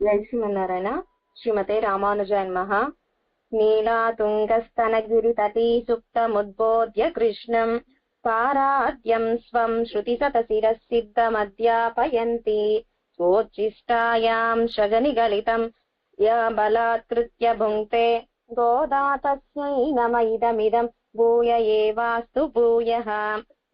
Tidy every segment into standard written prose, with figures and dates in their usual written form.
జై శ్రీమన్నారాయణ. శ్రీమతే రామానుజాయ నమః. నీలాతుంగస్తనగిరితటీ సుప్తముద్బోధ్య కృష్ణం పారాద్యం స్వం శృతిశతశిరసిద్ధమధ్యాపయంతి స్వోచ్ఛిష్టాయాం శగనిగలితం యా బలాత్కృత్య భుంక్తే గోదా తస్మై నమ ఇదమిదం భూయ ఏవాస్తు భూయః.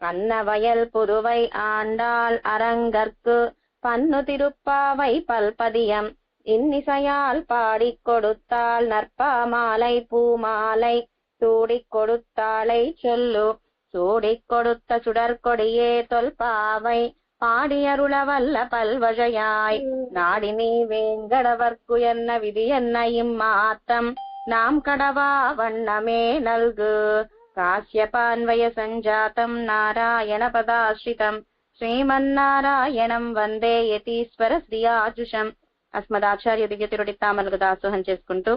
అన్నవయల్ పుదువై ఆండాల్ அரங்கற்கு பன்னு திருப்பாவை பல்பதியம் இன்னிசையால் பாடிக் கொடுத்தாள் நற்பாமாலை பூமாலை சூடிக் கொடுத்தாளை சொல்லு சூடிக் கொடுத்த சுடற்கொடியே தொல்பாவை பாடியருளவல்ல பல்வகையாய் நாடி நீ வேங்கடவர்க்கு என்ன விதி என்ன இம்மாத்தம் நாம் கடவா வண்ணமே நல்கு. కాశ్యపాన్వయ సంజాతం నారాయణ పదాశ్రితం శ్రీమన్నారాయణం వందే యతీశ్వర శ్రీయాజుషం. అస్మదాచార్య దివ్య తిరుడి తామలకు దాసోహం చేసుకుంటూ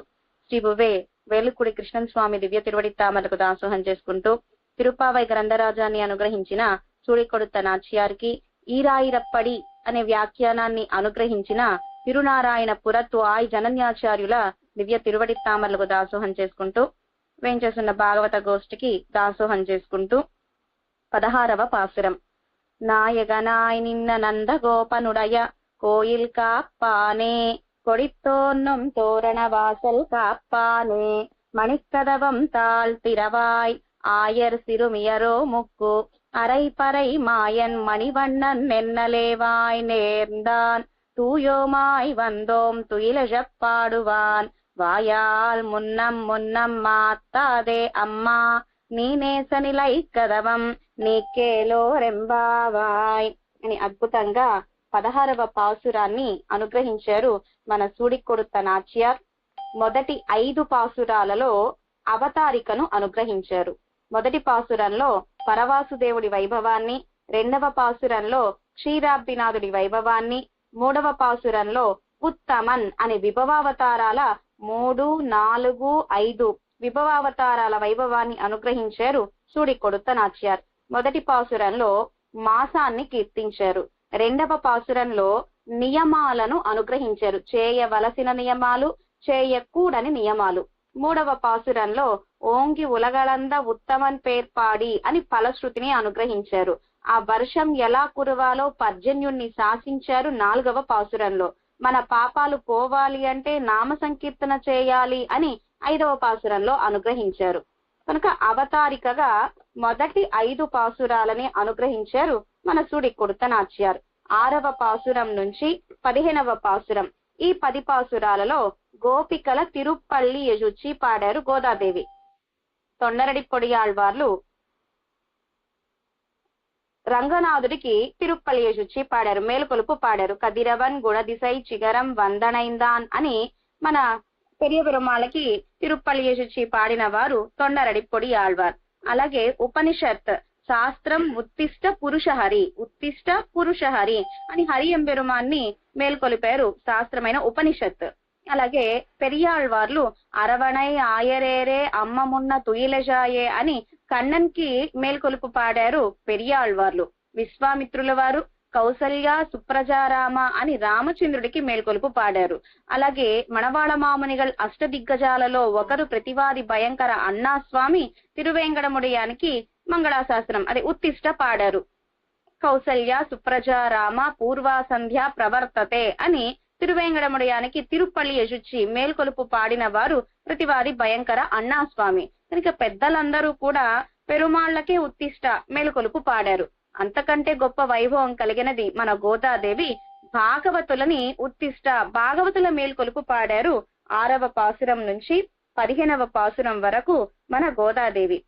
శ్రీ బువే వేలుకుడి కృష్ణన్ స్వామి దివ్య తిరుడి తామలకు దాసోహం చేసుకుంటూ తిరుపావై గ్రంథరాజాన్ని అనుగ్రహించిన చూడికొడుత నాచ్యార్కి ఈరాయిరప్పడి అనే వ్యాఖ్యానాన్ని అనుగ్రహించిన తిరునారాయణ పురత్వాయ్ జనన్యాచార్యుల దివ్య తిరువడి తామలకు దాసోహం చేసుకుంటూ వేంచేస్తున్న భాగవత గోష్ఠికి దాసోహం చేసుకుంటూ 16వ పాసురం. నాయగనాయ్ నిన్న నందగోపనుడయ కోయిల్ కాప్పానే కొడిత్తోన్నం తోరణ వాసల్ కాప్పానే மணிக்கதவம் தாழ் திறவாய் ஆயர் சிறுமியரோ முக்கு அரை பறை மாயன் மணிவண்ணன் நென்னலேவாய் நேர்ந்தான் தூயோமாய் வந்தோம் துயிலழப் பாடுவான் వాయాల్ మున్నం మున్నం మాత్తాదే అమ్మా నీనేసనిలై కదవం నీకేలో రెంబావాయ్ అని అద్భుతంగా 16వ పాసురాన్ని అనుగ్రహించారు మన సూడికొడుత నాచ్యార్. మొదటి 5 పాసురాలలో అవతారికను అనుగ్రహించారు. మొదటి పాసురంలో పరవాసుదేవుడి వైభవాన్ని, 2వ పాసురంలో క్షీరాబ్దినాథుడి వైభవాన్ని, 3వ పాసురంలో ఉత్తమన్ అనే విభవావతారాల 3, 4, 5 విభవావతారాల వైభవాన్ని అనుగ్రహించారు సూడికొడుత నాచ్యార్. మొదటి పాసురంలో మాసాన్ని కీర్తించారు. 2వ పాసురంలో నియమాలను అనుగ్రహించారు, చేయవలసిన నియమాలు, చేయకూడని నియమాలు. 3వ పాసురంలో ఓంగి ఉలగలంద ఉత్తమన్ పేర్పాడి అని ఫలశ్రుతిని అనుగ్రహించారు. ఆ వర్షం ఎలా కురవాలో పర్జన్యుణ్ణి శాసించారు 4వ పాసురంలో. మన పాపాలు పోవాలి అంటే నామ సంకీర్తన చేయాలి అని 5వ పాసురంలో అనుగ్రహించారు. కనుక అవతారికగా మొదటి 5 పాసురాలని అనుగ్రహించారు మన సూడికొడుత నాచ్యార్. 6వ పాసురం నుంచి 15వ పాసురం, ఈ 10 పాసురాలలో గోపికల తిరుప్పల్లి యజుచి పాడారు గోదాదేవి. తొండరడి పొడియాళ్వార్లు రంగనాథుడికి తిరుప్పల్లి యజుచి పాడారు, మేలుకొలుపు పాడారు. కదిరవన్ గుణదిశై చిగరం వందనైందాన్ అని మన పెరియ పెరుమాళకి తిరుప్పల్లి యజుచి పాడిన వారు తొండరడి పొడియాళ్వార్. అలాగే ఉపనిషత్ శాస్త్రం ఉత్తిష్ట పురుషహరి, ఉత్తిష్ట పురుషహరి అని హరి ఎంబెరుమాన్ని మేల్కొలిపారు శాస్త్రమైన ఉపనిషత్. అలాగే పెరియాళ్వార్లు అరవణై ఆయరేరే అమ్మమున్న తుయిలజాయే అని కన్నన్ కి మేల్కొలుపు పాడారు పెరియాళ్వార్లు. విశ్వామిత్రుల వారు కౌసల్య సుప్రజారామ అని రామచంద్రుడికి మేల్కొలుపు పాడారు. అలాగే మణవాళ మామునిగల్ అష్టదిగ్గజాలలో ఒకరు ప్రతివాది భయంకర అన్నాస్వామి తిరువేంకటముడియానికి మంగళాశాసనం అదే ఉత్తిష్ట పాడారు. కౌసల్య సుప్రజారామ పూర్వా సంధ్య ప్రవర్తతే అని తిరువేంకటముడియానికి తిరుప్పల్లి యజుచి మేల్కొలుపు పాడిన వారు ప్రతివాది భయంకర అన్నాస్వామి. కనుక పెద్దలందరూ కూడా పెరుమాళ్లకే ఉత్తిష్ట మేల్కొలుపు పాడారు. అంతకంటే గొప్ప వైభవం కలిగినది మన గోదాదేవి. భాగవతులని ఉత్తిష్ట భాగవతుల మేల్కొలుపు పాడారు 6వ పాసురం నుంచి 15వ పాసురం వరకు మన గోదాదేవి.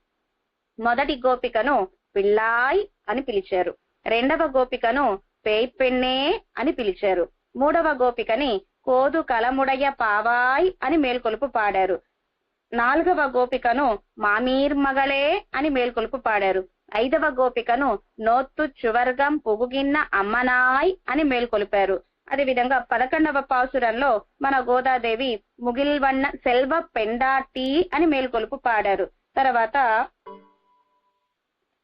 మొదటి గోపికను పిల్లాయ్ అని పిలిచారు, 2వ గోపికను పేయ్పెన్నే అని పిలిచారు, 3వ గోపికని కోదు కలముడయ పావాయ్ అని మేల్కొలుపు పాడారు, 4వ గోపికను మామీర్మగళే అని మేల్కొలుపు పాడారు, 5వ గోపికను నోత్తు చువర్గం పొగుగిన్న అమ్మనాయ్ అని మేల్కొలిపారు. అదేవిధంగా 11వ పాసురంలో మన గోదాదేవి ముగిల్వన్న సెల్వ పెండాటి అని మేల్కొలుపు పాడారు. తర్వాత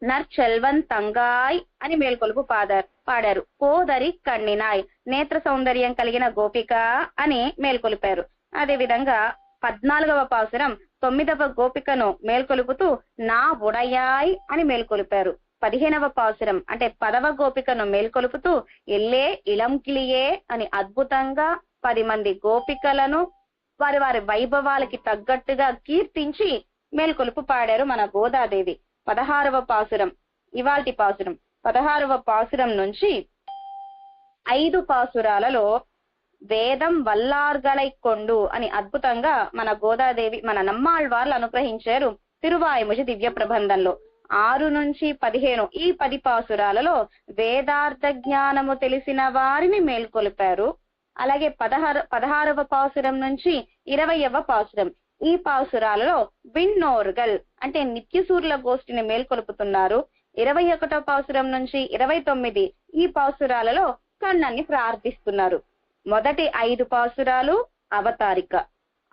నర్చెల్వన్ తంగాయ్ అని మేల్కొలుపు పాడారు. కోదరి కన్నినాయ్ నేత్ర సౌందర్యం కలిగిన గోపిక అని మేల్కొలిపారు. అదే విధంగా 14వ పాసురం 9వ గోపికను మేల్కొలుపుతూ నా ఉడయాయ్ అని మేల్కొలిపారు. 15వ పాసురం అంటే 10వ గోపికను మేల్కొలుపుతూ ఎల్లే ఇళం కిలియే అని అద్భుతంగా 10 మంది గోపికలను వారి వారి వైభవాలకి తగ్గట్టుగా కీర్తించి మేల్కొలుపు పాడారు మన గోదాదేవి. 16వ పాసురం ఇవాల్టి పాసురం. 16వ పాసురం నుంచి 5 పాసురాలలో వేదం వల్లార్గలై కొండు అని అద్భుతంగా మన గోదాదేవి మన నమ్మాళ్వార్లు అనుగ్రహించారు తిరువాయిముజి దివ్య ప్రబంధంలో. 6 నుంచి 15 ఈ 10 పాసురాలలో వేదార్థ జ్ఞానము తెలిసిన వారిని మేల్కొలిపారు. అలాగే 16వ పాసురం నుంచి 20వ పాసురం ఈ పాసురాలలో విన్నోర్గల్ అంటే నిత్యసూర్ల గోష్ఠిని మేల్కొలుపుతున్నారు. 21వ పాసురం నుంచి 29 ఈ పాసురాలలో కన్నన్ని ప్రార్థిస్తున్నారు. మొదటి 5 పాసురాలు అవతారిక.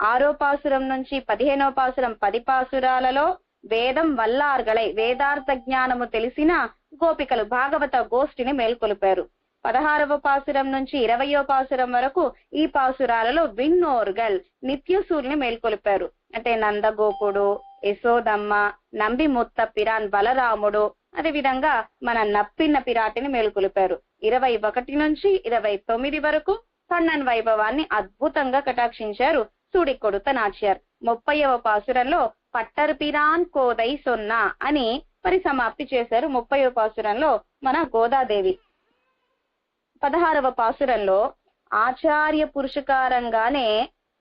6వ పాసురం నుంచి 15వ పాసురం 10 పాసురాలలో వేదం వల్లార్గలై వేదార్థ జ్ఞానము తెలిసిన గోపికలు భాగవత గోష్ఠిని మేల్కొలిపారు. 16వ పాసురం నుంచి 20వ పాసురం వరకు ఈ పాసురాలలో విన్నోర్గల్ నిత్యసూర్ని మేల్కొలిపారు. అంటే నందగోపుడు, యశోదమ్మ, నంబి ముత్త పిరాన్ బలరాముడు, అదే విధంగా మన నప్పిన్న పిరాటిని మేల్కొలిపారు. 21 నుంచి 29 వరకు కన్నన్ వైభవాన్ని అద్భుతంగా కటాక్షించారు సూడికొడుత నాచ్యార్. 30వ పాసురంలో పట్టర్ పిరాన్ కోదై సొన్నా అని పరిసమాప్తి చేశారు 30వ పాసురంలో మన గోదాదేవి. 16వ పాసురంలో ఆచార్య పురుషకారంగానే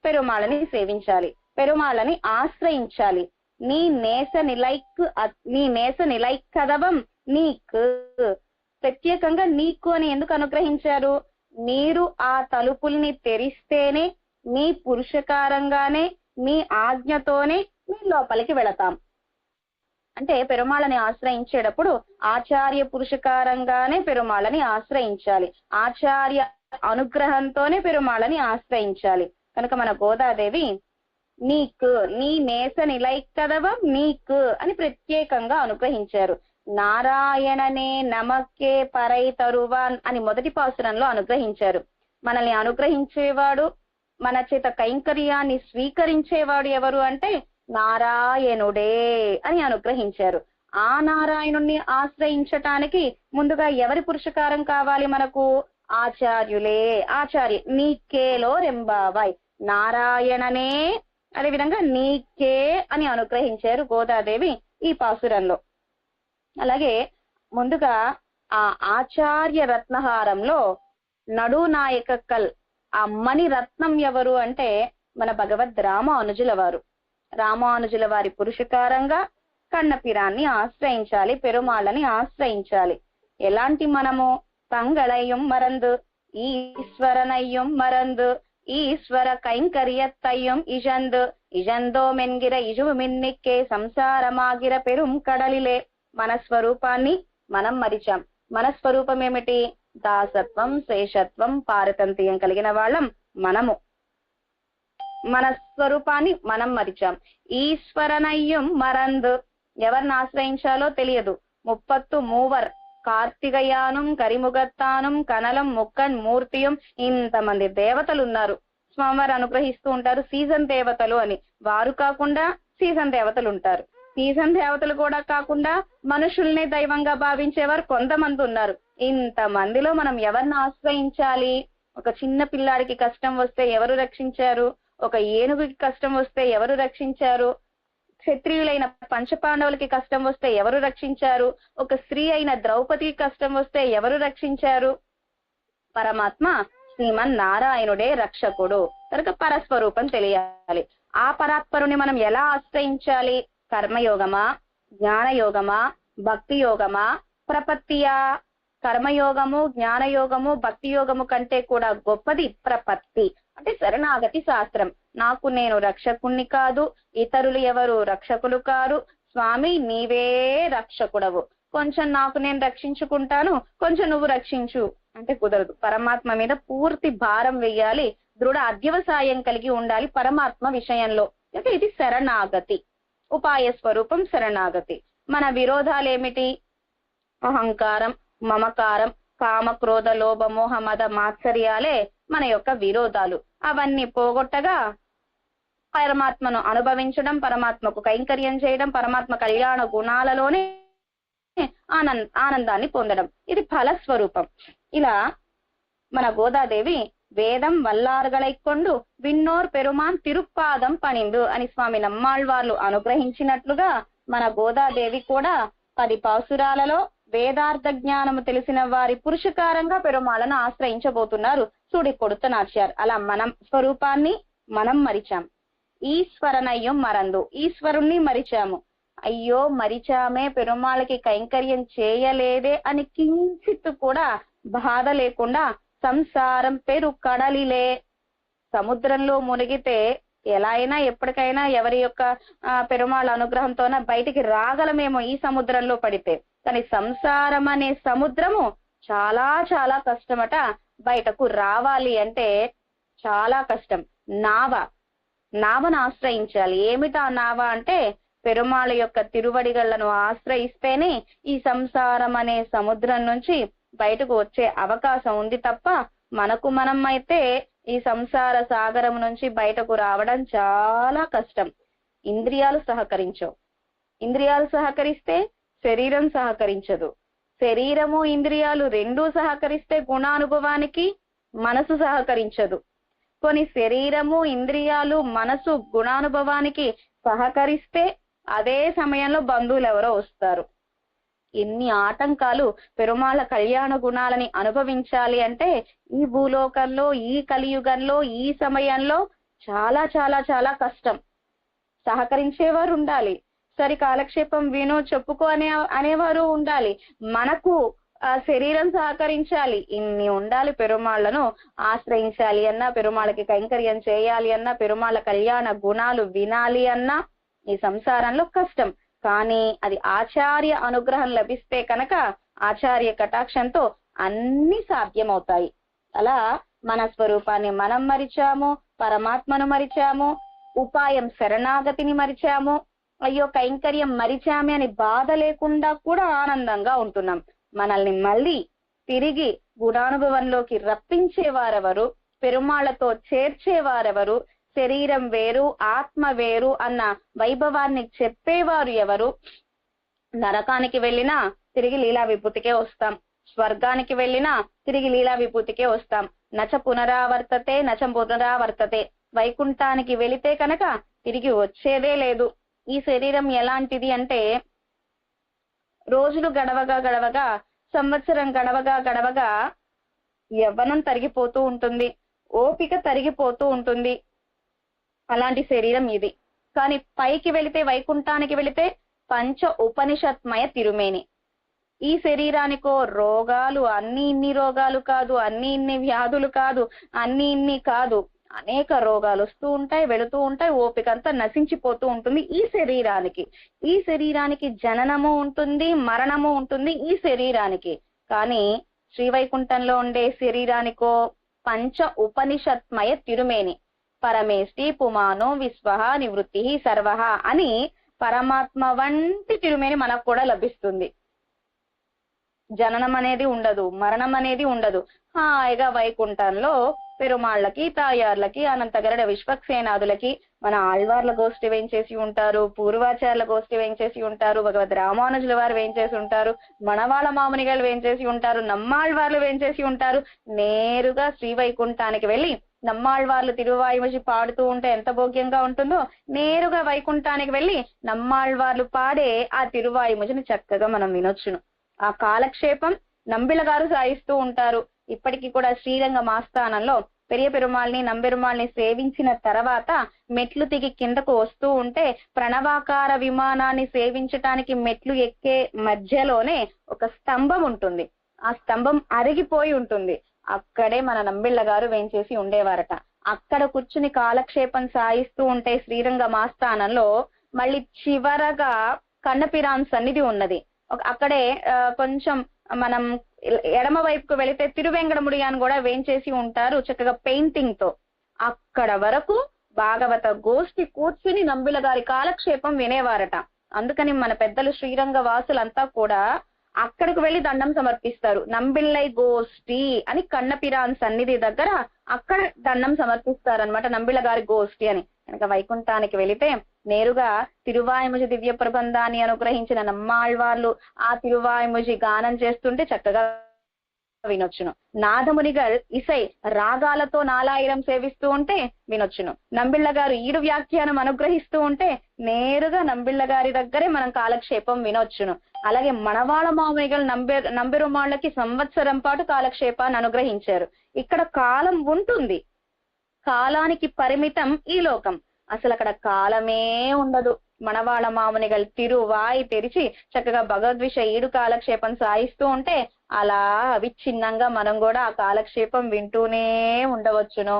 పెరుమాళని సేవించాలి, పెరుమాళని ఆశ్రయించాలి. నీ నేస నిలైక్కదవం నీకు ప్రత్యేకంగా నీకు అని ఎందుకు అనుగ్రహించారు? మీరు ఆ తలుపుల్ని తెరిస్తేనే మీ పురుషకారంగానే మీ ఆజ్ఞతోనే మీ లోపలికి వెళతాం. అంటే పెరుమాళని ఆశ్రయించేటప్పుడు ఆచార్య పురుషకారంగానే పెరుమాళని ఆశ్రయించాలి, ఆచార్య అనుగ్రహంతోనే పెరుమాళని ఆశ్రయించాలి. కనుక మన గోదాదేవి నీకు నీ నేస నిలైక్కదవం నీకు అని ప్రత్యేకంగా అనుగ్రహించారు. నారాయణనే నమక్కే పరై తరువాన్ అని మొదటి పాసురంలో అనుగ్రహించారు. మనల్ని అనుగ్రహించేవాడు, మన చేత కైంకర్యాన్ని స్వీకరించేవాడు ఎవరు అంటే నారాయణుడే అని అనుగ్రహించారు. ఆ నారాయణుణ్ణి ఆశ్రయించటానికి ముందుగా ఎవరి పురుషకారం కావాలి మనకు? ఆచార్యులే. ఆచార్య నీకేలో రెంబావాయ్ నారాయణనే అదేవిధంగా నీకే అని అనుగ్రహించారు గోదాదేవి ఈ పాసురంలో. అలాగే ముందుగా ఆ ఆచార్య రత్నహారంలో నడునాయకక్కల్ ఆ మణి రత్నం ఎవరు అంటే మన భగవద్ రామానుజుల వారు. రామానుజుల వారి పురుషకారంగా కన్నపిరాన్ని ఆశ్రయించాలి, పెరుమాళ్ళని ఆశ్రయించాలి. ఎలాంటి మనము తంగళయ్యం మరందు ఈశ్వరనయ్యం మరందు ఈశ్వర కైంకర్యత్తయ్యం ఇజందు ఇజందో మెంగిర ఇజువు మిన్నిక్కే సంసారమాగిర పెరుం కడలిలే. మన స్వరూపాన్ని మనం మరిచాం. మన స్వరూపం ఏమిటి? దాసత్వం, శేషత్వం, పారతంత్ర్యం కలిగిన వాళ్ళం మనము. మన స్వరూపాన్ని మనం మరిచాం. ఈశ్వరనయ్యం మరందు ఎవరిని ఆశ్రయించాలో తెలియదు. 33 కార్తికయానం కరిముగత్తానం కనలం ముక్కన్ మూర్తియం ఇంతమంది దేవతలు ఉన్నారు. స్వామివారు అనుగ్రహిస్తూ ఉంటారు సీజన్ దేవతలు అని. వారు కాకుండా సీజన్ దేవతలు ఉంటారు. సీజన్ దేవతలు కూడా కాకుండా మనుషుల్ని దైవంగా భావించేవారు కొంతమంది ఉన్నారు. ఇంతమందిలో మనం ఎవరిని ఆశ్రయించాలి? ఒక చిన్న పిల్లాడికి కష్టం వస్తే ఎవరు రక్షించారు? ఒక ఏనుగుకి కష్టం వస్తే ఎవరు రక్షించారు? క్షత్రియులైన పంచపాండవులకి కష్టం వస్తే ఎవరు రక్షించారు? ఒక స్త్రీ అయిన ద్రౌపదికి కష్టం వస్తే ఎవరు రక్షించారు? పరమాత్మ శ్రీమన్ నారాయణుడే రక్షకుడు. కనుక పరస్వరూపం తెలియాలి. ఆ పరాత్పరుని మనం ఎలా ఆశ్రయించాలి? కర్మయోగమా, జ్ఞానయోగమా, భక్తి యోగమా, ప్రపత్తియా? కర్మయోగము, జ్ఞానయోగము, భక్తి యోగము కంటే కూడా గొప్పది ప్రపత్తి అంటే శరణాగతి శాస్త్రం. నాకు నేను రక్షకుణ్ణి కాదు, ఇతరులు ఎవరు రక్షకులు కారు, స్వామి నీవే రక్షకుడవు, కొంచెం నాకు నేను రక్షించుకుంటాను, కొంచెం నువ్వు రక్షించు అంటే కుదరదు. పరమాత్మ మీద పూర్తి భారం వెయ్యాలి, దృఢ అధ్యవసాయం కలిగి ఉండాలి పరమాత్మ విషయంలో. అంటే ఇది శరణాగతి, ఉపాయ స్వరూపం శరణాగతి. మన విరోధాలేమిటి? అహంకారం, మమకారం, కామ, క్రోధ, లోభ, మోహ, మద, మాత్సర్యాలే మన యొక్క విరోధాలు. అవన్నీ పోగొట్టగా పరమాత్మను అనుభవించడం, పరమాత్మకు కైంకర్యం చేయడం, పరమాత్మ కళ్యాణ గుణాలలోనే ఆనందాన్ని పొందడం, ఇది ఫలస్వరూపం. ఇలా మన గోదాదేవి వేదం వల్లార్గళైకొండు విన్నోర్ పెరుమాన్ తిరుప్పాదం పనిందు అని స్వామి నమ్మాళ్వార్లు అనుగ్రహించినట్లుగా మన గోదాదేవి కూడా 10 పాసురాలలో వేదార్థ జ్ఞానము తెలిసిన వారి పురుషకారంగా పెరుమాళను ఆశ్రయించబోతున్నారు సుడి కొడుతనాచారు. అలా మనం స్వరూపాన్ని మనం మరిచాం. ఈశ్వరనయ్యం మరందు, ఈశ్వరుణ్ణి మరిచాము. అయ్యో మరిచామే, పెరుమాళకి కైంకర్యం చేయలేదే అని కించిత్తు కూడా బాధ లేకుండా సంసారం పెరు కడలిలే, సముద్రంలో మునిగితే ఎలా అయినా ఎప్పటికైనా ఎవరి యొక్క పెరుమాళ అనుగ్రహంతోన బయటికి రాగలమేమో ఈ సముద్రంలో పడితే, కానీ సంసారం అనే సముద్రము చాలా చాలా కష్టమట. బయటకు రావాలి అంటే చాలా కష్టం. నావను ఆశ్రయించాలి. ఏమిటా నావ అంటే పెరుమాళ యొక్క తిరువడిగళ్లను ఆశ్రయిస్తేనే ఈ సంసారం అనే సముద్రం నుంచి బయటకు వచ్చే అవకాశం ఉంది తప్ప మనకు మనం అయితే ఈ సంసార సాగరం నుంచి బయటకు రావడం చాలా కష్టం. ఇంద్రియాలు సహకరించవు. ఇంద్రియాలు సహకరిస్తే శరీరం సహకరించదు. శరీరము ఇంద్రియాలు రెండూ సహకరిస్తే గుణానుభవానికి మనసు సహకరించదు. కొన్ని శరీరము ఇంద్రియాలు మనసు గుణానుభవానికి సహకరిస్తే అదే సమయంలో బంధువులు ఎవరో వస్తారు. ఎన్ని ఆటంకాలు! పెరుమాళ కళ్యాణ గుణాలని అనుభవించాలి అంటే ఈ భూలోకంలో, ఈ కలియుగంలో, ఈ సమయంలో చాలా చాలా చాలా కష్టం. సహకరించేవారు ఉండాలి, సరి కాలక్షేపం వినో చెప్పుకో అనేవారు ఉండాలి, మనకు శరీరం సహకరించాలి. ఇన్ని ఉండాలి. పెరుమాళ్లను ఆశ్రయించాలి అన్నా, పెరుమాళకి కైంకర్యం చేయాలి అన్నా, పెరుమాళ కళ్యాణ గుణాలు వినాలి అన్నా ఈ సంసారంలో కష్టం. కానీ అది ఆచార్య అనుగ్రహం లభిస్తే కనుక ఆచార్య కటాక్షంతో అన్ని సాధ్యమవుతాయి. అలా మన స్వరూపాన్ని మనం మరిచాము, పరమాత్మను మరిచాము, ఉపాయం శరణాగతిని మరిచాము. అయ్యో కైంకర్యం మరిచామే అని బాధ లేకుండా కూడా ఆనందంగా ఉంటున్నాం. మనల్ని మళ్ళీ తిరిగి గుణానుభవంలోకి రప్పించేవారెవరు, పెరుమాళ్లతో చేర్చేవారెవరు, శరీరం వేరు ఆత్మ వేరు అన్న వైభవాన్ని చెప్పేవారు ఎవరు? నరకానికి వెళ్ళినా తిరిగి లీలా విభూతికే వస్తాం, స్వర్గానికి వెళ్ళినా తిరిగి లీలా విభూతికే వస్తాం. నచ పునరావర్తతే నచ పునరావర్తతే, వైకుంఠానికి వెళితే కనుక తిరిగి వచ్చేదే లేదు. ఈ శరీరం ఎలాంటిది అంటే రోజులు గడవగా గడవగా, సంవత్సరం గడవగా గడవగా యవ్వనం తరిగిపోతూ ఉంటుంది, ఓపిక తరిగిపోతూ ఉంటుంది. అలాంటి శరీరం ఇది. కానీ పైకి వెళితే, వైకుంఠానికి వెళితే పంచ ఉపనిషత్మయ తిరుమేని. ఈ శరీరానికో రోగాలు, అన్ని ఇన్ని రోగాలు కాదు, అన్ని ఇన్ని వ్యాధులు కాదు, అన్ని ఇన్ని కాదు, అనేక రోగాలు వస్తూ ఉంటాయి, వెళుతూ ఉంటాయి, ఓపికంతా నశించిపోతూ ఉంటుంది ఈ శరీరానికి. ఈ శరీరానికి జననము ఉంటుంది, మరణము ఉంటుంది ఈ శరీరానికి. కానీ శ్రీవైకుంఠంలో ఉండే శరీరానికో పంచ ఉపనిషత్మయ తిరుమేని. పరమేష్టి పుమానో విశ్వహ నివృత్తి సర్వహ అని పరమాత్మ వంటి తిరుమేని మనకు కూడా లభిస్తుంది. జననం అనేది ఉండదు, మరణం అనేది ఉండదు. హాయిగా వైకుంఠంలో పెరుమాళ్ళకి, తాయార్లకి, అనంతగరడ విశ్వక్సేనాదులకి మన ఆళ్వార్ల గోష్ఠి వేయించేసి ఉంటారు, పూర్వాచార్యుల గోష్ఠి వేయించేసి ఉంటారు, భగవద్ రామానుజుల వారు వేయించేసి ఉంటారు, మనవాళ్ళ మామునిగారు వేయించేసి ఉంటారు, నమ్మాళ్వార్లు వేయించేసి ఉంటారు. నేరుగా శ్రీవైకుంఠానికి వెళ్ళి నమ్మాళ్వార్లు తిరువాయుమసి పాడుతూ ఉంటే ఎంత భోగ్యంగా ఉంటుందో, నేరుగా వైకుంఠానికి వెళ్ళి నమ్మాళ్వార్లు పాడే ఆ తిరువాయుమసిని చక్కగా మనం వినొచ్చును. ఆ కాలక్షేపం నంబిళ్ళ గారు సాయిస్తూ ఉంటారు. ఇప్పటికీ కూడా శ్రీరంగం ఆస్థానంలో పెరియ పెరుమాళ్ళని, నంబెరుమాళ్ళని సేవించిన తర్వాత మెట్లు దిగి కిందకు వస్తూ ఉంటే ప్రణవాకార విమానాన్ని సేవించటానికి మెట్లు ఎక్కే మధ్యలోనే ఒక స్తంభం ఉంటుంది. ఆ స్తంభం అరిగిపోయి ఉంటుంది. అక్కడే మన నంబిళ్ళ గారు వేంచేసి ఉండేవారట. అక్కడ కూర్చుని కాలక్షేపం సాయిస్తూ ఉంటే శ్రీరంగం ఆస్థానంలో మళ్ళీ చివరగా కన్నపిరాన్ సన్నిధి ఉన్నది. అక్కడే కొంచెం మనం ఎడమ వైపుకు వెళితే తిరువెంగడముడి అని కూడా వేంచేసి ఉంటారు చక్కగా పెయింటింగ్ తో. అక్కడ వరకు భాగవత గోష్ఠి కూర్చుని నంబిళ్ళ గారి కాలక్షేపం వినేవారట. అందుకని మన పెద్దలు శ్రీరంగ వాసులంతా కూడా అక్కడికి వెళ్లి దండం సమర్పిస్తారు. నంబిళ్ళై గోష్ఠి అని కన్నపిరాన్ సన్నిధి దగ్గర అక్కడ దండం సమర్పిస్తారనమాట, నంబిళ్ళ గారి గోష్ఠి అని. కనుక వైకుంఠానికి వెళితే నేరుగా తిరువాయిముజి దివ్య ప్రబంధాన్ని అనుగ్రహించిన నమ్మాళ్వార్లు ఆ తిరువాయిముజి గానం చేస్తుంటే చక్కగా వినొచ్చును. నాదమునిగల్ ఇసై రాగాలతో నాలాయిరం సేవిస్తూ ఉంటే వినొచ్చును. నంబిళ్ళ గారు ఈడు వ్యాఖ్యానం అనుగ్రహిస్తూ ఉంటే నేరుగా నంబిళ్ళ గారి దగ్గరే మనం కాలక్షేపం వినొచ్చును. అలాగే మనవాళ మామూనిగల్ నంబెరుమాళ్ళకి సంవత్సరం పాటు కాలక్షేపాన్ని అనుగ్రహించారు. ఇక్కడ కాలం ఉంటుంది, కాలానికి పరిమితం ఈ లోకం, అసలు అక్కడ కాలమే ఉండదు. మనవాళ మామునిగల్ తిరువాయి తెరిచి చక్కగా భగవద్విష ఈడు కాలక్షేపం సాయిస్తూ ఉంటే అలా అవిచ్ఛిన్నంగా మనం కూడా ఆ కాలక్షేపం వింటూనే ఉండవచ్చును.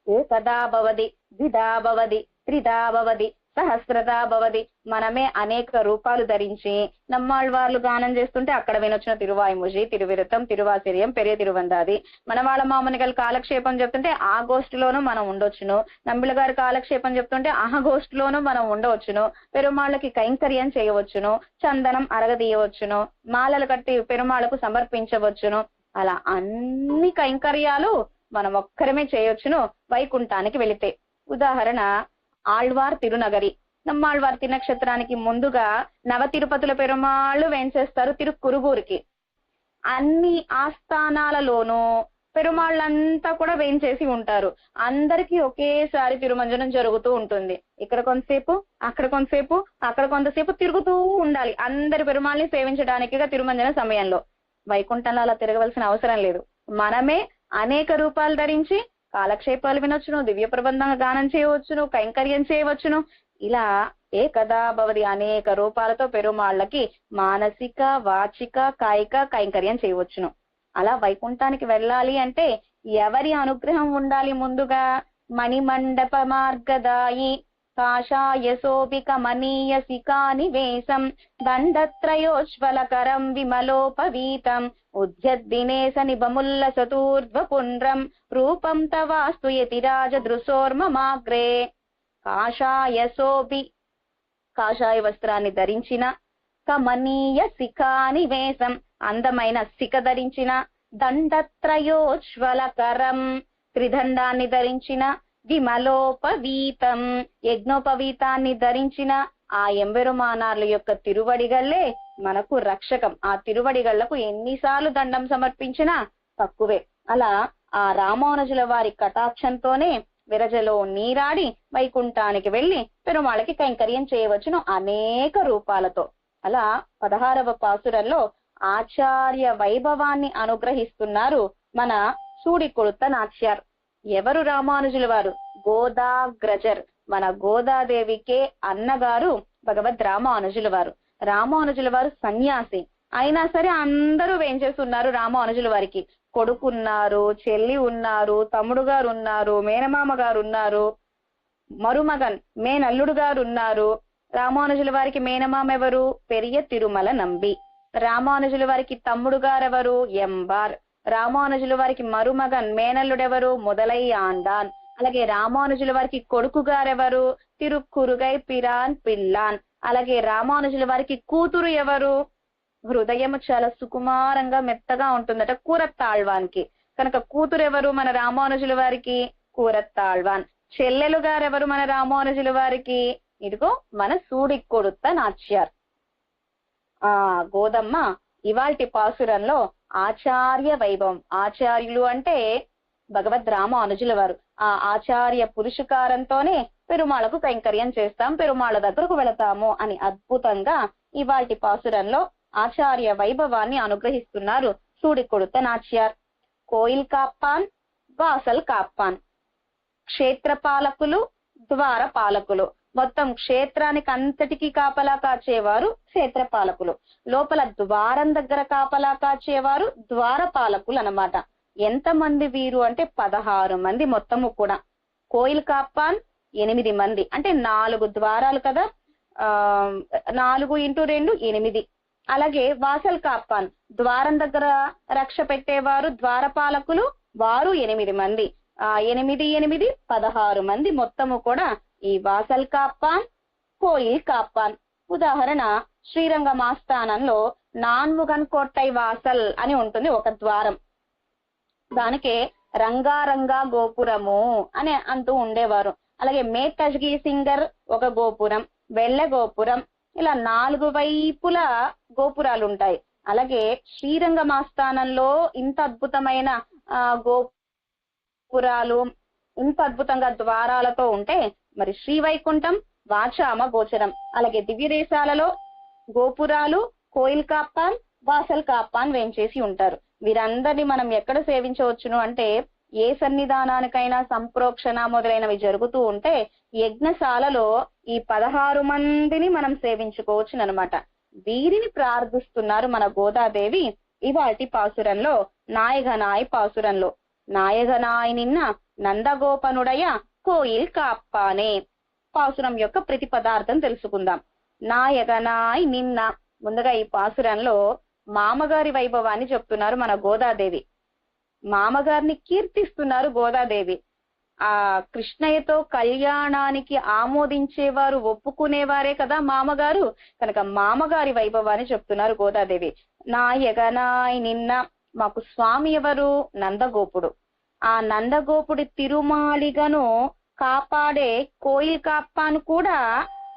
ఏకదా భవది, ద్విధా భవది, త్రిధా భవది, సహస్రదా భవది. మనమే అనేక రూపాలు ధరించి నమ్మాళ్వార్లు గానం చేస్తుంటే అక్కడ వినొచ్చును తిరువాయిముజి, తిరువిరుతం, తిరువాసిరియం, పెరియ తిరువందాది. మనవాళ్ళ మామూనిగల్ కాలక్షేపం చెప్తుంటే ఆ గోష్ఠిలోనూ మనం ఉండొచ్చును. నంబిళ్ళ గారి కాలక్షేపం చెప్తుంటే ఆ గోష్ఠిలోనూ మనం ఉండవచ్చును. పెరుమాళ్ళకి కైంకర్యం చేయవచ్చును, చందనం అరగదీయవచ్చును, మాలలు కట్టి పెరుమాళ్లకు సమర్పించవచ్చును. అలా అన్ని కైంకర్యాలు మనం ఒక్కరమే చేయొచ్చును వైకుంఠానికి వెళితే. ఉదాహరణ ఆళ్వార్ తిరునగరి. నమ్మాళ్వార్ తిరునక్షత్రానికి ముందుగా నవ తిరుపతుల పెరుమాళ్ళు వేంచేస్తారు తిరుక్కురుగూరికి. అన్ని ఆస్థానాలలోనూ పెరుమాళ్ళంతా కూడా వేంచేసి ఉంటారు. అందరికీ ఒకేసారి తిరుమంజనం జరుగుతూ ఉంటుంది. ఇక్కడ కొంతసేపు, అక్కడ కొంతసేపు, అక్కడ కొంతసేపు తిరుగుతూ ఉండాలి అందరి పెరుమాళ్ళని సేవించడానికిగా తిరుమంజన సమయంలో. వైకుంఠంలో అలా తిరగవలసిన అవసరం లేదు. మనమే అనేక రూపాలు ధరించి కాలక్షేపాలు వినొచ్చును, దివ్య ప్రబంధంగా గానం చేయవచ్చును, కైంకర్యం చేయవచ్చును. ఇలా ఏకదా భవది అనేక రూపాలతో పెరుమాళ్ళకి మానసిక, వాచిక, కాయిక కైంకర్యం చేయవచ్చును. అలా వైకుంఠానికి వెళ్ళాలి అంటే ఎవరి అనుగ్రహం ఉండాలి? ముందుగా మణిమండప మార్గదాయి కాషాయ శోభిక మనీయ శిఖానివేశం దండత్రయోజ్వలకరం విమలోపవీతం ఉద్యద్దినేశ నిభముల్ల చతూర్ధ్వ పుండ్రం రూపం తవాస్తు యతిరాజ దృశోర్మమాగ్రే. కాషాయ శోభి, కాషాయ వస్త్రాన్ని ధరించిన, కమనీయ శిఖానివేశం అందమైన శిఖ ధరించిన, దండత్రయోజ్వలకరం త్రిదండాన్ని ధరించిన, విమలోపవీతం యజ్ఞోపవీతాన్ని ధరించిన ఆ ఎంబెరుమానార్ల యొక్క తిరువడిగళ్లే మనకు రక్షకం. ఆ తిరువడిగళ్లకు ఎన్నిసార్లు దండం సమర్పించినా తక్కువే. అలా ఆ రామానుజుల వారి కటాక్షంతోనే విరజలో నీరాడి వైకుంఠానికి వెళ్లి పెరుమాళకి కైంకర్యం చేయవచ్చును అనేక రూపాలతో. అలా 16వ పాసురంలో ఆచార్య వైభవాన్ని అనుగ్రహిస్తున్నారు మన సూడికొడుత నాచ్యార్. ఎవరు రామానుజుల వారు? గోదాగ్రజర్, మన గోదాదేవికే అన్నగారు భగవద్ రామానుజుల వారు. రామానుజుల వారు సన్యాసి అయినా సరే అందరూ వేంచేస్తున్నారు. రామానుజుల వారికి కొడుకున్నారు, చెల్లి ఉన్నారు, తమ్ముడు గారు ఉన్నారు, మేనమామ గారు ఉన్నారు, మరుమగన్ మేనల్లుడు గారు ఉన్నారు. రామానుజుల వారికి మేనమామ ఎవరు? పెరియ తిరుమల నంబి. రామానుజుల వారికి తమ్ముడు గారెవరు? ఎంబార్. రామానుజుల వారికి మరుమగన్ మేనల్లుడెవరు? మొదలై ఆండాన్. అలాగే రామానుజుల వారికి కొడుకు గారెవరు? తిరుక్కురుగై పిరాన్ పిల్లాన్. అలాగే రామానుజుల వారికి కూతురు ఎవరు? హృదయము చాలా సుకుమారంగా మెత్తగా ఉంటుందట కూరత్తాళ్వాన్కి. కనుక కూతురు ఎవరు మన రామానుజుల వారికి? కూరత్తాళ్వాన్. చెల్లెలు గారెవరు మన రామానుజుల వారికి? ఇదిగో మన సూడికొడుత నాచ్యార్. గోదమ్మ ఇవాల్టి పాసురంలో ఆచార్య వైభవం. ఆచార్యులు అంటే భగవద్ రామానుజుల వారు. ఆ ఆచార్య పురుషకారంతోనే పెరుమాళకు కైంకర్యం చేస్తాం, పెరుమాళ దగ్గరకు వెళతాము అని అద్భుతంగా ఇవాల్టి పాసురంలో ఆచార్య వైభవాన్ని అనుగ్రహిస్తున్నారు సూడికొడుత నాచ్యార్. కోయిల్ కాప్పాన్, వాసల్ కాప్పాన్. క్షేత్రపాలకులు, ద్వారపాలకులు. మొత్తం క్షేత్రానికి అంతటికి కాపలా కాచేవారు క్షేత్రపాలకులు. లోపల ద్వారం దగ్గర కాపలా కాచేవారు ద్వారపాలకులు అన్నమాట. ఎంతమంది వీరు అంటే 16 మంది మొత్తము కూడా. కోయిల్ కాప్పాన్ 8 మంది, అంటే 4 ద్వారాలు కదా, 4 × 2 8. అలాగే వాసల్ కాప్పాన్ ద్వారం దగ్గర రక్ష పెట్టేవారు ద్వారపాలకులు, వారు 8 మంది. 8 8 16 మంది మొత్తము కూడా ఈ వాసల్ కాప్పాన్, కోయిల్ కాప్పాన్. ఉదాహరణ శ్రీరంగం ఆస్థానంలో నాన్ముగన్ కోట్టై వాసల్ అని ఉంటుంది ఒక ద్వారం. దానికే రంగారంగా గోపురము అని అంటూ ఉండేవారు. అలాగే మేతజ్గి సింగర్ ఒక గోపురం, వెల్లె గోపురం, ఇలా 4 వైపులా గోపురాలు ఉంటాయి. అలాగే శ్రీరంగం ఆస్థానంలో ఇంత అద్భుతమైన గోపురాలు, ఇంత అద్భుతంగా ద్వారాలతో ఉంటే మరి శ్రీవైకుంఠం వాచామ గోచరం. అలాగే దివ్య దేశాలలో గోపురాలు కోయిల్ కాప్పాన్, వాసల్ కాప్పాన్ వేంచేసి ఉంటారు. వీరందరినీ మనం ఎక్కడ సేవించవచ్చును అంటే ఏ సన్నిధానానికైనా సంప్రోక్షణ మొదలైనవి జరుగుతూ ఉంటే యజ్ఞశాలలో ఈ 16 మందిని మనం సేవించుకోవచ్చు అనమాట. వీరిని ప్రార్థిస్తున్నారు మన గోదాదేవి ఇవాటి పాసురంలో నాయగనాయ్ పాసురంలో. నాయగనాయ్ నిన్న నందగోపనుడయ కోయిల్ కాప్పానే పాసురం యొక్క ప్రతి పదార్థం తెలుసుకుందాం. నాయగనాయ్ నిన్న, ముందుగా ఈ పాసురంలో మామగారి వైభవాన్ని చెప్తున్నారు మన గోదాదేవి. మామగారిని కీర్తిస్తున్నారు గోదాదేవి. ఆ కృష్ణయ్యతో కళ్యాణానికి ఆమోదించేవారు, ఒప్పుకునేవారే కదా మామగారు. కనుక మామగారి వైభవాన్ని చెప్తున్నారు గోదాదేవి. నాయగనాయ్ నిన్న, మాకు స్వామి ఎవరు? నందగోపుడు. ఆ నందగోపుడి తిరుమాలిగను కాపాడే కోయిల్ కాప్పాను కూడా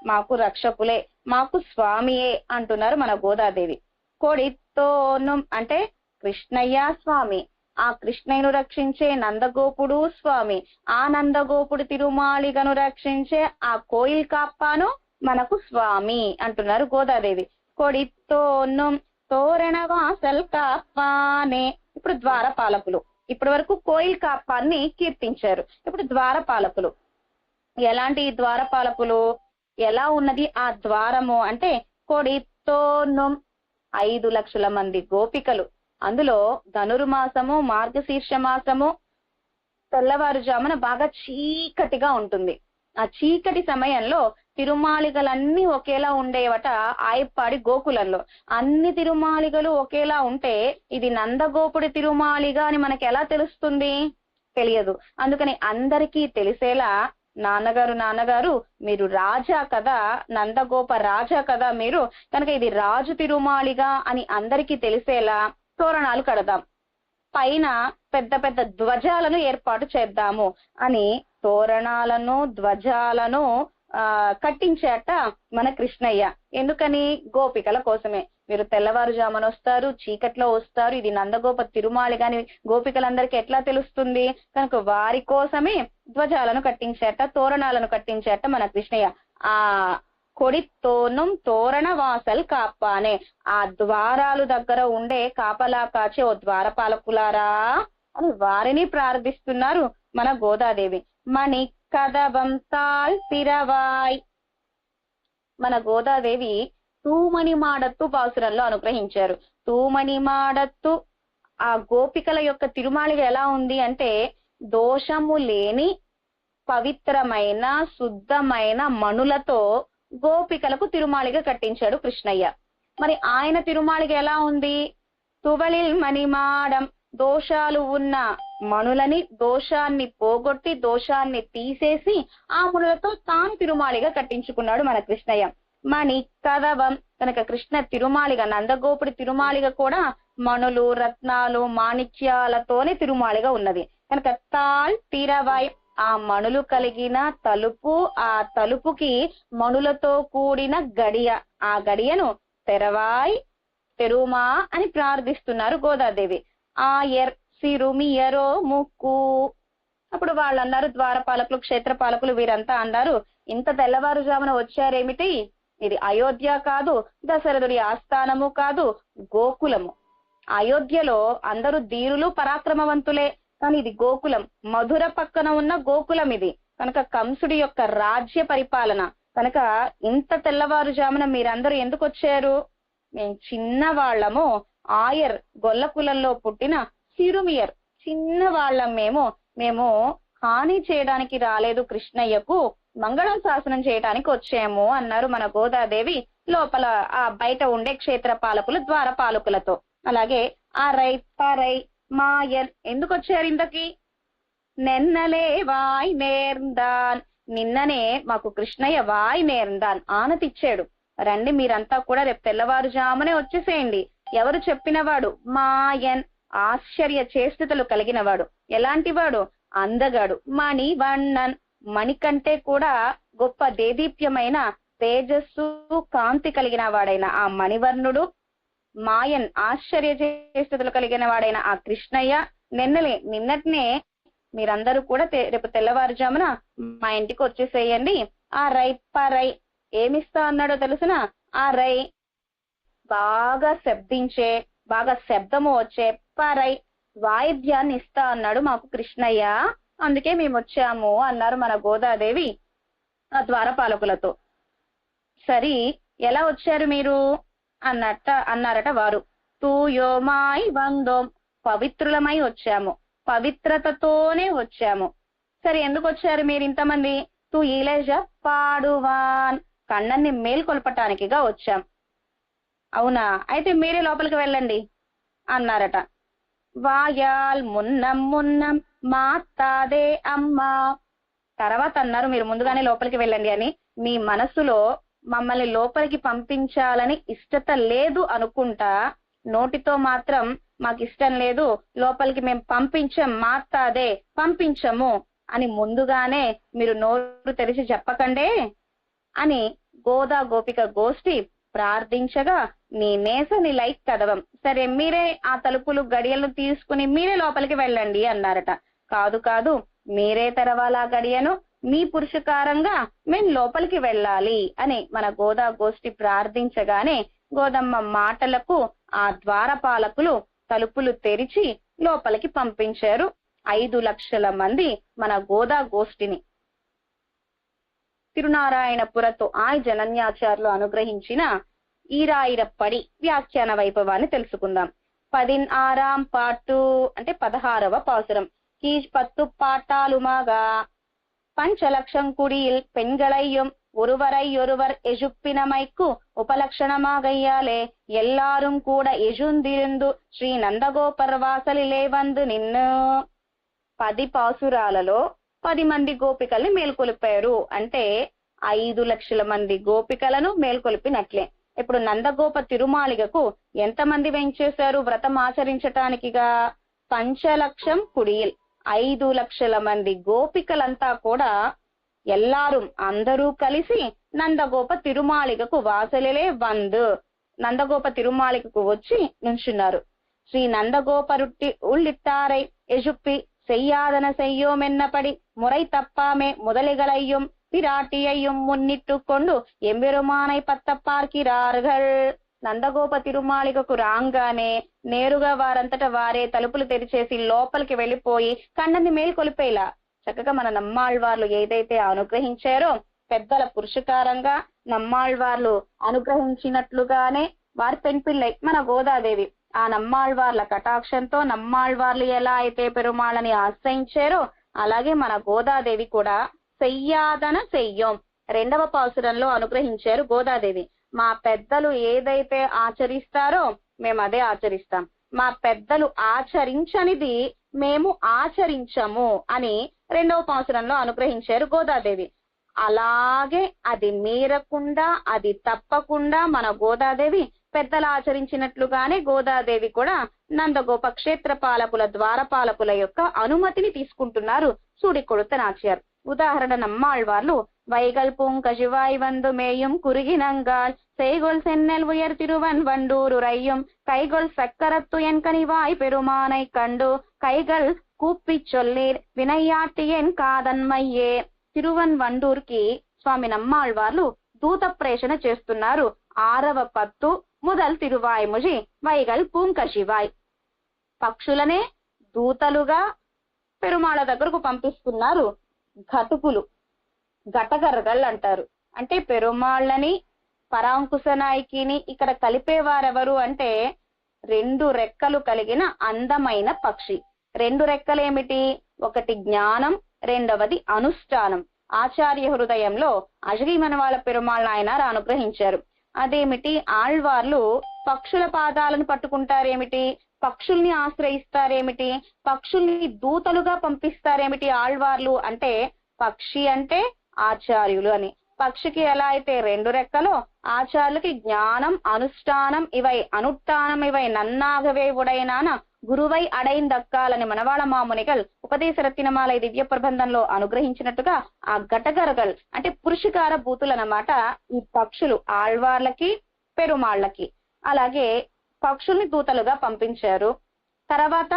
మాకు రక్షకులే, మాకు స్వామియే అంటున్నారు మన గోదాదేవి. కొడితోను అంటే కృష్ణయ్య స్వామి, ఆ కృష్ణయ్యను రక్షించే నందగోపుడు స్వామి, ఆ నందగోపుడు తిరుమాళిగను రక్షించే ఆ కోయిల్ కాప్పాను మనకు స్వామి అంటున్నారు గోదాదేవి. కొడితోను తోరణ వాసల్ కాప్పానే. ఇప్పుడు ద్వారపాలకులు. ఇప్పటి వరకు కోయిల్ కాప్పాన్ని కీర్తించారు. ఇప్పుడు ద్వారపాలకులు. ఎలాంటి ద్వారపాలకులు? ఎలా ఉన్నది ఆ ద్వారము అంటే కొడితోను 5 లక్షల మంది గోపికలు. అందులో ధనుర్మాసము, మార్గశీర్ష మాసము తెల్లవారుజామున బాగా చీకటిగా ఉంటుంది. ఆ చీకటి సమయంలో తిరుమాళిగలన్నీ ఒకేలా ఉండేవట ఆయప్పాడి గోకులంలో. అన్ని తిరుమాళిగలు ఒకేలా ఉంటే ఇది నందగోపుడి తిరుమాళిగా అని మనకి ఎలా తెలుస్తుంది? తెలియదు. అందుకని అందరికీ తెలిసేలా నాన్నగారు మీరు రాజా కదా, నందగోప రాజా కదా మీరు, కనుక ఇది రాజు తిరుమాళిగా అని అందరికీ తెలిసేలా తోరణాలు కడదాం, పైన పెద్ద పెద్ద ధ్వజాలను ఏర్పాటు చేద్దాము అని తోరణాలను ధ్వజాలను కట్టించాట మన కృష్ణయ్య. ఎందుకని? గోపికల కోసమే. మీరు తెల్లవారుజామున వస్తారు, చీకట్లో వస్తారు, ఇది నందగోప తిరుమాళిగా అని గోపికలందరికీ ఎట్లా తెలుస్తుంది? కనుక వారి కోసమే ధ్వజాలను కట్టించాట, తోరణాలను కట్టించాట మన కృష్ణయ్య. ఆ కొడితోను తోరణ వాసల్ కాప్పానే, ఆ ద్వారాలు దగ్గర ఉండే కాపలా కాచే ఓ ద్వారపాలకులారా అని వారిని ప్రార్థిస్తున్నారు మన గోదాదేవి. మణి కదవం తాల్ తిరవాయ్. మన గోదాదేవి తూమణి మాడత్తు పాసురంలో అనుగ్రహించారు. తూమణి మాడత్తు ఆ గోపికల యొక్క తిరుమాళిగా ఎలా ఉంది అంటే దోషము లేని పవిత్రమైన శుద్ధమైన మణులతో గోపికలకు తిరుమాళిగా కట్టించాడు కృష్ణయ్య. మరి ఆయన తిరుమాళిగా ఎలా ఉంది? తువలిల్ మణిమాడం, దోషాలు ఉన్న మణులని దోషాన్ని పోగొట్టి దోషాన్ని తీసేసి ఆ మణులతో తాను తిరుమాళిగా కట్టించుకున్నాడు మన కృష్ణయ్య. మణి కదవం, కనుక కృష్ణ తిరుమాళిగా నందగోపుడి తిరుమాళిగా కూడా మణులు రత్నాలు మాణిక్యాలతోనే తిరుమాళిగా ఉన్నది. కనుక తాల్ తిరవాయ్, ఆ మణులు కలిగిన తలుపు, ఆ తలుపుకి మణులతో కూడిన గడియ, ఆ గడియను తెరవాయ్ తెరుమా అని ప్రార్థిస్తున్నారు గోదాదేవి. ఆయర్ సిరుమియరో ముక్కు. అప్పుడు వాళ్ళు అన్నారు, ద్వారపాలకులు క్షేత్రపాలకులు వీరంతా అన్నారు, ఇంత తెల్లవారుజామున వచ్చారేమిటి? ఇది అయోధ్య కాదు, దశరథుడి ఆస్థానము కాదు, గోకులము. అయోధ్యలో అందరూ ధీరులు పరాక్రమవంతులే, కానీ ఇది గోకులం, మధుర పక్కన ఉన్న గోకులం ఇది. కనుక కంసుడి యొక్క రాజ్య పరిపాలన. కనుక ఇంత తెల్లవారుజామున మీరందరూ ఎందుకు వచ్చారు? మేము చిన్నవాళ్లము, ఆయర్ గొల్లకులంలో పుట్టిన సిరుమియర్ చిన్న వాళ్ళం, మేము హాని చేయడానికి రాలేదు, కృష్ణయ్యకు మంగళం శాసనం చేయడానికి వచ్చాము అన్నారు మన గోదాదేవి లోపల ఆ బయట ఉండే క్షేత్ర పాలకులు ద్వారపాలకులతో. అలాగే అరై పరై మాయన్ ఎందుకు వచ్చారు ఇంతకి? నెన్నలే వాయ్ నేర్దాన్, నిన్ననే మాకు కృష్ణయ్య వాయ్ నేర్దాన్ ఆనతిచ్చాడు. రండి మీరంతా కూడా రేపు తెల్లవారుజామునే వచ్చేసేయండి. ఎవరు చెప్పినవాడు? మాయన్, ఆశ్చర్య చేష్టతలు కలిగిన వాడు. ఎలాంటి వాడు? అందగాడు. మణివర్ణన్, మణి కంటే కూడా గొప్ప దేదీప్యమైన తేజస్సు కాంతి కలిగిన వాడైన ఆ మణివర్ణుడు, మాయన్ ఆశ్చర్య చేష్టతలు కలిగిన వాడైన ఆ కృష్ణయ్య. నిన్నటినే మీరందరూ కూడా రేపు తెల్లవారుజామున మా ఇంటికి వచ్చేసేయండి. ఆ రై పరై ఏమిస్తా అన్నాడో తెలుసునా? ఆ రై బాగా శబ్దించే, బాగా శబ్దము వచ్చే పరై వాయిద్యాన్ని ఇస్తా అన్నాడు మాకు కృష్ణయ్య. అందుకే మేము వచ్చాము అన్నారు మన గోదాదేవి ఆ ద్వారపాలకులతో. సరి, ఎలా వచ్చారు మీరు అన్నారట వారు. తూయోమాయ్ వందోం, పవిత్రులమై వచ్చాము, పవిత్రతతోనే వచ్చాము. సరే, ఎందుకు వచ్చారు మీరు ఇంతమంది? తూ ఈలేజ పాడువాన్, కన్నన్ని మేల్కొల్పటానికిగా వచ్చాం. అవునా, అయితే మీరే లోపలికి వెళ్ళండి అన్నారట. వాయాల్ మున్నం మున్నం మాతాదే అమ్మా. తర్వాత అన్నారు మీరు ముందుగానే లోపలికి వెళ్ళండి అని. మీ మనసులో మమ్మల్ని లోపలికి పంపించాలని ఇష్టత లేదు అనుకుంటా, నోటితో మాత్రం మాకు ఇష్టం లేదు, లోపలికి మేము పంపించం, మాతాదే పంపించము అని ముందుగానే మీరు నోరు తెరిచి చెప్పకండే అని గోదా గోపిక గోష్ఠి ప్రార్థించగా, నీ నేసని లైక్ కదవం, సరే మీరే ఆ తలుపులు గడియలను తీసుకుని మీరే లోపలికి వెళ్ళండి అన్నారట. కాదు కాదు, మీరే తెరవాలా గడియను, మీ పురుషకారంగా మేము లోపలికి వెళ్ళాలి అని మన గోదా గోష్ఠి ప్రార్థించగానే గోదమ్మ మాటలకు ఆ ద్వారపాలకులు తలుపులు తెరిచి లోపలికి పంపించారు 5 లక్షల మంది మన గోదా గోష్ఠిని. తిరునారాయణపురతో ఆయ్ జనన్యాచార్యులు అనుగ్రహించిన ఈరాయిరప్పడి వ్యాఖ్యాన వైభవాన్ని తెలుసుకుందాం. 16 పాటు అంటే 16వ పాసురం. కీజ్ 10 பாட்டாலுமாக பஞ்சலட்சம் குடியில் பெண்களையும் ஒருவரையொருவர் எஜுப்பினமைக்கு உபலட்சணமாகையாலே எல்லாரும் கூட எజుందిరిందు శ్రీ నందగోపర్ వాసలిలే వందు నిన్ను. 10 పాసురాలలో 10 మంది గోపికల్ని మేల్కొలిపారు అంటే 5 లక్షల మంది గోపికలను మేల్కొలిపినట్లే. ఇప్పుడు నందగోప తిరుమాళిగకు ఎంతమంది వెంచేశారు వ్రతం ఆచరించటానికిగా? 5 లక్షం కుడియల్, 5 లక్షల మంది గోపికలంతా కూడా ఎల్లారు అందరూ కలిసి నందగోప తిరుమాళిగకు వాసలిలే వందు, నందగోప తిరుమాళిగకు వచ్చి నుంచున్నారు. శ్రీ నందగోపరుట్టి ఉళ్ళిట్టారై ఎజుప్పి செய்யாதன செய்யோம் என்னபடி முறை தப்பாமே முதலிகளையும் பிராட்டியையும் முன்னிட்டு கொண்டு எம்பெருமானை பத்த பார்க்கிறார்கள். నందగోప తిరుమాళిగకు రాగానే నేరుగా వారంతట వారే తలుపులు తెరిచేసి లోపలికి వెళ్ళిపోయి కన్నని మేల్కొలిపేలా చక్కగా మన నమ్మాళ్వార్లు ఏదైతే అనుగ్రహించారో పెద్దల పురుషకారంగా నమ్మాళ్వార్లు అనుగ్రహించినట్లుగానే వారి పెంపిల్లై మన గోదాదేవి ఆ నమ్మాళ్వార్ల కటాక్షంతో నమ్మాళ్వార్లు ఎలా అయితే పెరుమాళని ఆశ్రయించారో అలాగే మన గోదాదేవి కూడా చెయ్యాదన చెయ్యం 2వ పాసురంలో అనుగ్రహించారు గోదాదేవి. మా పెద్దలు ఏదైతే ఆచరిస్తారో మేము అదే ఆచరిస్తాం, మా పెద్దలు ఆచరించనిది మేము ఆచరించము అని 2వ పాసురంలో అనుగ్రహించారు గోదాదేవి. అలాగే అది మీరకుండా అది తప్పకుండా మన గోదాదేవి పెద్దలు ఆచరించినట్లుగానే గోదాదేవి కూడా నందగోప క్షేత్ర పాలకుల ద్వారపాలకుల యొక్క అనుమతిని తీసుకుంటున్నారు సూడి కొడుత నాచ్యారు. ఉదాహరణ நம்மாழ்வார்లు வைகல் பூங்கஜிவாய் வந்து மேயும் குறுகினங்கால் செய்கொள் சென்னல் உயர் திருவன் வண்டூருரையும் கைகொள் சக்கரத்து என் கனிவாய் பெருமானை கண்டு கைகள் கூப்பிச் சொல்லீர் వినయాటియన్ కాదన్మయ్యే. తిరువన్ వండూర్కి స్వామి నమ్మాళ్వార్లు దూత ప్రేషణ చేస్తున్నారు. 6వ పత్తు మొదల్ తిరువాయిముజి వైగల్ పూంకశివాయ్. పక్షులనే దూతలుగా పెరుమాళ దగ్గరకు పంపిస్తున్నారు. ఘటుకులు, ఘటగరగల్ అంటారు. అంటే పెరుమాళ్ళని పరాంకుశ నాయకిని ఇక్కడ కలిపేవారెవరు అంటే 2 రెక్కలు కలిగిన అందమైన పక్షి. 2 రెక్కలేమిటి? ఒకటి జ్ఞానం, 2వది అనుష్ఠానం. ఆచార్య హృదయంలో అజగీమనవాళ్ళ పెరుమాళ్ళ ఆయన అనుగ్రహించారు. అదేమిటి? ఆళ్వార్లు పక్షుల పాదాలను పట్టుకుంటారేమిటి? పక్షుల్ని ఆశ్రయిస్తారేమిటి? పక్షుల్ని దూతలుగా పంపిస్తారేమిటి ఆళ్వార్లు అంటే పక్షి అంటే ఆచార్యులు అని, పక్షికి ఎలా అయితే రెండు రెక్కలో ఆచార్యులకి జ్ఞానం అనుష్ఠానం ఇవై నన్నాగవే ఉడైనాన గురువై అడైందక్కాలని మనవాళ మామునిగల్ ఉపదేశ రత్నమాల దివ్య ప్రబంధంలో అనుగ్రహించినట్టుగా ఆ ఘటగరగల్ అంటే పురుషకార బూతులన్నమాట ఈ పక్షులు ఆళ్వార్లకి పెరుమాళ్లకి. అలాగే పక్షుల్ని దూతలుగా పంపించారు. తర్వాత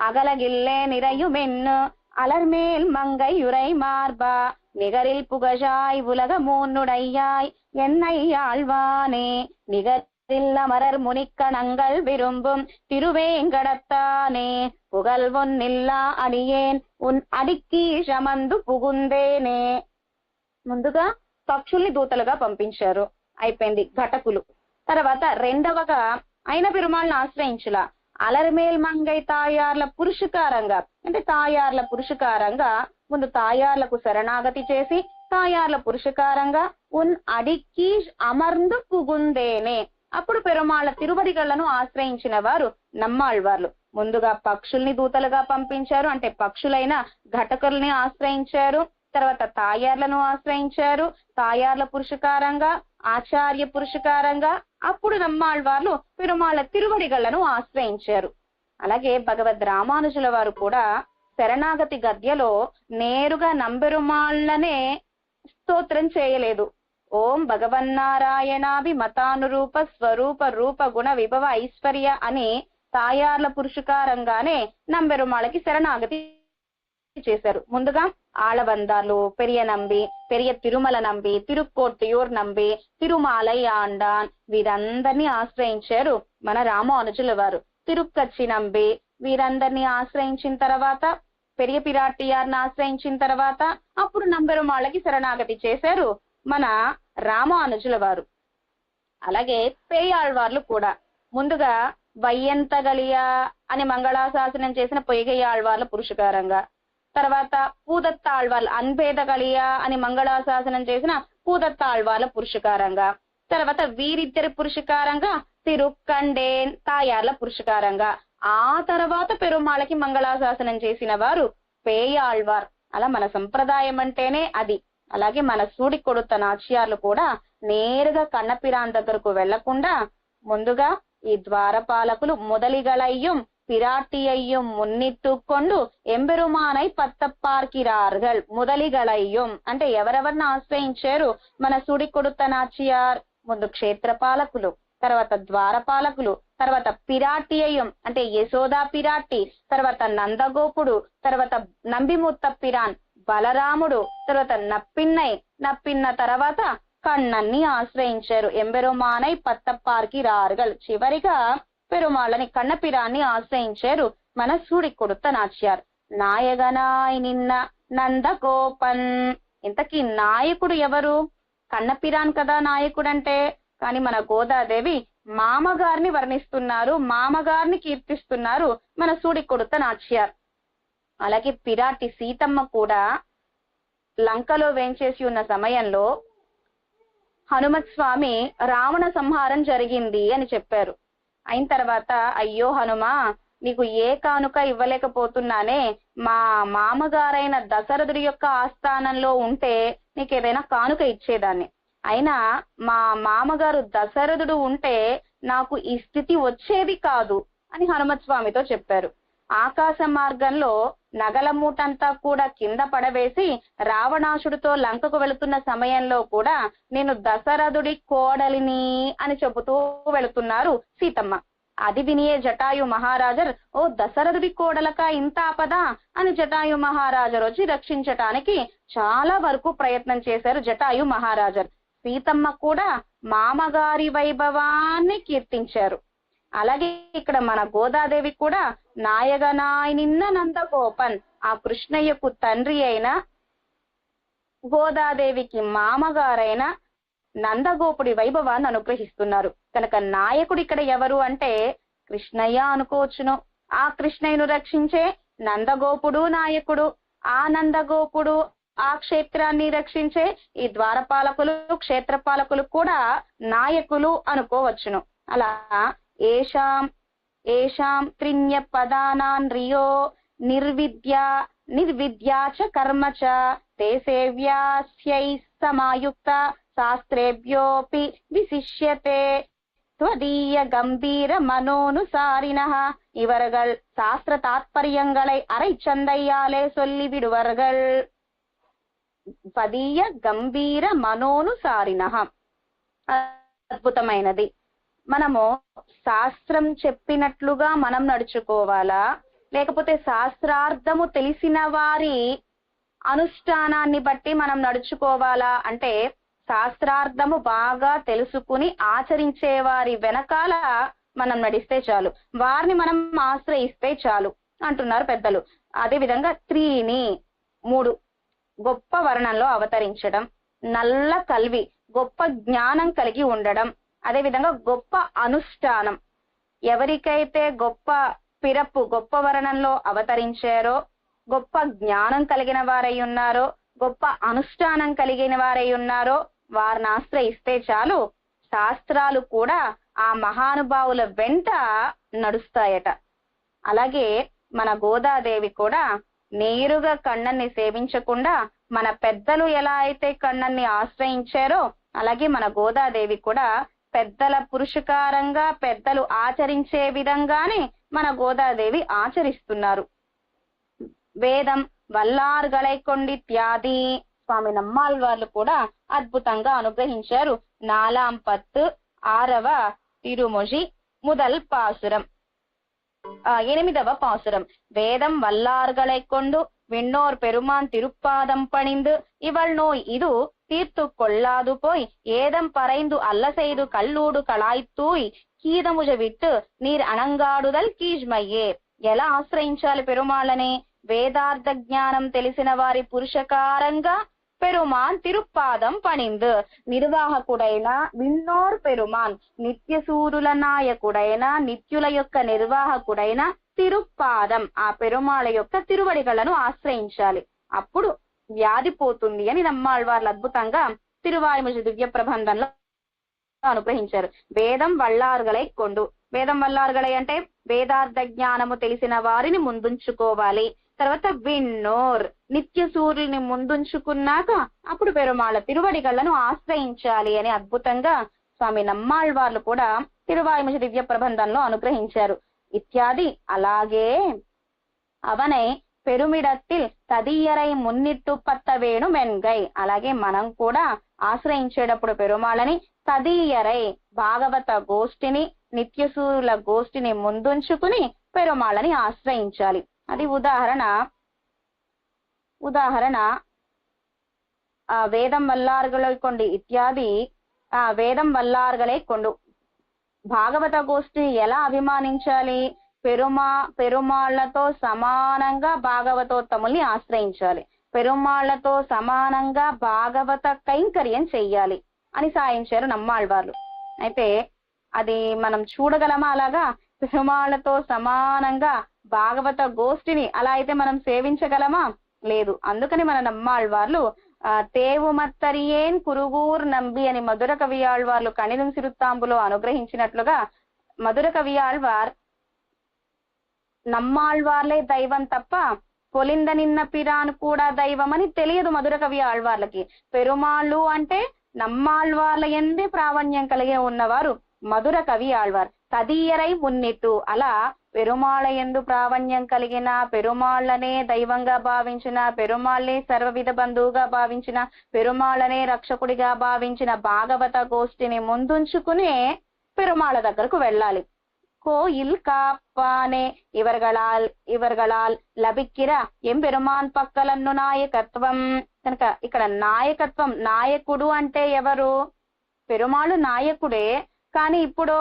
అగలగిల్లే నిరయుమెన్ను అలర్మేల్ మంగై యురై మార్బా నిగరిల్ పుగజాయ్ ఉలగ మూన్నుడయ్యాయ్ ఎన్నయ్యాళ్వానే నిగరిల్ అమరర్ మునిక్కణంగల్ విరుంబుం తిరువేంగడత్తానే పుగల్ ఒన్నిల్లా అడియేన్ ఉన్ అడిక్కి శమందు పుగుందేనే. ముందుగా పక్షుల్ని దూతలుగా పంపించారు, అయిపోయింది ఘటకులు. తర్వాత రెండవగా అయిన పెరుమాళ్ళని ఆశ్రయించులా అలర్మేల్ మంగై తాయార్ల పురుషకారంగా అంటే తాయార్ల పురుషకారంగా ముందు తాయార్లకు శరణాగతి చేసి తాయార్ల పురుషకారంగా ఉన్ అడిక్కి అమర్ందు పుగుందేనే అప్పుడు పెరుమాళ్ళ తిరువడిగళ్లను ఆశ్రయించిన వారు నమ్మాళ్వార్లు. ముందుగా పక్షుల్ని దూతలుగా పంపించారు అంటే పక్షులైన ఘటకుల్ని ఆశ్రయించారు. తర్వాత తాయార్లను ఆశ్రయించారు, తాయార్ల పురుషకారంగా ఆచార్య పురుషకారంగా అప్పుడు నమ్మాళ్వార్లు పెరుమాళ్ళ తిరువడిగళ్లను ఆశ్రయించారు. అలాగే భగవద్ రామానుజుల వారు కూడా శరణాగతి గద్యలో నేరుగా నంబెరుమాళ్లనే స్తోత్రం చేయలేదు. ఓం భగవన్నారాయణాభి మతానురూప స్వరూప రూప గుణ విభవ ఐశ్వర్య అని తాయార్ల పురుషకారంగానే నంబెరుమాళ్ళకి శరణాగతి చేశారు. ముందుగా ఆళవందాలు, పెరియ నంబి, పెరియ తిరుమల నంబి, తిరుక్కోట్టియూర్ నంబి, తిరుమాలై ఆండాన్ వీరందరినీ ఆశ్రయించారు మన రామానుజుల వారు. తిరుక్కచ్చి నంబి వీరందరినీ ఆశ్రయించిన తర్వాత పెరియ పిరాటియార్ని ఆశ్రయించిన తర్వాత అప్పుడు నంబెరుమాళ్ళకి శరణాగతి చేశారు మన రామానుజుల వారు. అలాగే పేయాళ్వార్లు కూడా ముందుగా వయ్యంతగలియా అని మంగళాశాసనం చేసిన పొయ్యగయ్యాళ్వార్ల పురుషకారంగా, తర్వాత పూదత్తాళ్వార్లు అన్భేదగలియా అని మంగళాశాసనం చేసిన పూదత్తాళ్వార్ల పురుషకారంగా, తర్వాత వీరిద్దరి పురుషకారంగా తిరుక్కండేన్ తాయార్ల పురుషకారంగా, ఆ తర్వాత పెరుమాళ్ళకి మంగళాశాసనం చేసిన వారు పేయాళ్వార్. అలా మన సంప్రదాయం అంటేనే అది. అలాగే మన సూడి కొడుత నాచ్యార్లు కూడా నేరుగా కన్నపిరాన్ దగ్గరకు వెళ్లకుండా ముందుగా ఈ ద్వారపాలకులు முதலிகளையும் பிராட்டியையும் முன்னிட்டு கொண்டு ఎంబెరుమానై పత్తప్పార్కిరార్గల్. முதலிகளையும் అంటే ఎవరెవరిని ఆశ్రయించారు మన సూడి కొడుత నాచియార్. ముందు క్షేత్రపాలకులు, తర్వాత ద్వారపాలకులు, తర్వాత పిరాటియయం అంటే యశోదా పిరాటి, తర్వాత నందగోపుడు, తర్వాత నంబిముత్త పిరాన్ బలరాముడు, తర్వాత నప్పిన్న తర్వాత కണ്ണన్ని ఆశ్రయించారు. ఎంబెరుమానై పత్తప్పార్కిరార్గల్. చివరిగా పెరుమాళ్ళని కన్నపిరాన్ని ఆశ్రయించారు మన సూడి కొడుత నాచ్యార్. నాయగనాయ్ నిన్న నందగోపన్. ఇంతకీ నాయకుడు ఎవరు? కన్నపిరాన్ కదా నాయకుడంటే. కానీ మన గోదాదేవి మామగారిని వర్ణిస్తున్నారు, మామగారిని కీర్తిస్తున్నారు మన సూడి కొడుత నాచ్యార్. అలాగే పిరాటి సీతమ్మ కూడా లంకలో వేంచేసి ఉన్న సమయంలో హనుమత్ స్వామి రావణ సంహారం జరిగింది అని చెప్పారు. అయిన తర్వాత అయ్యో హనుమా, నీకు ఏ కానుక ఇవ్వలేకపోతున్నానే, మా మామగారైన దశరథుడి యొక్క ఆస్థానంలో ఉంటే నీకేదైనా కానుక ఇచ్చేదాన్ని. అయినా మా మామగారు దశరథుడు ఉంటే నాకు ఈ స్థితి వచ్చేది కాదు అని హనుమత్ స్వామితో చెప్పారు. ఆకాశ మార్గంలో నగల మూటంతా కూడా కింద పడవేసి రావణాసుడితో లంకకు వెళుతున్న సమయంలో కూడా నేను దశరథుడి కోడలిని అని చెబుతూ వెళుతున్నారు సీతమ్మ. అది వినియే జటాయు మహారాజర్, ఓ దశరథుడి కోడలక ఇంత ఆపద అని జటాయు మహారాజర్ వచ్చి రక్షించటానికి చాలా వరకు ప్రయత్నం చేశారు జటాయు మహారాజర్. సీతమ్మ కూడా మామగారి వైభవాన్ని కీర్తించారు. అలాగే ఇక్కడ మన గోదాదేవి కూడా నాయగనాయ్ నిన్న నందగోపన్, ఆ కృష్ణయ్యకు తండ్రి అయిన గోదాదేవికి మామగారైన నందగోపుడి వైభవాన్ని అనుగ్రహిస్తున్నారు. కనుక నాయకుడు ఇక్కడ ఎవరు అంటే కృష్ణయ్య అనుకోవచ్చును. ఆ కృష్ణయ్యను రక్షించే నందగోపుడు నాయకుడు, ఆ నందగోపుడు ఆ క్షేత్రాన్ని రక్షించే ఈ ద్వారపాలకులు క్షేత్రపాలకులు కూడా నాయకులు అనుకోవచ్చును. అలా ఏషాం త్రిన్య పదానాన్ రియో నిర్విద్య నిర్విద్యా చ కర్మ చ తే సేవ్యాస్యై సమాయుక్త శాస్త్రేభ్యోపి విశిష్యతే த்வதீய கம்பீர மனோனுசாரினஹ. இவர்கள் சாஸ்திர தாத்பரியங்களை அரை சந்தையாலே சொல்லி விடுவார்கள். త్వదీయ గంభీర మనోనుసారినః. అద్భుతమైనది. మనము శాస్త్రం చెప్పినట్లుగా మనం నడుచుకోవాలా, లేకపోతే శాస్త్రార్థము తెలిసిన వారి అనుష్ఠానాన్ని బట్టి మనం నడుచుకోవాలా అంటే శాస్త్రార్థము బాగా తెలుసుకుని ఆచరించే వారి వెనకాల మనం నడిస్తే చాలు, వారిని మనం ఆశ్రయిస్తే చాలు అంటున్నారు పెద్దలు. అదే విధంగా 3 గొప్ప వర్ణంలో అవతరించడం, నల్ల కల్వి గొప్ప జ్ఞానం కలిగి ఉండడం, అదే విధంగా గొప్ప అనుష్ఠానం. ఎవరికైతే గొప్ప పిరప్పు గొప్ప వర్ణంలో అవతరించారో, గొప్ప జ్ఞానం కలిగిన వారై ఉన్నారో, గొప్ప అనుష్ఠానం కలిగిన వారై ఉన్నారో వారిని ఆశ్రయిస్తే చాలు, శాస్త్రాలు కూడా ఆ మహానుభావుల వెంట నడుస్తాయట. అలాగే మన గోదాదేవి కూడా నేరుగా కన్నన్ని సేవించకుండా మన పెద్దలు ఎలా అయితే కన్నన్ని ఆశ్రయించారో అలాగే మన గోదాదేవి కూడా పెద్దల పురుషకారంగా పెద్దలు ఆచరించే విధంగానే మన గోదాదేవి ఆచరిస్తున్నారు. వేదం వల్లార్గళై కొండిత్యాది స్వామి నమ్మాళ్వార్లు కూడా అద్భుతంగా అనుగ్రహించారు. 4 6వ తిరుమొഴി முதல் பாசுரம். 8వ பாசுரம். வேதம் வல்லார்களை கொண்டு விண்ணோர் பெருமான் திருப்பாதம் பணிந்து இவள் நோய் இது தீர்த்து கொள்ளாது போய் ஏதம் பறைந்து அல்ல செய்து கல்லூடு కళాయితూయ్ కీదముజ విట్టు నీర్ అణంగాడుదల్ కీజ్మయ్యే. ఎలా ఆశ్రయించాలి పెరుమాళ్ళని? వేదార్థ జ్ఞానం తెలిసిన వారి పురుషకారంగా పెరుమాన్ తిరుపాదం పణిందు. నిర్వాహకుడైన విన్నోర్ పెరుమాన్ నిత్యసూరుల నాయకుడైన నిత్యుల యొక్క నిర్వాహకుడైన తిరుపాదం ఆ పెరుమాళ యొక్క తిరువడిగలను ఆశ్రయించాలి. అప్పుడు వ్యాధి పోతుంది అని నమ్మాళ్వార్లు అద్భుతంగా తిరువాయిముజి దివ్య ప్రబంధంలో అనుగ్రహించారు. వేదం వల్లార్గలై కొండు. వేదం వల్లార్గలై అంటే వేదార్థ జ్ఞానము తెలిసిన వారిని ముందుంచుకోవాలి. తర్వాత విన్నోర్ నిత్య సూర్యుని ముందుంచుకున్నాక అప్పుడు పెరుమాళ తిరువడిగళ్లను ఆశ్రయించాలి అని అద్భుతంగా స్వామి నమ్మాళ్వార్లు కూడా తిరువాయిముజి దివ్య ప్రబంధంలో అనుగ్రహించారు. ఇత్యాది. అలాగే అవనై పెరుమిడత్తిల్ తదియరై మున్నిట్టు పత్తవేణు మెన్గై. అలాగే మనం కూడా ఆశ్రయించేటప్పుడు పెరుమాళని తదీయరై భాగవత గోష్ఠిని నిత్యసూరుల గోష్ఠిని ముందుంచుకుని పెరుమాళని ఆశ్రయించాలి. అది ఉదాహరణ వేదం వల్లార్గలై కొండి ఇత్యాది. వేదం వల్లార్గలై కొండు భాగవత గోష్ఠిని ఎలా అభిమానించాలి? పెరుమాళ్లతో సమానంగా భాగవతోత్తముల్ని ఆశ్రయించాలి. పెరుమాళ్లతో సమానంగా భాగవత కైంకర్యం చెయ్యాలి అని సాయించారు నమ్మాళ్వార్లు. అయితే అది మనం చూడగలమా? అలాగా పెరుమాళ్లతో సమానంగా భాగవత గోష్ఠిని అలా అయితే మనం సేవించగలమా? లేదు. అందుకని మన నమ్మాళ్వార్లు తేవుమత్తరియేన్ కురుగూర్ నంబి అని మధుర కవి ఆళ్వార్లు కణిదం సిరుత్తాంబులో అనుగ్రహించినట్లుగా మధుర కవి ఆళ్వార్ నమ్మాళ్వార్లే దైవం తప్ప పొలింద నిన్న పిరాన్ కూడా దైవం అని తెలియదు మధుర కవి ఆళ్వార్లకి. పెరుమాళ్ళు అంటే నమ్మాళ్వార్ల ఎందే ప్రావణ్యం కలిగే ఉన్నవారు మధుర కవి ఆళ్వార్. తదీయరై మున్నిట్టు అలా పెరుమాళ ఎందు ప్రావణ్యం కలిగిన, పెరుమాళ్లనే దైవంగా భావించిన, పెరుమాళ్లే సర్వవిధ బంధువుగా భావించిన, పెరుమాళ్లనే రక్షకుడిగా భావించిన భాగవత గోష్ఠిని ముందుంచుకునే పెరుమాళ దగ్గరకు వెళ్ళాలి. கோயில் காப்பானே ఇవర్గళాల్ లభిక్కిర ఎంపెరుమాన్ పక్కలన్ను నాయకత్వం. కనుక ఇక్కడ నాయకత్వం, నాయకుడు అంటే ఎవరు? పెరుమాళ్ళు నాయకుడే. కానీ ఇప్పుడు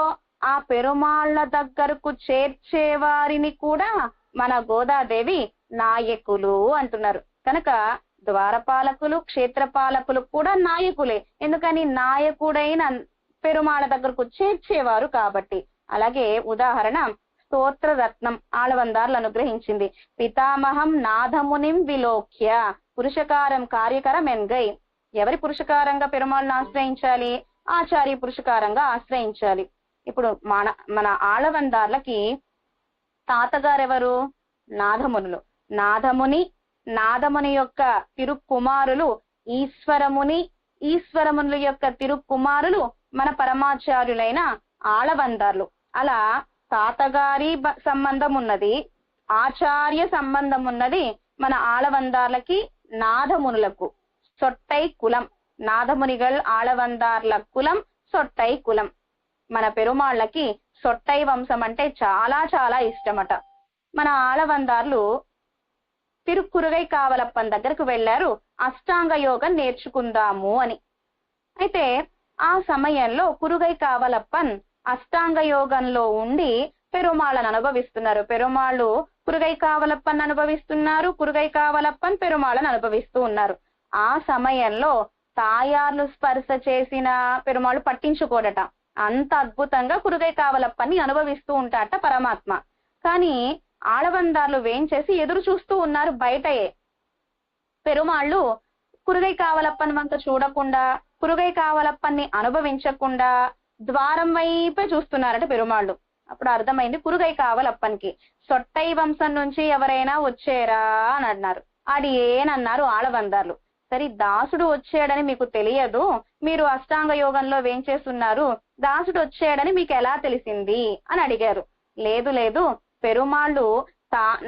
ఆ పెరుమాళ్ల దగ్గరకు చేర్చే వారిని కూడా మన గోదాదేవి నాయకులు అంటున్నారు. కనుక ద్వారపాలకులు క్షేత్రపాలకులు కూడా నాయకులే. ఎందుకని? నాయకుడైన పెరుమాళ దగ్గరకు చేర్చేవారు కాబట్టి. అలాగే ఉదాహరణ స్తోత్రరత్నం ఆళవందార్లు అనుగ్రహించింది. పితామహం నాథమునిం విలోక్య పురుషకారం కార్యకరం ఎన్గై. ఎవరి పురుషకారంగా పెరుమాళ్ళను ఆశ్రయించాలి? ఆచార్య పురుషకారంగా ఆశ్రయించాలి. ఇప్పుడు మన ఆళవందార్లకి తాతగారెవరు? నాథమునులు. నాథముని నాదముని యొక్క తిరుక్కుమారులు ఈశ్వరముని, ఈశ్వరమునుల యొక్క తిరుక్కుమారులు మన పరమాచార్యులైన ఆళవందార్లు. అలా తాతగారి సంబంధం ఉన్నది, ఆచార్య సంబంధం ఉన్నది మన ఆళవందార్లకి, నాదమునులకు. సొట్టై కులం, నాదమునిగల్ ఆళవందార్ల కులం సొట్టై కులం. మన పెరుమాళ్ళకి సొట్టై వంశం అంటే చాలా చాలా ఇష్టమట. మన ఆళవందార్లు తిరుక్కురుగై కావలప్పన్ దగ్గరకు వెళ్లారు అష్టాంగ యోగం నేర్చుకుందాము అని. అయితే ఆ సమయంలో కురుగై కావలప్పన్ అష్టాంగ యోగంలో ఉండి పెరుమాళ్ళను అనుభవిస్తున్నారు. పెరుమాళ్ళు కురుగై కావలప్పన్ అనుభవిస్తున్నారు, కురుగై కావలప్పన్ పెరుమాళ్ళను అనుభవిస్తూ ఉన్నారు. ఆ సమయంలో తాయార్లు స్పర్శ చేసిన పెరుమాళ్ళు పట్టించుకోడట. అంత అద్భుతంగా కురుగై కావలప్పని అనుభవిస్తూ ఉంటాట పరమాత్మ. కానీ ఆళవందార్లు వేంచేసి ఎదురు చూస్తూ ఉన్నారు బయటయే. పెరుమాళ్ళు కురుగై కావలప్పన్ వంక చూడకుండా, కురుగై కావలప్పన్ని అనుభవించకుండా ద్వారం వైపే చూస్తున్నారట పెరుమాళ్ళు. అప్పుడు అర్థమైంది కురుగై కావలప్పన్కి. సొట్టై వంశం నుంచి ఎవరైనా వచ్చారా అని అన్నారు. అది ఏనన్నారు ఆళవందార్లు. సరే, దాసుడు వచ్చాడని మీకు తెలియదు, మీరు అష్టాంగ యోగంలో వేంచేస్తున్నారు, దాసుడు వచ్చాడని మీకు ఎలా తెలిసింది అని అడిగారు. లేదు లేదు, పెరుమాళ్ళు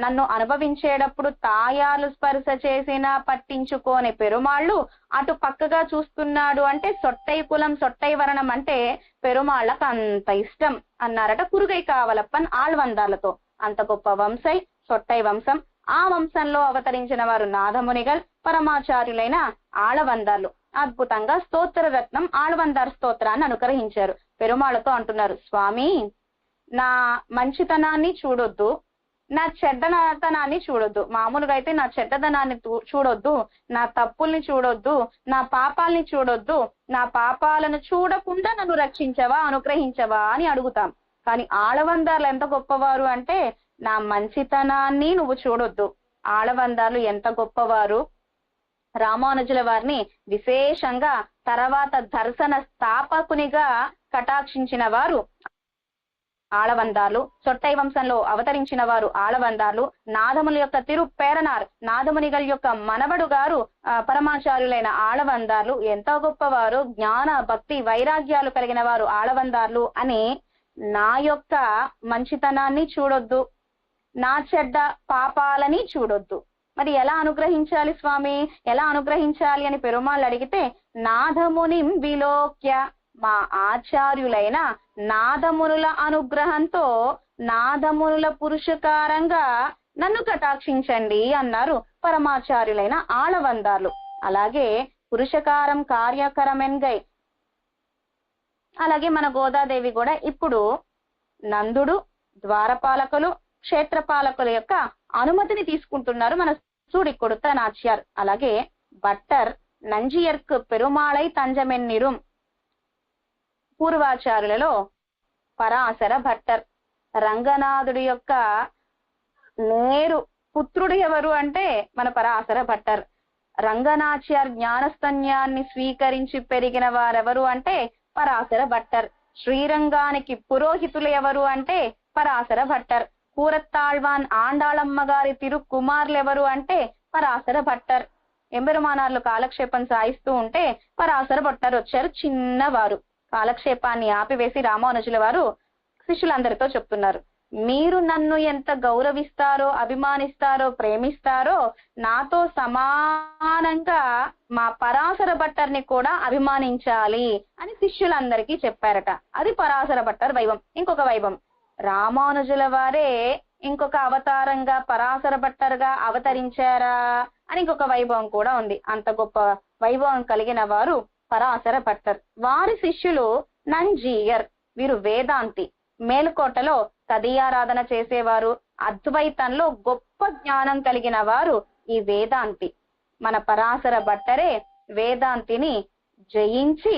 నన్ను అనుభవించేటప్పుడు తాయాలు స్పర్శ చేసినా పట్టించుకోని పెరుమాళ్ళు అటు పక్కగా చూస్తున్నాడు అంటే సొట్టై కులం, సొట్టై వరణం అంటే పెరుమాళ్ళకు అంత ఇష్టం అన్నారట కురుగై కావలప్పన్ ఆళ్వందార్లతో. అంత గొప్ప వంశై సొట్టై వంశం. ఆ వంశంలో అవతరించిన వారు నాదమునిగల్, పరమాచార్యులైన ఆళవందార్లు. అద్భుతంగా స్తోత్ర రత్నం ఆళ్వందార్ స్తోత్రాన్ని అనుగ్రహించారు. పెరుమాళ్ళతో అంటున్నారు, స్వామి నా మంచితనాన్ని చూడొద్దు, నా చెడ్డతనాన్ని చూడొద్దు. మామూలుగా అయితే నా చెడ్డతనాన్ని చూడొద్దు, నా తప్పుల్ని చూడొద్దు, నా పాపాలని చూడొద్దు, నా పాపాలను చూడకుండా నన్ను రక్షించవా, అనుగ్రహించవా అని అడుగుతాం. కానీ ఆళవందార్లు ఎంత గొప్పవారు అంటే నా మంచితనాన్ని నువ్వు చూడొద్దు. ఆళవందార్లు ఎంత గొప్పవారు! రామానుజుల వారిని విశేషంగా తర్వాత దర్శన స్థాపకునిగా కటాక్షించిన వారు ఆళవందార్లు. సొట్టై వంశంలో అవతరించిన వారు ఆళవందార్లు. నాదముల యొక్క తిరుపేరనార్, నాదమునిగల్ యొక్క మనవడు గారు పరమాచార్యులైన ఆళవందార్లు. ఎంత గొప్పవారు! జ్ఞాన భక్తి వైరాగ్యాలు కలిగిన వారు ఆళవందార్లు అని. నా యొక్క మంచితనాన్ని చూడొద్దు, నా చెడ్డ పాపాలని చూడొద్దు. మరి ఎలా అనుగ్రహించాలి స్వామి, ఎలా అనుగ్రహించాలి అని పెరుమాళ్ళు అడిగితే, నాదమునిం విలోక్య, మా ఆచార్యులైన నాదమునుల అనుగ్రహంతో నాదమునుల పురుషకారంగా నన్ను కటాక్షించండి అన్నారు పరమాచార్యులైన ఆళవందార్లు. అలాగే పురుషకారం కార్యకరమెన్గై. అలాగే మన గోదాదేవి కూడా ఇప్పుడు నందుడు, ద్వారపాలకులు, క్షేత్రపాలకుల యొక్క అనుమతిని తీసుకుంటున్నారు మన సూడి కొడుత నాచ్యార్. అలాగే భట్టర్ నంజియర్కు పెరుమాళై తంజమెన్నిరుం. పూర్వాచారులలో పరాశర భట్టర్. రంగనాథుడి యొక్క నేరు పుత్రుడు ఎవరు అంటే మన పరాశర భట్టర్. రంగనాచ్యార్ జ్ఞానస్తన్యాన్ని స్వీకరించి పెరిగిన వారెవరు అంటే పరాశర భట్టర్. శ్రీరంగానికి పురోహితులు ఎవరు అంటే పరాశర భట్టర్. కూరత్తాళ్వాన్ ఆండాళమ్మ గారి తిరుకుమార్లు ఎవరు అంటే పరాశర భట్టర్. ఎంబెరుమానార్లు కాలక్షేపం సాయిస్తూ ఉంటే పరాశర భట్టర్ వచ్చారు. చిన్నవారు. కాలక్షేపాన్ని ఆపివేసి రామానుజుల వారు శిష్యులందరితో చెప్తున్నారు, మీరు నన్ను ఎంత గౌరవిస్తారో, అభిమానిస్తారో, ప్రేమిస్తారో నాతో సమానంగా మా పరాశర భట్టర్ని కూడా అభిమానించాలి అని శిష్యులందరికీ చెప్పారట. అది పరాశర భట్టర్ వైభవం. ఇంకొక వైభవం, రామానుజుల వారే ఇంకొక అవతారంగా పరాశర భట్టర్గా అవతరించారా అని ఇంకొక వైభవం కూడా ఉంది. అంత గొప్ప వైభవం కలిగిన వారు పరాశర భట్టర్. వారి శిష్యులు నంజీయర్. వీరు వేదాంతి. మేలుకోటలో తదీయారాధన చేసేవారు. అద్వైతంలో గొప్ప జ్ఞానం కలిగిన వారు ఈ వేదాంతి. మన పరాశర భట్టరే వేదాంతిని జయించి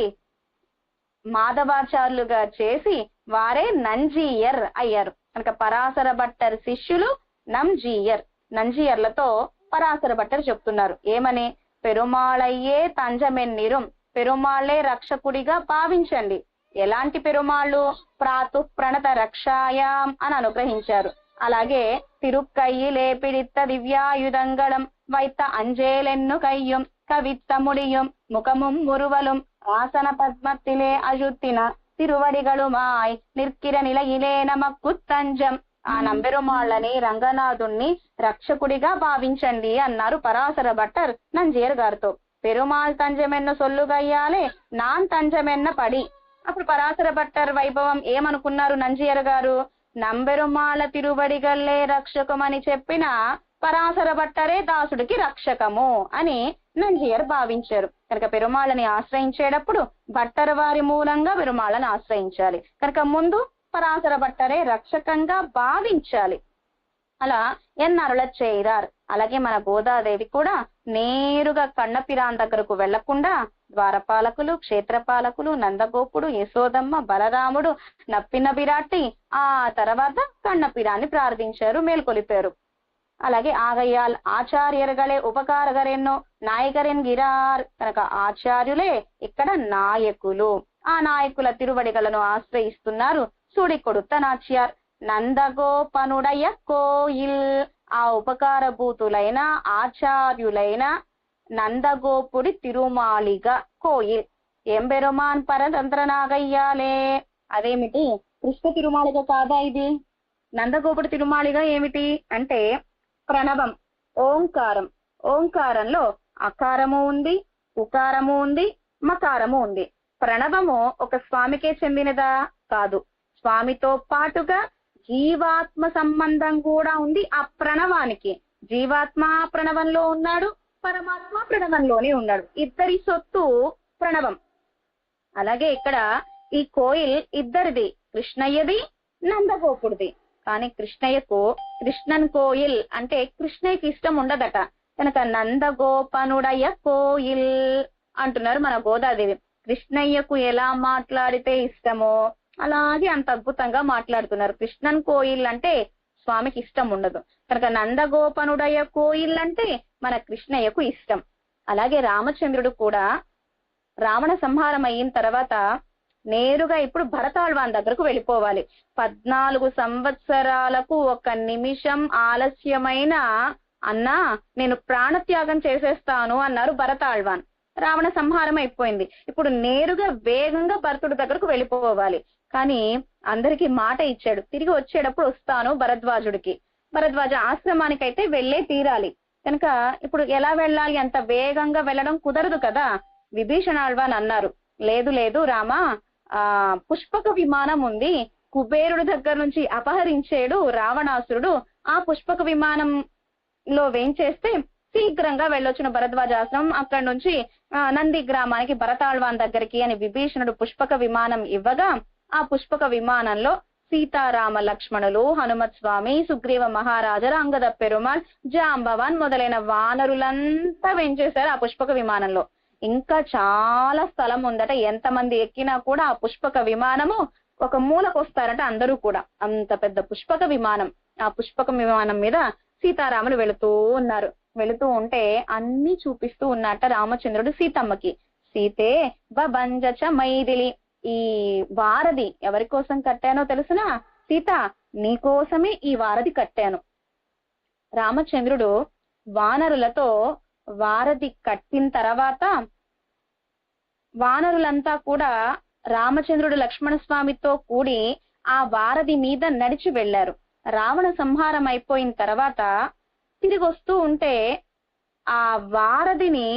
మాధవాచార్యులుగా చేసి వారే నంజీయర్ అయ్యారు. కనుక పరాశర భట్టర్ శిష్యులు నంజీయర్. నంజీయర్లతో పరాశర భట్టర్ చెప్తున్నారు ఏమని, పెరుమాళయ్యే తంజమెన్నిరుం, పెరుమాళ్లే రక్షకుడిగా భావించండి. ఎలాంటి పెరుమాళ్ళు? ప్రాతు ప్రణత రక్షాయాం అని అనుగ్రహించారు. అలాగే తిరుక్కయ్యి లేపిడిత్త దివ్యాయుధంగళం, வைத்த அஞ்சேலென்னு கையும் கவித்த முடியும் முகமும் முறுவலும் ஆசன பத்மத்திலே அழுத்தின తిరువడిగలుమాయ్ నిర్కిర నిలయిలే నమక్కు తంజం. ఆ నంబెరుమాళ్ళని రంగనాథుణ్ణి రక్షకుడిగా భావించండి అన్నారు పరాశర భట్టర్ నంజీయర్ గారితో. పెరుమాళ్ తంజమెన్న సొల్లుగయ్యాలే నాన్ తంజమెన్న పడి. అప్పుడు పరాశర భట్టర్ వైభవం ఏమనుకున్నారు నంజీయర్ గారు? నంబెరుమాళ్ళ తిరువడిగల్లే రక్షకమని చెప్పిన పరాశర భట్టరే దాసుడికి రక్షకము అని నంజీయర్ భావించారు. కనుక పెరుమాళ్ళని ఆశ్రయించేటప్పుడు భట్టర్ వారి మూలంగా పెరుమాళ్ళని ఆశ్రయించాలి. కనుక ముందు పరాశర భట్టరే రక్షకంగా భావించాలి. అలా ఎన్నరుల చేయరారు. అలాగే మన గోదాదేవి కూడా నేరుగా కన్నపిరాన్ దగ్గరకు వెళ్లకుండా ద్వారపాలకులు, క్షేత్రపాలకులు, నందగోపుడు, యశోదమ్మ, బలరాముడు, నప్పిన బిరాటి, ఆ తర్వాత కన్నపిరాన్ని ప్రార్థించారు, మేల్కొలిపారు. అలాగే ఆగయ్యాల్ ఆచార్యరుగలే ఉపకారగరెన్నో నాయకరెన్గిరార్. కనుక ఆచార్యులే ఇక్కడ నాయకులు. ఆ నాయకుల తిరువడిగలను ఆశ్రయిస్తున్నారు సుడి కొడుత నాచ్యార్. నందగోపనుడయ కోయిల్. ఆ ఉపకార భూతులైన ఆచార్యులైన నందగోపుడి తిరుమాళిగా కోయిల్. ఎంబెరుమాన్ పరతంత్ర నాగయ్యాలే. అదేమిటి, కృష్ణ తిరుమాళిగ కాదా ఇది? నందగోపుడి తిరుమాళిగా ఏమిటి అంటే ప్రణవం, ఓంకారం. ఓంకారంలో అకారము ఉంది, ఉకారము ఉంది, మకారము ఉంది. ప్రణవము ఒక స్వామికే చెందినదా? కాదు. స్వామితో పాటుగా జీవాత్మ సంబంధం కూడా ఉంది ఆ ప్రణవానికి. జీవాత్మ ప్రణవంలో ఉన్నాడు, పరమాత్మ ప్రణవంలోనే ఉన్నాడు. ఇద్దరి సొత్తు ప్రణవం. అలాగే ఇక్కడ ఈ కోయిల్ ఇద్దరిది, కృష్ణయ్యది, నందగోపుడిది. కానీ కృష్ణయ్యకు కృష్ణన్ కోయిల్ అంటే కృష్ణయ్యకి ఇష్టం ఉండదట. కనుక నందగోపనుడయ్య కోయిల్ అంటున్నారు మన గోదాదేవి. కృష్ణయ్యకు ఎలా మాట్లాడితే ఇష్టమో అలాగే అంత అద్భుతంగా మాట్లాడుతున్నారు. కృష్ణన్ కోయిల్ అంటే స్వామికి ఇష్టం ఉండదు. కనుక నందగోపనుడయ్య కోయిల్ అంటే మన కృష్ణయ్యకు ఇష్టం. అలాగే రామచంద్రుడు కూడా రావణ సంహారం అయిన తర్వాత నేరుగా ఇప్పుడు భరతాళ్వాన్ దగ్గరకు వెళ్ళిపోవాలి. 14 సంవత్సరాలకు 1 నిమిషం ఆలస్యమైన అన్నా నేను ప్రాణత్యాగం చేసేస్తాను అన్నారు భరతాళ్వాన్. రావణ సంహారం అయిపోయింది. ఇప్పుడు నేరుగా వేగంగా భరతుడి దగ్గరకు వెళ్ళిపోవాలి. కానీ అందరికి మాట ఇచ్చాడు, తిరిగి వచ్చేటప్పుడు వస్తాను భరద్వాజుడికి. భరద్వాజ ఆశ్రమానికి అయితే వెళ్లే తీరాలి. కనుక ఇప్పుడు ఎలా వెళ్ళాలి? అంత వేగంగా వెళ్ళడం కుదరదు కదా. విభీషణాళ్వాన్ అన్నారు, లేదు లేదు రామా, పుష్పక విమానం ఉంది, కుబేరుడి దగ్గర నుంచి అపహరించాడు రావణాసురుడు. ఆ పుష్పక విమానంలో వేంచేస్తే శీఘ్రంగా వెళ్ళొచ్చిన భరద్వాజాశ్రమం, అక్కడి నుంచి నంది గ్రామానికి భరతాళ్వాన్ దగ్గరికి అని విభీషణుడు పుష్పక విమానం ఇవ్వగా ఆ పుష్పక విమానంలో సీతారామ లక్ష్మణులు, హనుమత్ స్వామి, సుగ్రీవ మహారాజు, అంగద పెరుమాళ్, జాంబవాన్ మొదలైన వానరులంతా వెంచేశారు ఆ పుష్పక విమానంలో. ఇంకా చాలా స్థలం ఉందట. ఎంతమంది ఎక్కినా కూడా ఆ పుష్పక విమానము ఒక మూలకు వస్తారట అందరూ కూడా. అంత పెద్ద పుష్పక విమానం. ఆ పుష్పక విమానం మీద సీతారాములు వెళుతూ ఉన్నారు. వెళుతూ ఉంటే అన్ని చూపిస్తూ ఉన్నట్ట రామచంద్రుడు సీతమ్మకి. సీతే బబంజచ మైథిలి. ఈ వారధి ఎవరి కోసం కట్టానో తెలుసునా? సీత, నీకోసమే ఈ వారధి కట్టాను. రామచంద్రుడు వానరులతో వారధి కట్టిన తర్వాత వానరులంతా కూడా రామచంద్రుడు లక్ష్మణ స్వామితో కూడి ఆ వారధి మీద నడిచి వెళ్లారు. రావణ సంహారం అయిపోయిన తర్వాత తిరిగి వస్తూ ఉంటే ఆ వారధిని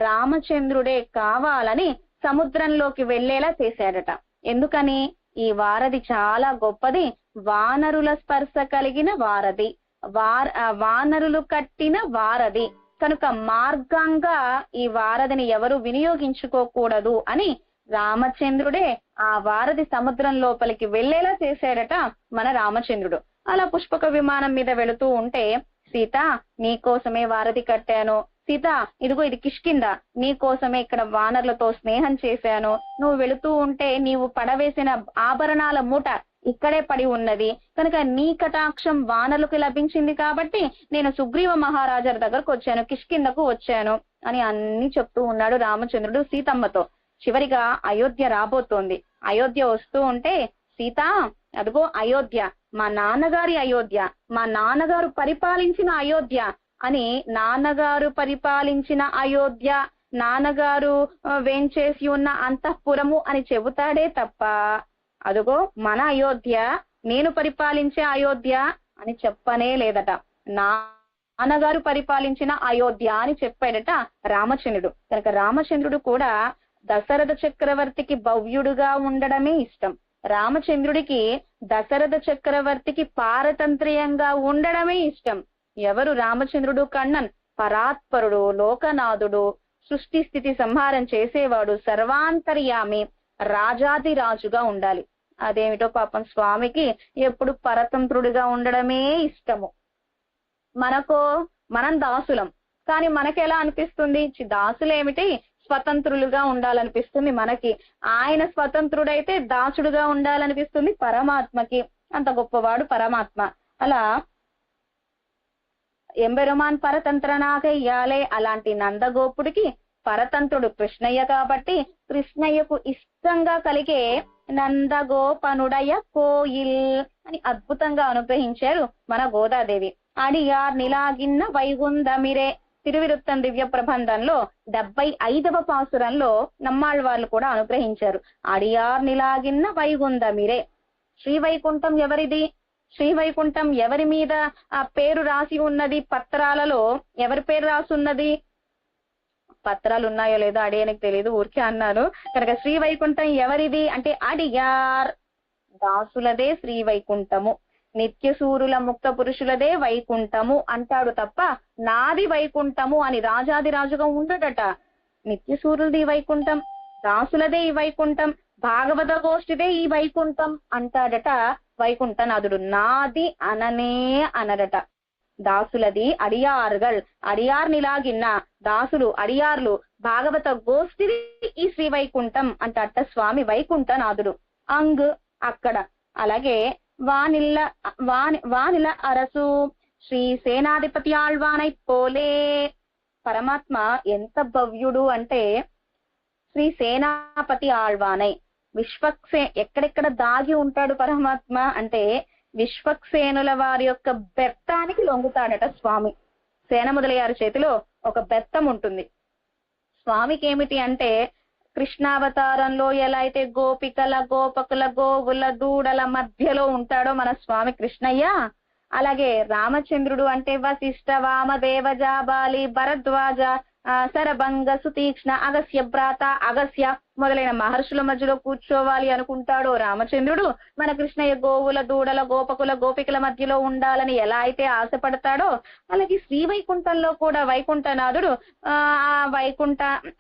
రామచంద్రుడే కావాలని సముద్రంలోకి వెళ్లేలా చేశాడట. ఎందుకని? ఈ వారధి చాలా గొప్పది, వానరుల స్పర్శ కలిగిన వారధి, వానరులు కట్టిన వారధి కనుక మార్గంగా ఈ వారధిని ఎవరు వినియోగించుకోకూడదు అని రామచంద్రుడే ఆ వారధి సముద్రం లోపలికి వెళ్లేలా చేశాడట మన రామచంద్రుడు. అలా పుష్పక విమానం మీద వెళుతూ ఉంటే, సీత నీకోసమే వారధి కట్టాను, సీత ఇదిగో ఇది కిష్కింద, నీకోసమే ఇక్కడ వానరులతో స్నేహం చేశాను, నువ్వు వెళుతూ ఉంటే నీవు పడవేసిన ఆభరణాల మూట ఇక్కడే పడి ఉన్నది, కనుక నీ కటాక్షం వానరులకు లభించింది కాబట్టి నేను సుగ్రీవ మహారాజు దగ్గరకు వచ్చాను, కిష్కిందకు వచ్చాను అని అన్ని చెప్తూ ఉన్నాడు రామచంద్రుడు సీతమ్మతో. చివరిగా అయోధ్య రాబోతోంది. అయోధ్య వస్తూ ఉంటే, సీత అదిగో అయోధ్య, మా నాన్నగారి అయోధ్య, మా నాన్నగారు పరిపాలించిన అయోధ్య, అని నాన్నగారు పరిపాలించిన అయోధ్య, నాన్నగారు వేంచేసి ఉన్న అంతఃపురము అని చెబుతాడే తప్ప అదుగో మన అయోధ్య, నేను పరిపాలించే అయోధ్య అని చెప్పనే లేదట. నాన్నగారు పరిపాలించిన అయోధ్య అని చెప్పాడట రామచంద్రుడు. కనుక రామచంద్రుడు కూడా దశరథ చక్రవర్తికి భవ్యుడుగా ఉండడమే ఇష్టం. రామచంద్రుడికి దశరథ చక్రవర్తికి పారతంత్ర్యంగా ఉండడమే ఇష్టం. ఎవరు రామచంద్రుడు? కన్నన్ పరాత్పరుడు, లోకనాథుడు, సృష్టి స్థితి సంహారం చేసేవాడు, సర్వాంతర్యామి, రాజాది రాజుగా ఉండాలి. అదేమిటో పాపం స్వామికి ఎప్పుడు పరతంత్రుడిగా ఉండడమే ఇష్టము. మనం దాసులం, కానీ మనకెలా అనిపిస్తుంది? దాసులేమిటి, స్వతంత్రులుగా ఉండాలనిపిస్తుంది మనకి. ఆయన స్వతంత్రుడైతే దాసుడుగా ఉండాలనిపిస్తుంది పరమాత్మకి. అంత గొప్పవాడు పరమాత్మ. అలా ఎంబెరుమాన్ పరతంత్రనాగ ఇయ్యాలే. అలాంటి నందగోపుడికి పరతంత్రుడు కృష్ణయ్య కాబట్టి కృష్ణయ్యకు ఇష్టంగా కలిగే నందగోపనుడయ కోయిల్ అని అద్భుతంగా అనుగ్రహించారు మన గోదాదేవి. అడియార్ నిలాగిన్న వైగుందమిరే తిరువిరుత్తం దివ్య ప్రబంధంలో 75వ పాసురంలో నమ్మాళ్వార్లు కూడా అనుగ్రహించారు. అడియార్ నిలాగిన్న వైగుందమిరే. శ్రీవైకుంఠం ఎవరిది? శ్రీవైకుంఠం ఎవరి మీద ఆ పేరు రాసి ఉన్నది? పత్రాలలో ఎవరి పేరు రాసి ఉన్నది? పత్రాలు ఉన్నాయో లేదో అడియనికి తెలియదు, ఊరికే అన్నాను. కనుక శ్రీవైకుంఠం ఎవరిది అంటే అడియార్, దాసులదే శ్రీవైకుంఠము, నిత్యసూరుల ముక్త పురుషులదే వైకుంఠము అంటాడు తప్ప నాది వైకుంఠము అని రాజాదిరాజుగా ఉండడట. నిత్యసూరులది వైకుంఠం, దాసులదే ఈ వైకుంఠం, భాగవత గోష్ఠిదే ఈ వైకుంఠం అంటాడట వైకుంఠనాథుడు. నాది అననే అనడట. దాసులది అడియార్గల్, అడియార్ నిలాగిన్న దాసులు అడియార్లు, భాగవత గోష్ఠిది ఈ శ్రీ వైకుంఠం అంటాట స్వామి వైకుంఠనాథుడు. అంగ్ అక్కడ. అలాగే వానిల అరసు శ్రీ సేనాధిపతి ఆళ్వానై పోలే. పరమాత్మ ఎంత భవ్యుడు అంటే శ్రీ సేనాపతి ఆళ్వానై, ఎక్కడెక్కడ దాగి ఉంటాడు పరమాత్మ అంటే విశ్వక్సేనుల వారి యొక్క బెత్తానికి లొంగుతాడట స్వామి. సేన మొదలయ్యారు చేతిలో ఒక బెత్తం ఉంటుంది. స్వామికి ఏమిటి అంటే కృష్ణావతారంలో ఎలా అయితే గోపికల, గోపకుల, గోవుల, దూడల మధ్యలో ఉంటాడో మన స్వామి కృష్ణయ్య, అలాగే రామచంద్రుడు అంటే వశిష్ఠ, వామదేవ, జాబాలి, భరద్వాజ, శరభంగ, సుతీక్ష్ణ, అగస్య భ్రాత, అగస్య మొదలైన మహర్షుల మధ్యలో కూర్చోవాలి అనుకుంటాడో రామచంద్రుడు, మన కృష్ణయ్య గోవుల, దూడల, గోపకుల, గోపికల మధ్యలో ఉండాలని ఎలా అయితే ఆశపడతాడో, అలాగే శ్రీవైకుంఠంలో కూడా వైకుంఠనాథుడు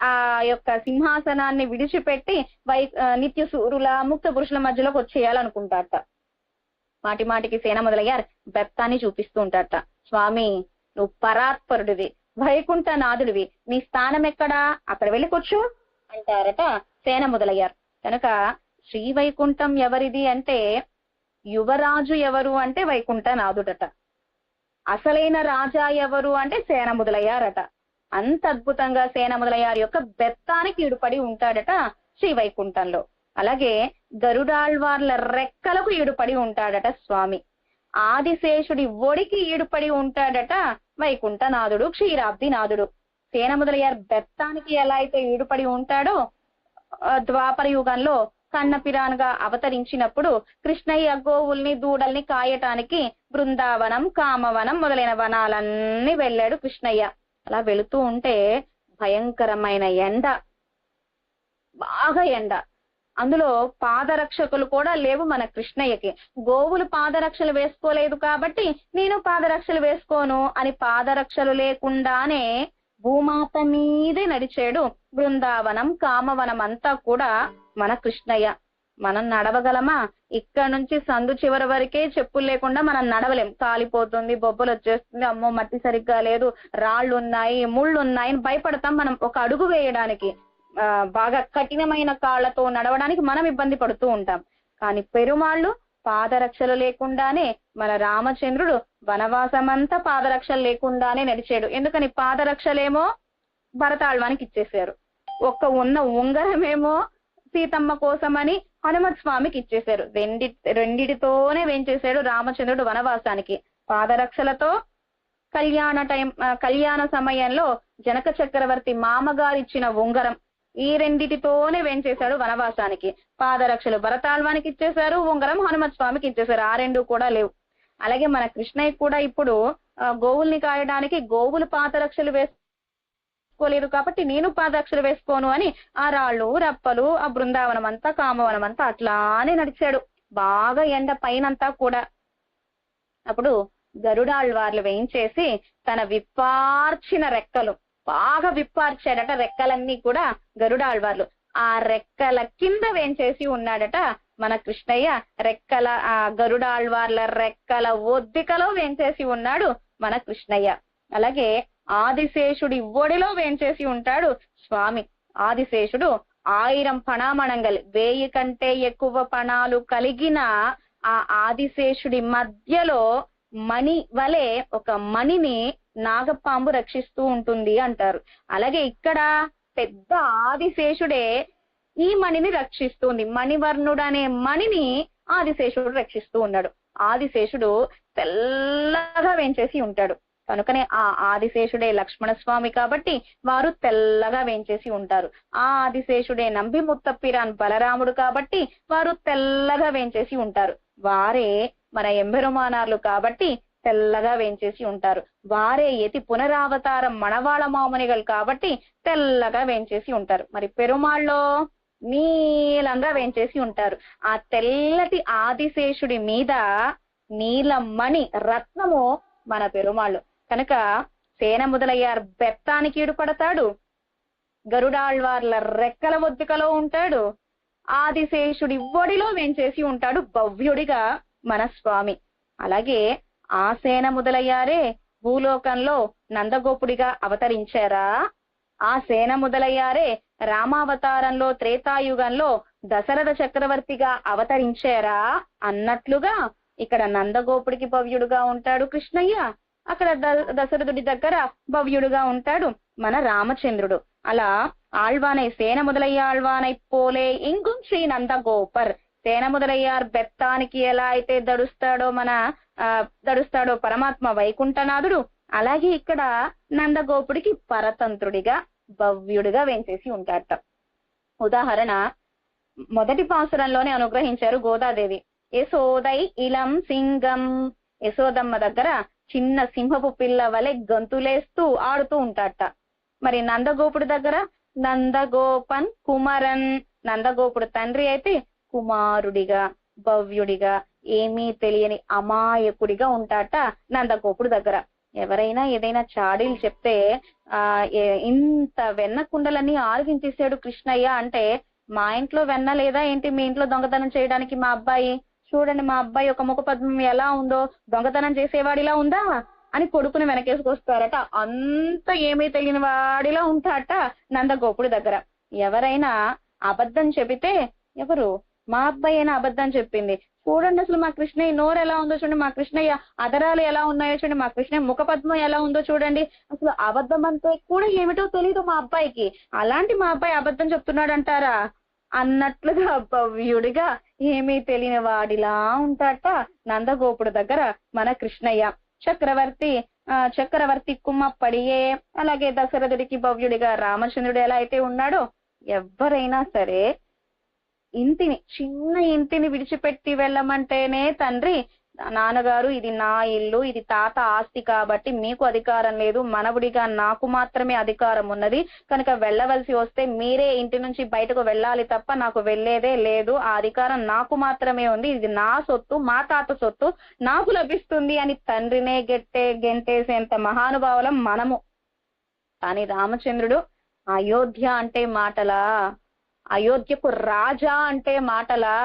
ఆ యొక్క సింహాసనాన్ని విడిచిపెట్టి నిత్య సూరుల ముక్త పురుషుల మధ్యలోకి వచ్చేయాలనుకుంటాడట. మాటి మాటికి సేన మొదలయ్యారు బెత్తాన్ని చూపిస్తూ ఉంటాడట. స్వామి నువ్వు పరాత్పరుడివి, వైకుంఠనాథుడివి, నీ స్థానం ఎక్కడా, అక్కడ వెళ్ళి కూర్చో అంటారట సేన మొదలయ్యారు. కనుక శ్రీవైకుంఠం ఎవరిది అంటే యువరాజు ఎవరు అంటే వైకుంఠనాథుడట. అసలైన రాజా ఎవరు అంటే సేన మొదలయ్యారట. అంత అద్భుతంగా సేన మొదలయ్యారు యొక్క బెత్తానికి ఈడుపడి ఉంటాడట శ్రీవైకుంఠంలో. అలాగే గరుడాళ్వార్ల రెక్కలకు ఈడుపడి ఉంటాడట స్వామి. ఆదిశేషుడి ఒడికి ఈడుపడి ఉంటాడట వైకుంఠనాథుడు, క్షీరాబ్దినాథుడు. సేన మొదలయ్యారు బెత్తానికి ఎలా అయితే ఈడుపడి ఉంటాడో ద్వాపర యుగంలో కన్నపిరాన్గా అవతరించినప్పుడు కృష్ణయ్య గోవుల్ని, దూడల్ని కాయటానికి బృందావనం, కామవనం మొదలైన వనాలన్నీ వెళ్ళాడు కృష్ణయ్య. అలా వెళుతూ ఉంటే భయంకరమైన ఎండ, బాగా ఎండ. అందులో పాదరక్షకులు కూడా లేవు మన కృష్ణయ్యకి. గోవులు పాదరక్షలు వేసుకోలేదు కాబట్టి నేను పాదరక్షలు వేసుకోను అని పాదరక్షలు లేకుండానే భూమాత మీదే నడిచాడు బృందావనం, కామవనం అంతా కూడా మన కృష్ణయ్య. మనం నడవగలమా? ఇక్కడ నుంచి సందు చివరి వరకే చెప్పులు లేకుండా మనం నడవలేం. కాలిపోతుంది, బొబ్బలు వచ్చేస్తుంది, అమ్మో మట్టి సరిగ్గా లేదు, రాళ్ళు ఉన్నాయి, ముళ్ళు ఉన్నాయి అని భయపడతాం మనం ఒక అడుగు వేయడానికి. బాగా కఠినమైన కాళ్లతో నడవడానికి మనం ఇబ్బంది పడుతూ ఉంటాం. కానీ పెరుమాళ్ళు పాదరక్షలు లేకుండానే, మన రామచంద్రుడు వనవాసమంతా పాదరక్షలు లేకుండానే నడిచాడు. ఎందుకని పాదరక్షలేమో భరతాళ్వానికి ఇచ్చేశారు, ఉన్న ఉంగరమేమో సీతమ్మ కోసమని హనుమత్ స్వామికి ఇచ్చేశారు. రెండిటితోనే వేంచేశాడు రామచంద్రుడు వనవాసానికి. పాదరక్షలతో కళ్యాణ సమయంలో జనక చక్రవర్తి మామగారు ఇచ్చిన ఉంగరం, ఈ రెండిటితోనే వేంచేశాడు వనవాసానికి. పాదరక్షలు భరతాళ్వానికి ఇచ్చేశారు, ఉంగరం హనుమత్ స్వామికి ఇచ్చేశారు. ఆ రెండు కూడా లేవు. అలాగే మన కృష్ణయ్య కూడా ఇప్పుడు గోవుల్ని కాయడానికి గోవులు పాదరక్షలు వేసుకోలేదు కాబట్టి నేను పాదరక్షలు వేసుకోను అని ఆ రాళ్ళు రప్పలు ఆ బృందావనం అంతా కామవనం అంతా అట్లానే నడిచాడు, బాగా ఎండ పైనంతా కూడా. అప్పుడు గరుడాళ్వార్లు వేయించేసి తన విప్పార్చిన రెక్కలు బాగా విప్పార్చాడట, రెక్కలన్నీ కూడా గరుడాళ్వార్లు. ఆ రెక్కల కింద వేంచేసి ఉన్నాడట మన కృష్ణయ్య. రెక్కల గరుడాళ్వార్ల రెక్కల ఒద్దికలో వేంచేసి ఉన్నాడు మన కృష్ణయ్య. అలాగే ఆదిశేషుడి ఒడిలో వేంచేసి ఉంటాడు స్వామి. ఆదిశేషుడు 1000 పణామణంగల్, 1000 కంటే ఎక్కువ పణాలు కలిగిన ఆ ఆదిశేషుడి మధ్యలో మణి వలె ఒక మణిని నాగపాంబు రక్షిస్తూ ఉంటుంది అంటారు. అలాగే ఇక్కడ పెద్ద ఆదిశేషుడే ఈ మణిని రక్షిస్తుంది. మణివర్ణుడు అనే మణిని ఆదిశేషుడు రక్షిస్తూ ఉన్నాడు. ఆదిశేషుడు తెల్లగా వేంచేసి ఉంటాడు కనుకనే ఆ ఆదిశేషుడే లక్ష్మణ స్వామి కాబట్టి వారు తెల్లగా వేంచేసి ఉంటారు. ఆ ఆదిశేషుడే నంబి ముత్తప్పిరాన్ బలరాముడు కాబట్టి వారు తెల్లగా వేంచేసి ఉంటారు. వారే మన ఎంబెరుమానార్లు కాబట్టి తెల్లగా వేంచేసి ఉంటారు. వారే యతి పునరావతారం మణవాళ మామునిగలు కాబట్టి తెల్లగా వేంచేసి ఉంటారు. మరి పెరుమాళ్ళలో నీలంగా వేంచేసి ఉంటారు. ఆ తెల్లటి ఆదిశేషుడి మీద నీలమణి రత్నము మన పెరుమాళ్ళు కనుక సేన మొదలయ్యారు బెత్తానికి ఈడుపడతాడు, గరుడాళ్వార్ల రెక్కల ఒద్దికలో ఉంటాడు, ఆదిశేషుడి ఒడిలో వేంచేసి ఉంటాడు భవ్యుడిగా మన స్వామి. అలాగే ఆ సేన మొదలయ్యారే భూలోకంలో నందగోపుడిగా అవతరించారా, ఆ సేన మొదలయ్యారే రామావతారంలో త్రేతాయుగంలో దశరథ చక్రవర్తిగా అవతరించారా అన్నట్లుగా ఇక్కడ నందగోపుడికి భవ్యుడుగా ఉంటాడు కృష్ణయ్య, అక్కడ దశరథుడి దగ్గర భవ్యుడుగా ఉంటాడు మన రామచంద్రుడు. అలా ఆళ్వానై సేన మొదలయ్య ఆళ్వానై పోలే ఇంగుం శ్రీ నందగోపర్. సేన మొదలయ్యార్ బెత్తానికి ఎలా అయితే దడుస్తాడో పరమాత్మ వైకుంఠనాథుడు, అలాగే ఇక్కడ నందగోపుడికి పరతంత్రుడిగా భవ్యుడిగా వేంచేసి ఉంటాడట. ఉదాహరణ మొదటి పాసురంలోనే అనుగ్రహించారు గోదాదేవి. యశోదై ఇలం సింగం, యశోదమ్మ దగ్గర చిన్న సింహపు పిల్ల వలె గంతులేస్తూ ఆడుతూ ఉంటాడట. మరి నందగోపుడి దగ్గర నందగోపన్ కుమరన్, నందగోపుడు తండ్రి అయితే కుమారుడిగా భవ్యుడిగా ఏమీ తెలియని అమాయకుడిగా ఉంటాడట నందగోపుడు దగ్గర. ఎవరైనా ఏదైనా చాడీలు చెప్తే ఇంత వెన్న కుండలన్నీ ఆరగించేసాడు కృష్ణయ్య అంటే, మా ఇంట్లో వెన్న లేదా ఏంటి, మీ ఇంట్లో దొంగతనం చేయడానికి మా అబ్బాయి చూడండి, మా అబ్బాయి ఒక ముఖ పద్మం ఎలా ఉందో, దొంగతనం చేసేవాడిలా ఉందా అని కొడుకుని వెనకేసుకొస్తారట. అంత ఏమీ తెలియని వాడిలా ఉంటాడట నందగోపుడి దగ్గర. ఎవరైనా అబద్ధం చెబితే, ఎవరు మా అబ్బాయి అయినా అబద్ధం చెప్పింది చూడండి, అసలు మా కృష్ణయ్య నోరు ఎలా ఉందో చూడండి, మా కృష్ణయ్య అదరాలు ఎలా ఉన్నాయో చూడండి, మా కృష్ణయ్య ముఖపద్మం ఎలా ఉందో చూడండి, అసలు అబద్ధం అంటే కూడా ఏమిటో తెలీదు మా అబ్బాయికి, అలాంటి మా అబ్బాయి అబద్ధం చెప్తున్నాడు అంటారా అన్నట్లుగా భవ్యుడిగా ఏమీ తెలియని వాడిలా ఉంటాడట నందగోపుడు దగ్గర మన కృష్ణయ్య. చక్రవర్తి కుమ్మప్పడియే. అలాగే దశరథుడికి భవ్యుడిగా రామచంద్రుడు ఎలా అయితే ఉన్నాడో, ఎవరైనా సరే చిన్న ఇంటిని విడిచిపెట్టి వెళ్ళమంటేనే తండ్రి, నాన్నగారు ఇది నా ఇల్లు, ఇది తాత ఆస్తి కాబట్టి మీకు అధికారం లేదు, మనవుడిగా నాకు మాత్రమే అధికారం ఉన్నది, కనుక వెళ్ళవలసి వస్తే మీరే ఇంటి నుంచి బయటకు వెళ్ళాలి తప్ప నాకు వెళ్ళేదే లేదు, ఆ అధికారం నాకు మాత్రమే ఉంది, ఇది నా సొత్తు, మా తాత సొత్తు, నాకు లభిస్తుంది అని తండ్రినే గెంటేసేంత మహానుభావులం మనము. కానీ రామచంద్రుడు అయోధ్య అంటే మాటలా, అయోధ్యకు రాజా అంటే మాటలా,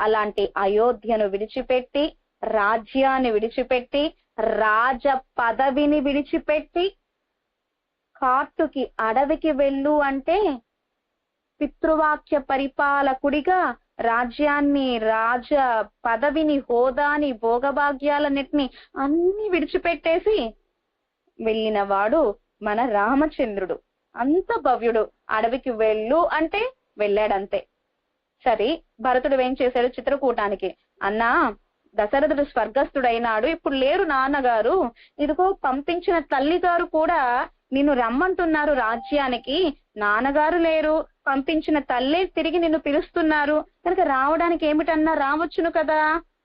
అలాంటి అయోధ్యను విడిచిపెట్టి, రాజ్యాన్ని విడిచిపెట్టి, రాజ పదవిని విడిచిపెట్టి కాట్టుకి అడవికి వెళ్ళు అంటే పితృవాక్య పరిపాలకుడిగా రాజ్యాన్ని, రాజ పదవిని, హోదాని, భోగభాగ్యాలన్నిటిని అన్ని విడిచిపెట్టేసి వెళ్ళిన వాడు మన రామచంద్రుడు. అంత భవ్యుడు. అడవికి వెళ్ళు అంటే వెళ్ళాడంతే. సరే, భరతుడు ఏం చేశాడు చిత్రకూటానికి, అన్నా దశరథుడు స్వర్గస్థుడైనాడు, ఇప్పుడు లేరు నాన్నగారు, ఇదిగో పంపించిన తల్లి గారు కూడా నిన్ను రమ్మంటున్నారు రాజ్యానికి, నాన్నగారు లేరు, పంపించిన తల్లే తిరిగి నిన్ను పిలుస్తున్నారు, కనుక రావడానికి ఏమిటన్నా రావచ్చును కదా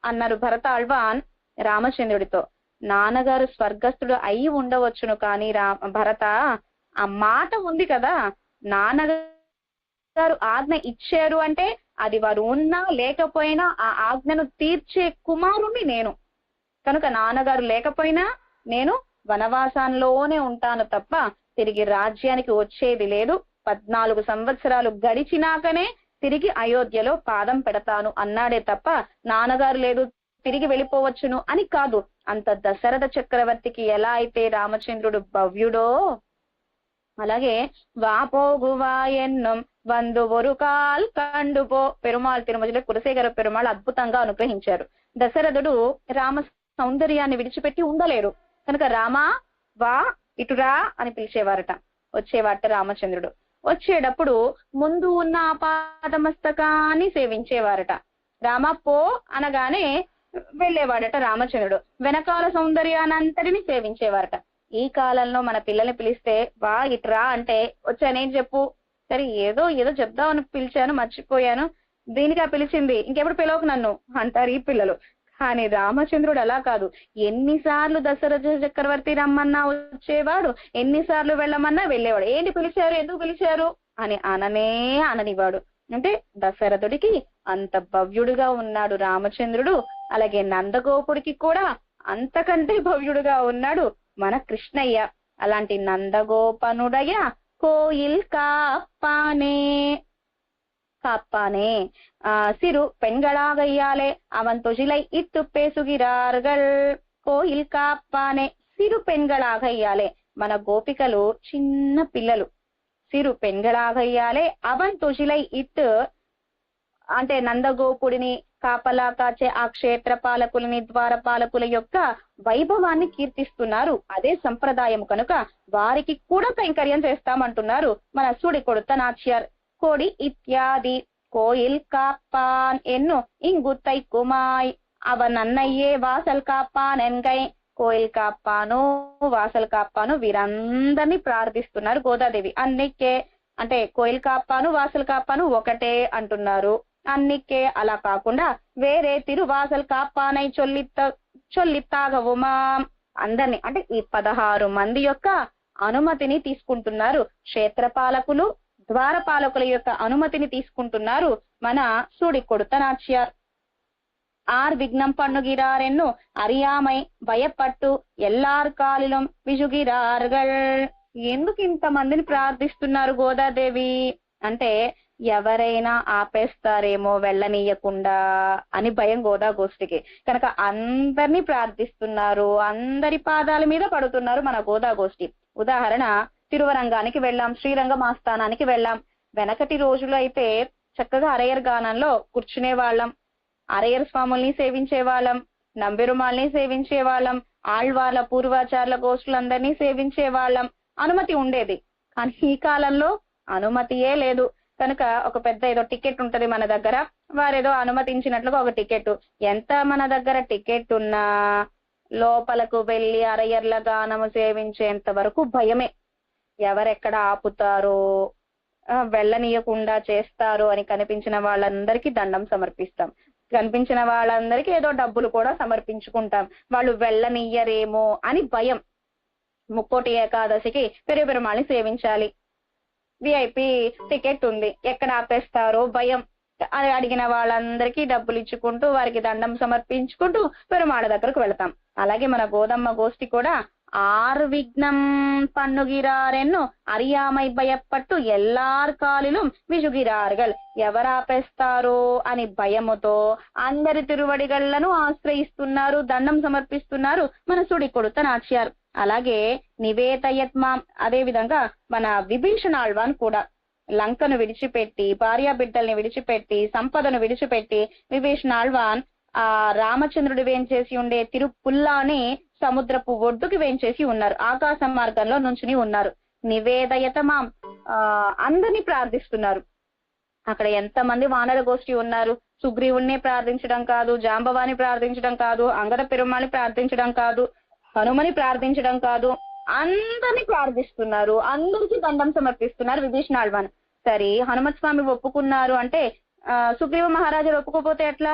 అన్నారు భరతాళ్వాన్ రామచంద్రుడితో. నాన్నగారు స్వర్గస్థుడు అయి ఉండవచ్చును, కానీ భరత, ఆ మాట ఉంది కదా, నాన్నగారు ఆజ్ఞ ఇచ్చారు అంటే అది వారు ఉన్నా లేకపోయినా ఆ ఆజ్ఞను తీర్చే కుమారుణ్ణి నేను, కనుక నాన్నగారు లేకపోయినా నేను వనవాసంలోనే ఉంటాను తప్ప తిరిగి రాజ్యానికి వచ్చేది లేదు. 14 సంవత్సరాలు గడిచినాకనే తిరిగి అయోధ్యలో పాదం పెడతాను అన్నాడే తప్ప నాన్నగారు లేదు తిరిగి వెళ్ళిపోవచ్చును అని కాదు. అంత దశరథ చక్రవర్తికి ఎలా అయితే రామచంద్రుడు భవ్యుడో అలాగే వాపోగువా ఎన్నం వందు ఒరుకాల్ కండుపో పెరుమాళ్ తిరుమల కులశేఖర పెరుమాళ్ అద్భుతంగా అనుగ్రహించారు. దశరథుడు రామ సౌందర్యాన్ని విడిచిపెట్టి ఉండలేరు కనుక రామా వా ఇటురా అని పిలిచేవారట. వచ్చేవాట రామచంద్రుడు. వచ్చేటప్పుడు ముందు ఉన్న ఆపాదమస్తకాన్ని సేవించేవారట. రామా పో అనగానే వెళ్ళేవాడట రామచంద్రుడు. వెనకాల సౌందర్యానంతటిని సేవించేవారట. ఈ కాలంలో మన పిల్లల్ని పిలిస్తే వా ఇట్రా అంటే వచ్చానేం చెప్పు, సరే ఏదో ఏదో చెప్దామని పిలిచాను మర్చిపోయాను, దీనిగా పిలిచింది, ఇంకెప్పుడు పిలవకు నన్ను అంటారు ఈ పిల్లలు. కానీ రామచంద్రుడు అలా కాదు. ఎన్నిసార్లు దశరథ చక్రవర్తి రమ్మన్నా వచ్చేవాడు, ఎన్నిసార్లు వెళ్ళమన్నా వెళ్ళేవాడు. ఏంటి పిలిచారు, ఎందుకు పిలిచారు అని అననివాడు. అంటే దశరథుడికి అంత భవ్యుడుగా ఉన్నాడు రామచంద్రుడు. అలాగే నందగోపుడికి కూడా అంతకంటే భవ్యుడుగా ఉన్నాడు మన కృష్ణయ్య. అలాంటి నందగోపనుడయ కోయిల్ కాపానే காப்பானே சிறு பெண்களாக ஐயாலே அவன் தொழிலை இட்டு பேசுகிறார்கள் కోయిల్ కాపానే. సిరు పెంగళాగయ్యాలే, మన గోపికలు చిన్న పిల్లలు. సిరు పెంగళాగయ్యాలే అవన్ తొజిలై ఇట్ అంటే నందగోపుడిని కాపలా కాచే ఆ క్షేత్ర పాలకులని ద్వారపాలకుల యొక్క వైభవాన్ని కీర్తిస్తున్నారు. అదే సంప్రదాయం కనుక వారికి కూడా కైంకర్యం చేస్తామంటున్నారు మన సుడి కొడుత నాచ్యార్. కోడి ఇత్యాది కోయిల్ కాపాన్ ఎన్ను ఇంగుత్తై కుమాయ్ అవన్ అన్నయ్యే వాసల్ కాపాన్ ఎన్గై. కోయిల్ కాపాను వాసల్ కాపాను వీరందరినీ ప్రార్థిస్తున్నారు గోదాదేవి. అన్నికే అంటే కోయిల్ కాపాను వాసల్ కాపాను ఒకటే అంటున్నారు. అన్నికే అలా కాకుండా వేరే తిరువాసల్ కాపానై చొల్లిత్తాగవుమా అందరినీ అంటే ఈ 16 మంది యొక్క అనుమతిని తీసుకుంటున్నారు. క్షేత్రపాలకులు ద్వారపాలకుల యొక్క అనుమతిని తీసుకుంటున్నారు మన సూడి కొడుత నాచ్యార్. ఆర్ విఘ్నం పన్నుగిరారెన్ను అరియామై భయపట్టు ఎల్లార్ కాలిలం విజుగిరార్గల్. ఎందుకు ఇంతమందిని ప్రార్థిస్తున్నారు గోదాదేవి అంటే ఎవరైనా ఆపేస్తారేమో వెళ్ళనీయకుండా అని భయం గోదా గోష్ఠికి. కనుక అందరినీ ప్రార్థిస్తున్నారు, అందరి పాదాల మీద పడుతున్నారు మన గోదా గోష్ఠి. ఉదాహరణ తిరువరంగానికి వెళ్ళాం, శ్రీరంగం ఆస్థానానికి వెళ్ళాం. వెనకటి రోజులు అయితే చక్కగా అరయ్యర్ గానంలో కూర్చునే వాళ్ళం, అరయ్యర్ స్వాముల్ని సేవించే వాళ్ళం, నంబెరుమాల్ని సేవించే వాళ్ళం, ఆళ్వార్ల పూర్వాచార్ల గోష్ఠులందరినీ సేవించే వాళ్ళం. అనుమతి ఉండేది. కానీ ఈ కాలంలో అనుమతియే లేదు. కనుక ఒక పెద్ద ఏదో టికెట్ ఉంటది మన దగ్గర, వారేదో అనుమతించినట్లుగా ఒక టికెట్. ఎంత మన దగ్గర టికెట్ ఉన్నా లోపలకు వెళ్లి అరయ్యర్ల గానము సేవించేంత వరకు భయమే. ఎవరెక్కడ ఆపుతారో వెళ్ళనీయకుండా చేస్తారో అని కనిపించిన వాళ్ళందరికీ దండం సమర్పిస్తాం. కనిపించిన వాళ్ళందరికీ ఏదో డబ్బులు కూడా సమర్పించుకుంటాం. వాళ్ళు వెళ్ళనీయరేమో అని భయం. ముక్కోటి ఏకాదశికి పెరుమాళని సేవించాలి, విఐపి టికెట్ ఉంది, ఎక్కడ ఆపేస్తారో భయం. అని అడిగిన వాళ్ళందరికీ డబ్బులు ఇచ్చుకుంటూ వారికి దండం సమర్పించుకుంటూ పెరుమాళ దగ్గరకు వెళతాం. అలాగే మన గోదమ్మ గోష్ఠి కూడా ఆరు విఘ్నం పన్నుగిరారెన్ను అరియామై భయపట్టు ఎల్లార్ కాలిலும் విజుగిరార్గల్. ఎవరాపేస్తారో అని భయముతో అందరి తిరువడిగళ్లను ఆశ్రయిస్తున్నారు, దండం సమర్పిస్తున్నారు మన సుడి కొడుత నాచ్యార్. అలాగే నివేతయత్మాం అదే విధంగా మన విభీషణాళ్వాన్ కూడా లంకను విడిచిపెట్టి భార్యా బిడ్డల్ని విడిచిపెట్టి సంపదను విడిచిపెట్టి విభీషణాళ్వాన్ ఆ రామచంద్రుడు వేంచేసి ఉండే తిరుపుల్లాని సముద్రపు ఒడ్డుకి వేంచేసి ఉన్నారు. ఆకాశ మార్గంలో నుంచుని ఉన్నారు. నివేదయతమాం అందరినీ ప్రార్థిస్తున్నారు. అక్కడ ఎంతమంది వానర గోష్ఠి ఉన్నారు. సుగ్రీవుణ్ణి ప్రార్థించడం కాదు, జాంబవాని ప్రార్థించడం కాదు, అంగద పెరుమాళని ప్రార్థించడం కాదు, హనుమని ప్రార్థించడం కాదు, అందరిని ప్రార్థిస్తున్నారు. అందరికీ దండం సమర్పిస్తున్నారు విభీషణ ఆళ్వాన్. సరే హనుమత్ స్వామి ఒప్పుకున్నారు అంటే సుగ్రీవ మహారాజు ఒప్పుకోపోతే ఎట్లా?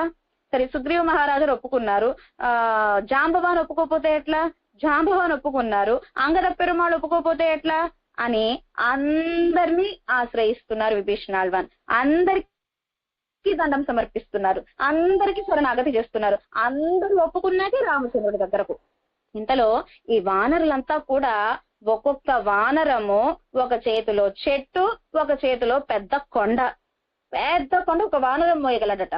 సరే సుగ్రీవ మహారాజు ఒప్పుకున్నారు, జాంబవాన్ ఒప్పుకోపోతే ఎట్లా? జాంబవాన్ ఒప్పుకున్నారు, అంగద పెరుమాళ్ ఒప్పుకోపోతే ఎట్లా అని అందరినీ ఆశ్రయిస్తున్నారు విభీషణ ఆళ్వాన్. అందరికి దండం సమర్పిస్తున్నారు, అందరికి శరణాగతి చేస్తున్నారు. అందరూ ఒప్పుకున్నాకే రామచంద్రుడి దగ్గరకు. ఇంతలో ఈ వానరులంతా కూడా ఒక్కొక్క వానరము ఒక చేతిలో చెట్టు, ఒక చేతిలో పెద్ద కొండ. పెద్ద కొండ ఒక వానరం మోయగలడట.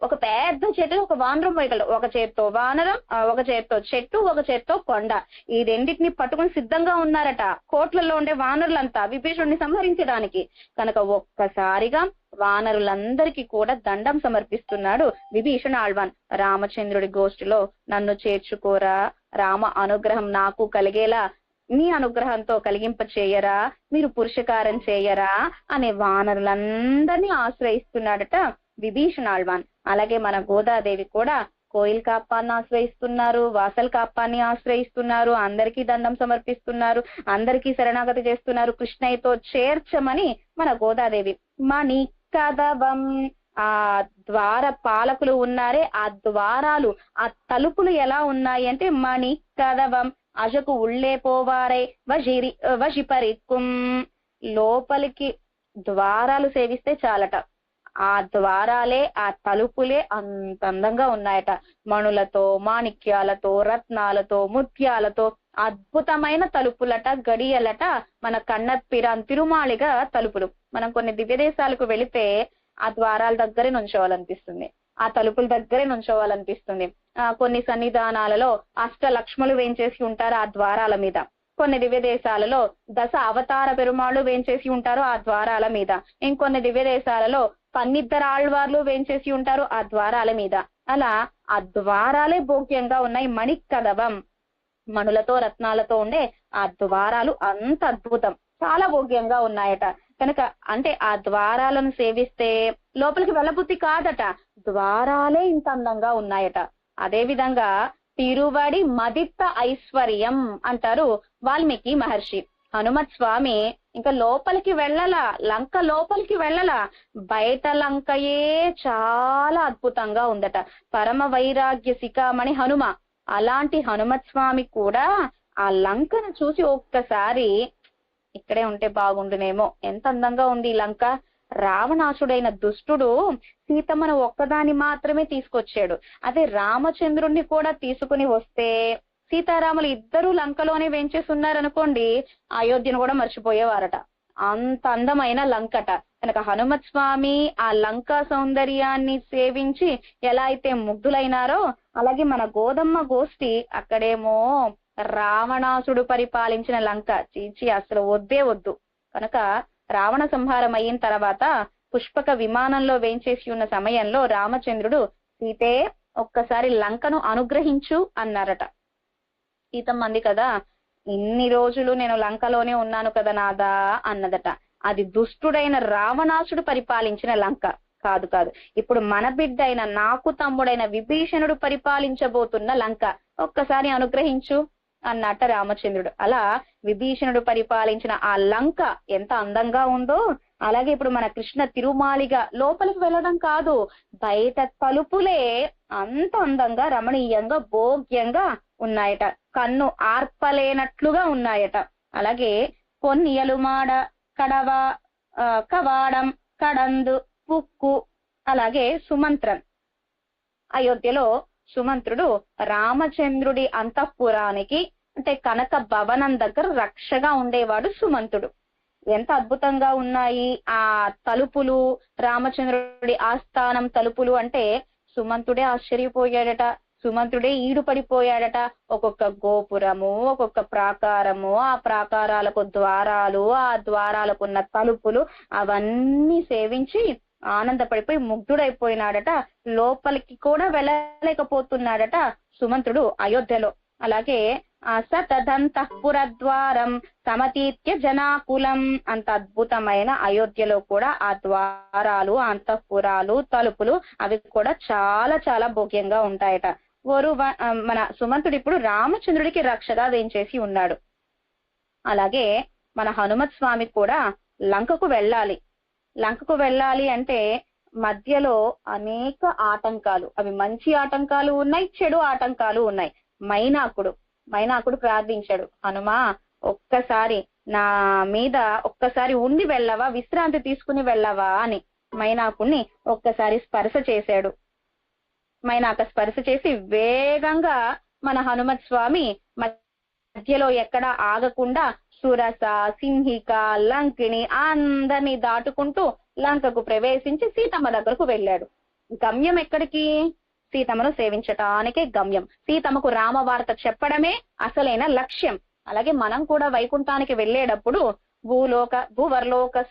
ఒక పెద్ద చెట్టు ఒక వానరం మోయగలడు. ఒక చేత్తో వానరం, ఒక చేత్తో చెట్టు, ఒక చేత్తో కొండ. ఈ రెండింటిని పట్టుకుని సిద్ధంగా ఉన్నారట కోట్లలో ఉండే వానరులంతా విభీషణుడిని సంహరించడానికి. కనుక ఒక్కసారిగా వానరులందరికీ కూడా దండం సమర్పిస్తున్నాడు విభీషణ ఆళ్వాన్. రామచంద్రుడి గోష్ఠిలో నన్ను చేర్చుకోరా, రామ అనుగ్రహం నాకు కలిగేలా మీ అనుగ్రహంతో కలిగింప చేయరా, మీరు పురుషకారం చేయరా అనే వానరులందరినీ ఆశ్రయిస్తున్నాడట విభీషణ ఆళ్వాన్. అలాగే మన గోదాదేవి కూడా కోయిల్ కాప్పాన్ని ఆశ్రయిస్తున్నారు, వాసల్ కాప్పాన్ని ఆశ్రయిస్తున్నారు, అందరికీ దండం సమర్పిస్తున్నారు, అందరికీ శరణాగతి చేస్తున్నారు. కృష్ణయ్యతో చేర్చమని మన గోదాదేవి. మణి కదవం, ఆ ద్వార పాలకులు ఉన్నారే ఆ ద్వారాలు, ఆ తలుపులు ఎలా ఉన్నాయి అంటే మణి కదవం అజకు ఉళ్ళే పోవారే వజిపరిక్కుం. లోపలికి ద్వారాలు సేవిస్తే చాలట, ఆ ద్వారాలే ఆ తలుపులే అంత అందంగా ఉన్నాయట. మణులతో, మాణిక్యాలతో, రత్నాలతో, ముత్యాలతో అద్భుతమైన తలుపులట, గడియలట. మన కన్నప్పిరాన్ తిరుమాళిగా తలుపులు. మనం కొన్ని దివ్య దేశాలకు వెళితే ఆ ద్వారాల దగ్గరే నుంచోవాలనిపిస్తుంది, ఆ తలుపుల దగ్గరే నుంచోవాలనిపిస్తుంది. కొన్ని సన్నిధానాలలో అష్టలక్ష్ములు వేంచేసి ఉంటారు ఆ ద్వారాల మీద. కొన్ని దివ్య దేశాలలో దశ అవతార పెరుమాళ్ళు వేంచేసి ఉంటారు ఆ ద్వారాల మీద. ఇంకొన్ని దివ్య దేశాలలో పన్నిద్దరాళ్వార్లు వేంచేసి ఉంటారు ఆ ద్వారాల మీద. అలా ఆ ద్వారాలే భోగ్యంగా ఉన్నాయి. మణికదవం, మణులతో రత్నాలతో ఉండే ఆ ద్వారాలు అంత అద్భుతం, చాలా భోగ్యంగా ఉన్నాయట. కనుక అంటే ఆ ద్వారాలను సేవిస్తే లోపలికి వెళ్ళబుద్ధి కాదట, ద్వారాలే ఇంత అందంగా ఉన్నాయట. అదే విధంగా తిరువడి మదిత్త ఐశ్వర్యం అంటారు వాల్మీకి మహర్షి. హనుమత్ స్వామి ఇంకా లోపలికి వెళ్ళలా, లంక లోపలికి వెళ్ళలా, బయట లంకయే చాలా అద్భుతంగా ఉందట. పరమ వైరాగ్య శిఖామణి హనుమ. అలాంటి హనుమత్ స్వామి కూడా ఆ లంకను చూసి ఒక్కసారి ఇక్కడే ఉంటే బాగుండునేమో, ఎంత అందంగా ఉంది ఈ లంక. రావణాసుడైన దుష్టుడు సీతమ్మను ఒక్కదాన్ని మాత్రమే తీసుకొచ్చాడు. అదే రామచంద్రుణ్ణి కూడా తీసుకుని వస్తే సీతారాములు ఇద్దరు లంకలోనే వేంచేస్తున్నారనుకోండి, అయోధ్యను కూడా మర్చిపోయేవారట. అంత అందమైన లంకట. కనుక హనుమత్ స్వామి ఆ లంకా సౌందర్యాన్ని సేవించి ఎలా అయితే ముగ్ధులైనారో, అలాగే మన గోదమ్మ గోష్ఠి అక్కడేమో రావణాసుడు పరిపాలించిన లంక చీచి అసలు వద్దే వద్దు. కనుక రావణ సంహారం అయిన తర్వాత పుష్పక విమానంలో వేంచేసి ఉన్న సమయంలో రామచంద్రుడు సీతే ఒక్కసారి లంకను అనుగ్రహించు అన్నారట. సీతమ్మ అంది కదా, ఇన్ని రోజులు నేను లంకలోనే ఉన్నాను కదా నాదా అన్నదట. అది దుష్టుడైన రావణాసుడు పరిపాలించిన లంక కాదు కాదు, ఇప్పుడు మన బిడ్డ అయిన నాకు తమ్ముడైన విభీషణుడు పరిపాలించబోతున్న లంక, ఒక్కసారి అనుగ్రహించు అన్నట్ట రామచంద్రుడు. అలా విభీషణుడు పరిపాలించిన ఆ లంక ఎంత అందంగా ఉందో, అలాగే ఇప్పుడు మన కృష్ణ తిరుమాలిగా లోపలికి వెళ్ళడం కాదు, బయట తలుపులే అంత అందంగా రమణీయంగా భోగ్యంగా ఉన్నాయట, కన్ను ఆర్పలేనట్లుగా ఉన్నాయట. అలాగే పొన్నియలుమాడ, కడవ, కవాడం, కడందు, పుక్కు, అలాగే సుమంత్రం. అయోధ్యలో సుమంత్రుడు రామచంద్రుడి అంతఃపురానికి అంటే కనక భవనం దగ్గర రక్షగా ఉండేవాడు సుమంతుడు. ఎంత అద్భుతంగా ఉన్నాయి ఆ తలుపులు, రామచంద్రుడి ఆస్థానం తలుపులు అంటే సుమంతుడే ఆశ్చర్యపోయాడట, సుమంతుడే ఈడుపడిపోయాడట. ఒక్కొక్క గోపురము, ఒక్కొక్క ప్రాకారము, ఆ ప్రాకారాలకు ద్వారాలు, ఆ ద్వారాలకున్న తలుపులు అవన్నీ సేవించి ఆనందపడిపోయి ముగ్ధుడైపోయినాడట. లోపలికి కూడా వెళ్ళలేకపోతున్నాడట సుమంతుడు అయోధ్యలో. అలాగే సతదంతఃపురద్వారం సమతీత్య జనాకులం. అంత అద్భుతమైన అయోధ్యలో కూడా ఆ ద్వారాలు, అంతఃపురాలు, తలుపులు అవి కూడా చాలా చాలా భోగ్యంగా ఉంటాయట. మన సుమంతుడు ఇప్పుడు రామచంద్రుడికి రక్షగా వేంచేసి ఉన్నాడు. అలాగే మన హనుమత్ స్వామి కూడా లంకకు వెళ్ళాలి. లంకకు వెళ్ళాలి అంటే మధ్యలో అనేక ఆటంకాలు, అవి మంచి ఆటంకాలు ఉన్నాయి, చెడు ఆటంకాలు ఉన్నాయి. మైనాకుడు ప్రార్థించాడు, హనుమా ఒక్కసారి నా మీద ఒక్కసారి ఉండి వెళ్ళవా, విశ్రాంతి తీసుకుని వెళ్ళవా అని. మైనాకుడిని ఒక్కసారి స్పర్శ చేశాడు. మైనాక స్పర్శ చేసి వేగంగా మన హనుమత్ స్వామి మధ్యలో ఎక్కడ ఆగకుండా సురస, సింహిక, లంకిని అందరినీ దాటుకుంటూ లంకకు ప్రవేశించి సీతమ్మ దగ్గరకు వెళ్ళాడు. గమ్యం ఎక్కడికి? సీతమ్మను సేవించటానికే గమ్యం. సీతమ్మకు రామవార్త చెప్పడమే అసలైన లక్ష్యం. అలాగే మనం కూడా వైకుంఠానికి వెళ్ళేటప్పుడు భూవర్లోక,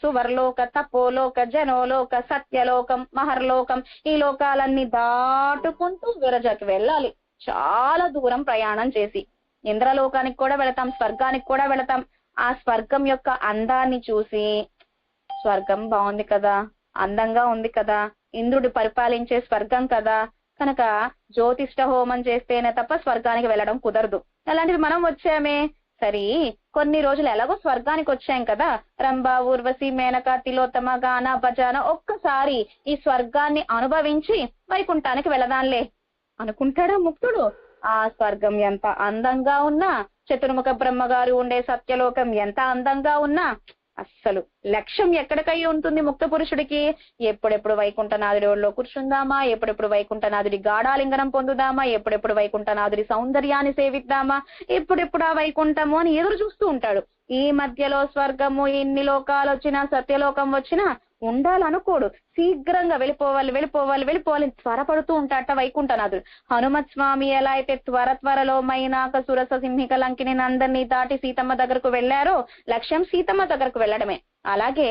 సువర్లోక, తపోలోక, జనోలోక, సత్యలోకం, మహర్లోకం, ఈ లోకాలన్నీ దాటుకుంటూ విరజకి వెళ్ళాలి. చాలా దూరం ప్రయాణం చేసి ఇంద్రలోకానికి కూడా వెళతాం, స్వర్గానికి కూడా వెళతాం. ఆ స్వర్గం యొక్క అందాన్ని చూసి, స్వర్గం బాగుంది కదా, అందంగా ఉంది కదా, ఇంద్రుడు పరిపాలించే స్వర్గం కదా, కనుక జ్యోతిష్ట హోమం చేస్తేనే తప్ప స్వర్గానికి వెళ్ళడం కుదరదు. అలాంటిది మనం వచ్చామే, సరే కొన్ని రోజులు ఎలాగో స్వర్గానికి వచ్చాం కదా, రంభ, ఊర్వశి, మేనక, తిలోత్తమ, గాన, భజాన ఒక్కసారి ఈ స్వర్గాన్ని అనుభవించి వైకుంఠానికి వెళదాంలే అనుకుంటాడా ముక్తుడు? ఆ స్వర్గం ఎంత అందంగా ఉన్నా, చతుర్ముఖ బ్రహ్మగారు ఉండే సత్యలోకం ఎంత అందంగా ఉన్నా, అస్సలు లక్ష్యం ఎక్కడికై ఉంటుంది ముక్త పురుషుడికి? ఎప్పుడెప్పుడు వైకుంఠనాథుడి ఒళ్ళో కూర్చుందామా, ఎప్పుడెప్పుడు వైకుంఠనాథుడి గాఢాలింగనం పొందుదామా, ఎప్పుడెప్పుడు వైకుంఠనాథుడి సౌందర్యాన్ని సేవిద్దామా, ఎప్పుడెప్పుడు ఆ వైకుంఠము అని ఎదురు చూస్తూ ఉంటాడు. ఈ మధ్యలో స్వర్గము, ఎన్ని లోకాలు వచ్చినా, సత్యలోకం వచ్చినా ఉండాలనుకోడు. శీఘ్రంగా వెళ్ళిపోవాలి త్వరపడుతూ ఉంటాడట వైకుంఠనాథుడు. హనుమత్ స్వామి ఎలా అయితే త్వరలో మైనాక, సురస, సింహిక, లంకిని అందరినీ దాటి సీతమ్మ దగ్గరకు వెళ్లారో, లక్ష్యం సీతమ్మ దగ్గరకు వెళ్ళడమే. అలాగే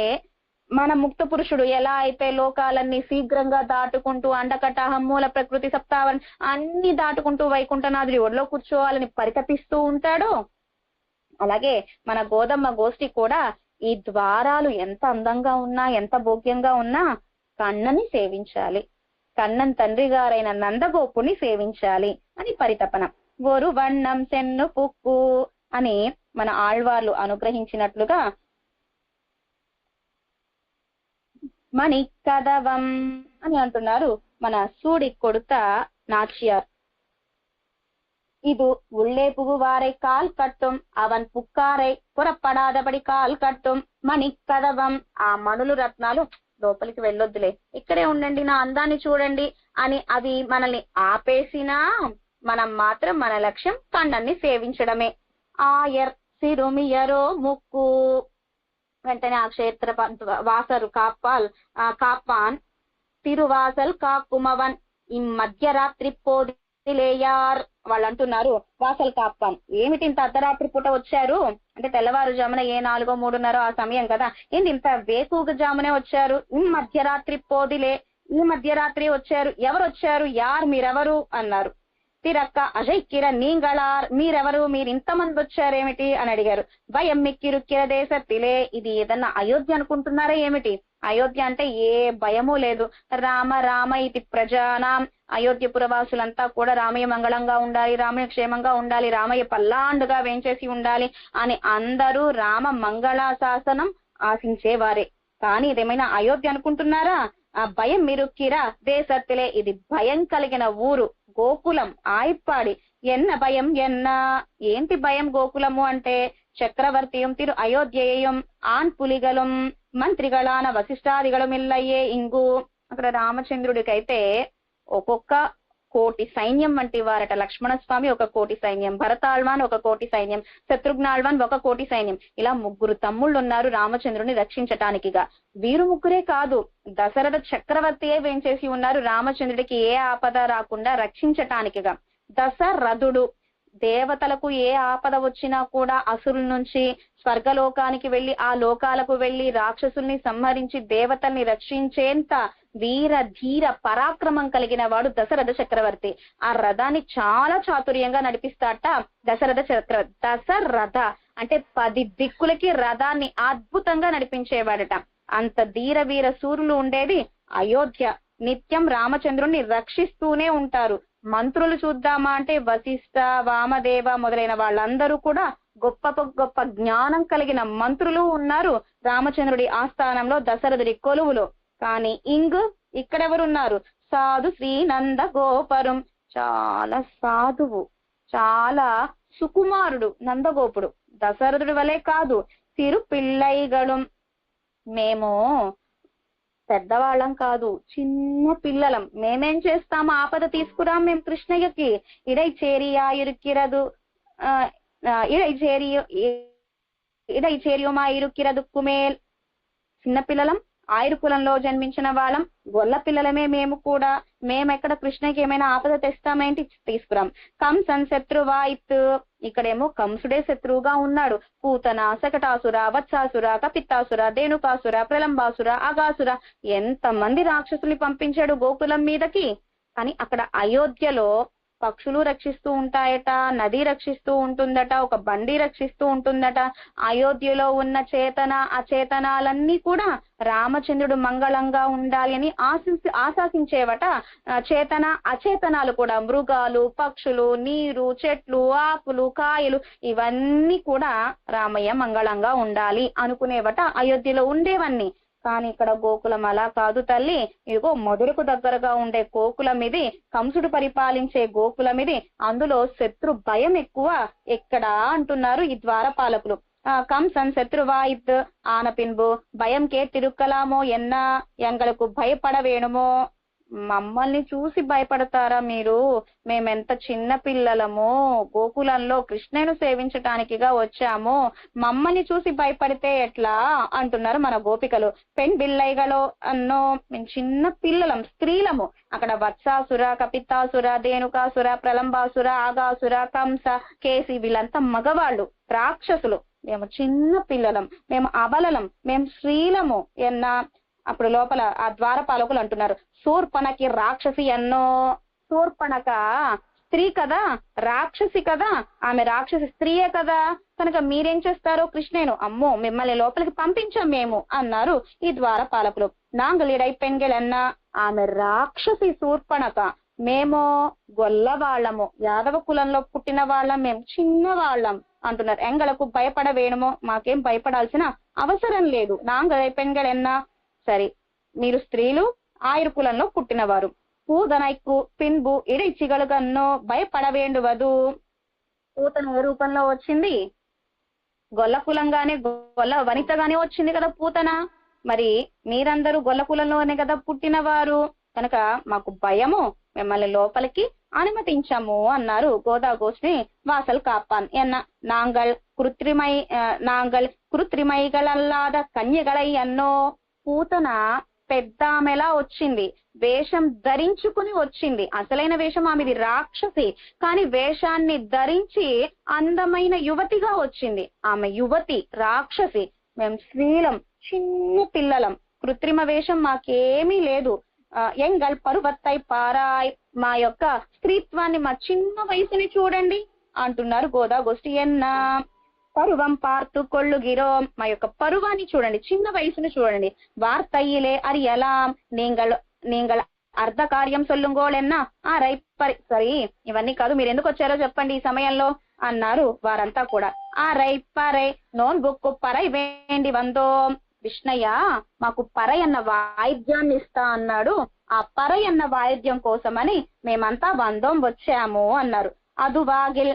మన ముక్త పురుషుడు ఎలా అయితే లోకాలన్నీ శీఘ్రంగా దాటుకుంటూ అండకటాహం, మూల ప్రకృతి, సప్తావన్ అన్ని దాటుకుంటూ వైకుంఠనాథుడి ఒడిలో కూర్చోవాలని పరితపిస్తూ ఉంటాడో, అలాగే మన గోదమ్మ గోష్ఠి కూడా ఈ ద్వారాలు ఎంత అందంగా ఉన్నా, ఎంత భోగ్యంగా ఉన్నా కన్నని సేవించాలి, కన్నన్ తండ్రి గారైన నందగోపుని సేవించాలి అని పరితపన. గోరు వన్నం సెన్ను పుక్కు అని మన ఆళ్వార్లు అనుగ్రహించినట్లుగా మణి కదవం అని అంటున్నారు మన సూడి కొడుత నాచ్యార్. இது உள்ளே புகுவாரை கால் கட்டும், அவன் పుక్కారై పురపడాదపడి కాల్ కట్టుం మణి కదవం. ఆ మణులు, రత్నాలు లోపలికి వెళ్ళొద్దులే, ఇక్కడే ఉండండి, నా అందాన్ని చూడండి అని అవి మనల్ని ఆపేసినా మనం మాత్రం మన లక్ష్యం కన్నన్ని సేవించడమే. ఆయర్ సిరుమియరో ముక్కు. వెంటనే ఆ క్షేత్ర వాసరు కాపాన్ తిరువాసల్ కాకుమవన్ ఈ మధ్యరాత్రి పోదిలేయార్. వాళ్ళు అంటున్నారు, వాసల్ కాపాన్ ఏమిటి ఇంత అర్ధరాత్రి పూట వచ్చారు అంటే, తెల్లవారుజామున 4, 3:30 ఆ సమయం కదా, ఏంటి ఇంత వేకువగా జామునే వచ్చారు? ఈ మధ్యరాత్రి పోదిలే, ఈ మధ్యరాత్రి వచ్చారు, ఎవరు వచ్చారు, యార్ మీరెవరు అన్నారు. తిరక్క అజైక్కిర నీంగళార్, మీరెవరు, మీరు ఇంతమంది వచ్చారేమిటి అని అడిగారు. భయం మిక్కిరుక్కిర దేశత్తిలే, ఇది ఏదన్నా అయోధ్య అనుకుంటున్నారా ఏమిటి? అయోధ్య అంటే ఏ భయము లేదు. రామ రామ ఇది ప్రజానాం, అయోధ్య పురవాసులంతా కూడా రామయ్య మంగళంగా ఉండాలి, రామయ్య క్షేమంగా ఉండాలి, రామయ్య పల్లాండుగా వేంచేసి ఉండాలి అని అందరూ రామ మంగళ శాసనం ఆశించేవారే. కానీ ఇదేమైనా అయోధ్య అనుకుంటున్నారా? ఆ భయం మిరుక్కిర దేశత్తిలే, ఇది భయం కలిగిన ఊరు, గోకులం, ఆయిప్పాడి. ఎన్న భయం ఎన్న, ఏంటి భయం గోకులము అంటే, చక్రవర్తియం తిరు అయోధ్యయం ఆన్ పులిగలం మంత్రిగళాన వశిష్టాదిగళం ఇల్లయ్యే ఇంగు. అక్కడ రామచంద్రుడికైతే ఒక్కొక్క కోటి సైన్యం వంటి వారట. లక్ష్మణస్వామి 1 కోటి సైన్యం, భరతాళ్వాన్ 1 కోటి సైన్యం, శత్రుఘ్నాళ్వాన్ 1 కోటి సైన్యం. ఇలా 3 తమ్ముళ్ళు ఉన్నారు రామచంద్రుని రక్షించటానికిగా. వీరు ముగ్గురే కాదు, దశరథ చక్రవర్తియే వేంచేసి ఉన్నారు రామచంద్రుడికి ఏ ఆపద రాకుండా రక్షించటానికిగా. దశరథుడు దేవతలకు ఏ ఆపద వచ్చినా కూడా అసురుల నుంచి స్వర్గలోకానికి వెళ్లి ఆ లోకాలకు వెళ్లి రాక్షసుల్ని సంహరించి దేవతల్ని రక్షించేంత వీర ధీర పరాక్రమం కలిగిన వాడు దశరథ చక్రవర్తి. ఆ రథాన్ని చాలా చాతుర్యంగా నడిపిస్తాట దశరథ అంటే 10 దిక్కులకి రథాన్ని అద్భుతంగా నడిపించేవాడట. అంత ధీర వీర సూర్యులు ఉండేది అయోధ్య. నిత్యం రామచంద్రుణ్ణి రక్షిస్తూనే ఉంటారు. మంత్రులు చూద్దామా అంటే వశిష్ఠ, వామదేవ మొదలైన వాళ్ళందరూ కూడా గొప్ప గొప్ప జ్ఞానం కలిగిన మంత్రులు ఉన్నారు రామచంద్రుడి ఆస్థానంలో, దశరథుడి కొలువులో. కానీ ఇక్కడెవరున్నారు? సాధు శ్రీనంద గోపరం, చాలా సాధువు, చాలా సుకుమారుడు నందగోపుడు. దశరథుడి వలె కాదు, తిరు పిల్లైగళం, మేము పెద్దవాళ్ళం కాదు, చిన్న పిల్లలం. మేమేం చేస్తాము? ఆపద తీసుకురాం మేము కృష్ణయ్యకి. ఇడై చేరియాయిరుక్కిరదు ఇడై చేరియుమా ఇరుక్కిరదు కుమేల్. చిన్న పిల్లలం, ఆయురు కులంలో జన్మించిన వాళ్ళం, గొల్ల పిల్లలమే మేము కూడా. మేమెక్కడ కృష్ణకి ఏమైనా ఆపద తెస్తామేంటి? తీసుకురాం. కంసన్ శత్రువాయిత్, ఇక్కడేమో కంసుడే శత్రువుగా ఉన్నాడు. పూతన, శకటాసుర, వత్సాసుర, కపిత్తాసుర, ధేనుకాసుర, ప్రలంబాసుర, అగాసుర, ఎంతమంది రాక్షసుల్ని పంపించాడు గోకులం మీదకి. కానీ అక్కడ అయోధ్యలో పక్షులు రక్షిస్తూ ఉంటాయట, నది రక్షిస్తూ ఉంటుందట, ఒక బండి రక్షిస్తూ ఉంటుందట. అయోధ్యలో ఉన్న చేతన అచేతనాలన్నీ కూడా రామచంద్రుడు మంగళంగా ఉండాలి అని ఆశాసించేవట. చేతన అచేతనాలు కూడా, మృగాలు, పక్షులు, నీరు, చెట్లు, ఆకులు, కాయలు, ఇవన్నీ కూడా రామయ్య మంగళంగా ఉండాలి అనుకునేవట. అయోధ్యలో ఉండేవన్నీ. కానీ ఇక్కడ గోకులం అలా కాదు తల్లి. ఇదిగో మధురకు దగ్గరగా ఉండే గోకులం ఇది, కంసుడు పరిపాలించే గోకులం ఇది. అందులో శత్రు భయం ఎక్కువ. ఎక్కడ అంటున్నారు ఈ ద్వారపాలకులు. కంసన్ శత్రువాయిత్ ఆన పిన్బు భయం తిరుక్కలామో ఎన్నా ఎంగలకు భయపడ వేణుమో. మమ్మల్ని చూసి భయపడతారా మీరు? మేమెంత చిన్న పిల్లలము, గోకులంలో కృష్ణను సేవించటానికిగా వచ్చాము, మమ్మల్ని చూసి భయపడితే ఎట్లా అంటున్నారు మన గోపికలు. పెన్ బిల్లైగలో అన్నో, మేము చిన్న పిల్లలం, స్త్రీలము. అక్కడ వత్సాసుర, కపిత్తాసుర, ధేనుకాసుర, ప్రలంబాసుర, ఆగాసుర, కంస, కేసి, వీళ్ళంతా మగవాళ్ళు, రాక్షసులు. మేము చిన్న పిల్లలం, మేము అబలలం, మేము స్త్రీలము ఎన్నా. అప్పుడు లోపల ఆ ద్వారపాలకులు అంటున్నారు, శూర్పణకి రాక్షసి అన్నో. శూర్పణక స్త్రీ కదా, రాక్షసి కదా, ఆమె రాక్షసి స్త్రీయే కదా, కనుక మీరేం చేస్తారో కృష్ణేను, అమ్మో మిమ్మల్ని లోపలికి పంపించాం మేము అన్నారు ఈ ద్వారపాలకులు. నాంగలిడై పెంగెలన్నా, ఆమె రాక్షసి శూర్పణక, మేము గొల్లవాళ్ళము, యాదవ కులంలో పుట్టిన వాళ్ళం, మేము చిన్న వాళ్ళం అంటున్నారు. ఎంగలకు భయపడ వేణుమో, మాకేం భయపడాల్సిన అవసరం లేదు. నాంగలై పెంగెలన్నా, సరే మీరు స్త్రీలు, ఆయురు కులంలో పుట్టినవారు. పూతనైక్కు పిన్బు ఇడై చిగలుగన్నో భయపడవేండువదు. పూతన ఏ రూపంలో వచ్చింది? గొల్ల కులంగానే, గొల్ల వనితగానే వచ్చింది కదా పూతన. మరి మీరందరూ గొల్ల కులంలోనే కదా పుట్టినవారు, కనుక మాకు భయము, మిమ్మల్ని లోపలికి అనుమతించము అన్నారు గోదాగోష్ని వాసల్ కాపాన్ ఎన్న. నాంగల్ కృత్రిమైగలల్లాద కన్యగలై అన్నో. పూతన పెద్దామెలా వచ్చింది, వేషం ధరించుకుని వచ్చింది. అసలైన వేషం ఆమెది రాక్షసి, కానీ వేషాన్ని ధరించి అందమైన యువతిగా వచ్చింది. ఆమె యువతి, రాక్షసి. మేము స్త్రీలం, చిన్న పిల్లలం, కృత్రిమ వేషం మాకేమీ లేదు. ఎంగల్ పరువత్తై పారాయ్, మా యొక్క స్త్రీత్వాన్ని, మా చిన్న వయసుని చూడండి అంటున్నారు గోదాగోష్ఠి ఎన్న. పరువం పార్తు కొల్లుగిరో, మా యొక్క పరువాన్ని చూడండి, చిన్న వయసును చూడండి. వార్తయ్యలే అరి ఎలా నీంగళ అర్ధ కార్యం సొల్లుంగోళెన్నా ఆ రైపరి. సరే ఇవన్నీ కాదు, మీరు ఎందుకు వచ్చారో చెప్పండి ఈ సమయంలో అన్నారు వారంతా కూడా. ఆ రైపరై నోన్ బుక్కు పరై వేండి వందో. కృష్ణయ్య మాకు పరై అన్న వాయిద్యాన్ని ఇస్తా అన్నాడు. ఆ పరై అన్న వాయిద్యం కోసమని మేమంతా వందోం వచ్చాము అన్నారు. అదు వాగిల్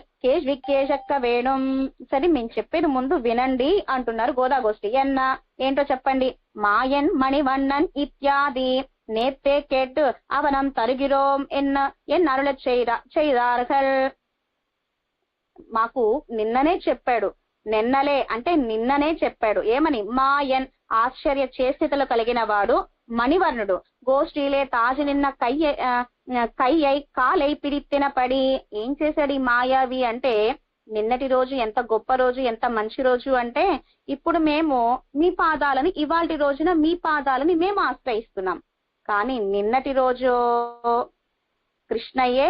కేశక్క వేణుం. సరే మేము చెప్పేది ముందు వినండి అంటున్నారు గోదాగోష్ఠి ఎన్న. ఏంటో చెప్పండి. మాయన్ మణివண்ணన్ ఇత్యాది నేత్తే కేట్ అవనం తరుగిరోం ఎన్నరుల చేయదార్హల్. మాకు నిన్ననే చెప్పాడు, నిన్నలే అంటే నిన్ననే చెప్పాడు. ఏమని? మాయన్ ఆశ్చర్య చేస్థితులు కలిగిన వాడు, మణివర్ణుడు, గోష్ఠీలే తాజు నిన్న కయ్యై కాలై పిరిత్తిన పడి. ఏం చేశాడు ఈ మాయావి అంటే, నిన్నటి రోజు ఎంత గొప్ప రోజు, ఎంత మంచి రోజు అంటే, ఇప్పుడు మేము మీ పాదాలని, ఇవాళ రోజున మీ పాదాలని మేము ఆశ్రయిస్తున్నాం. కానీ నిన్నటి రోజు కృష్ణయ్యే,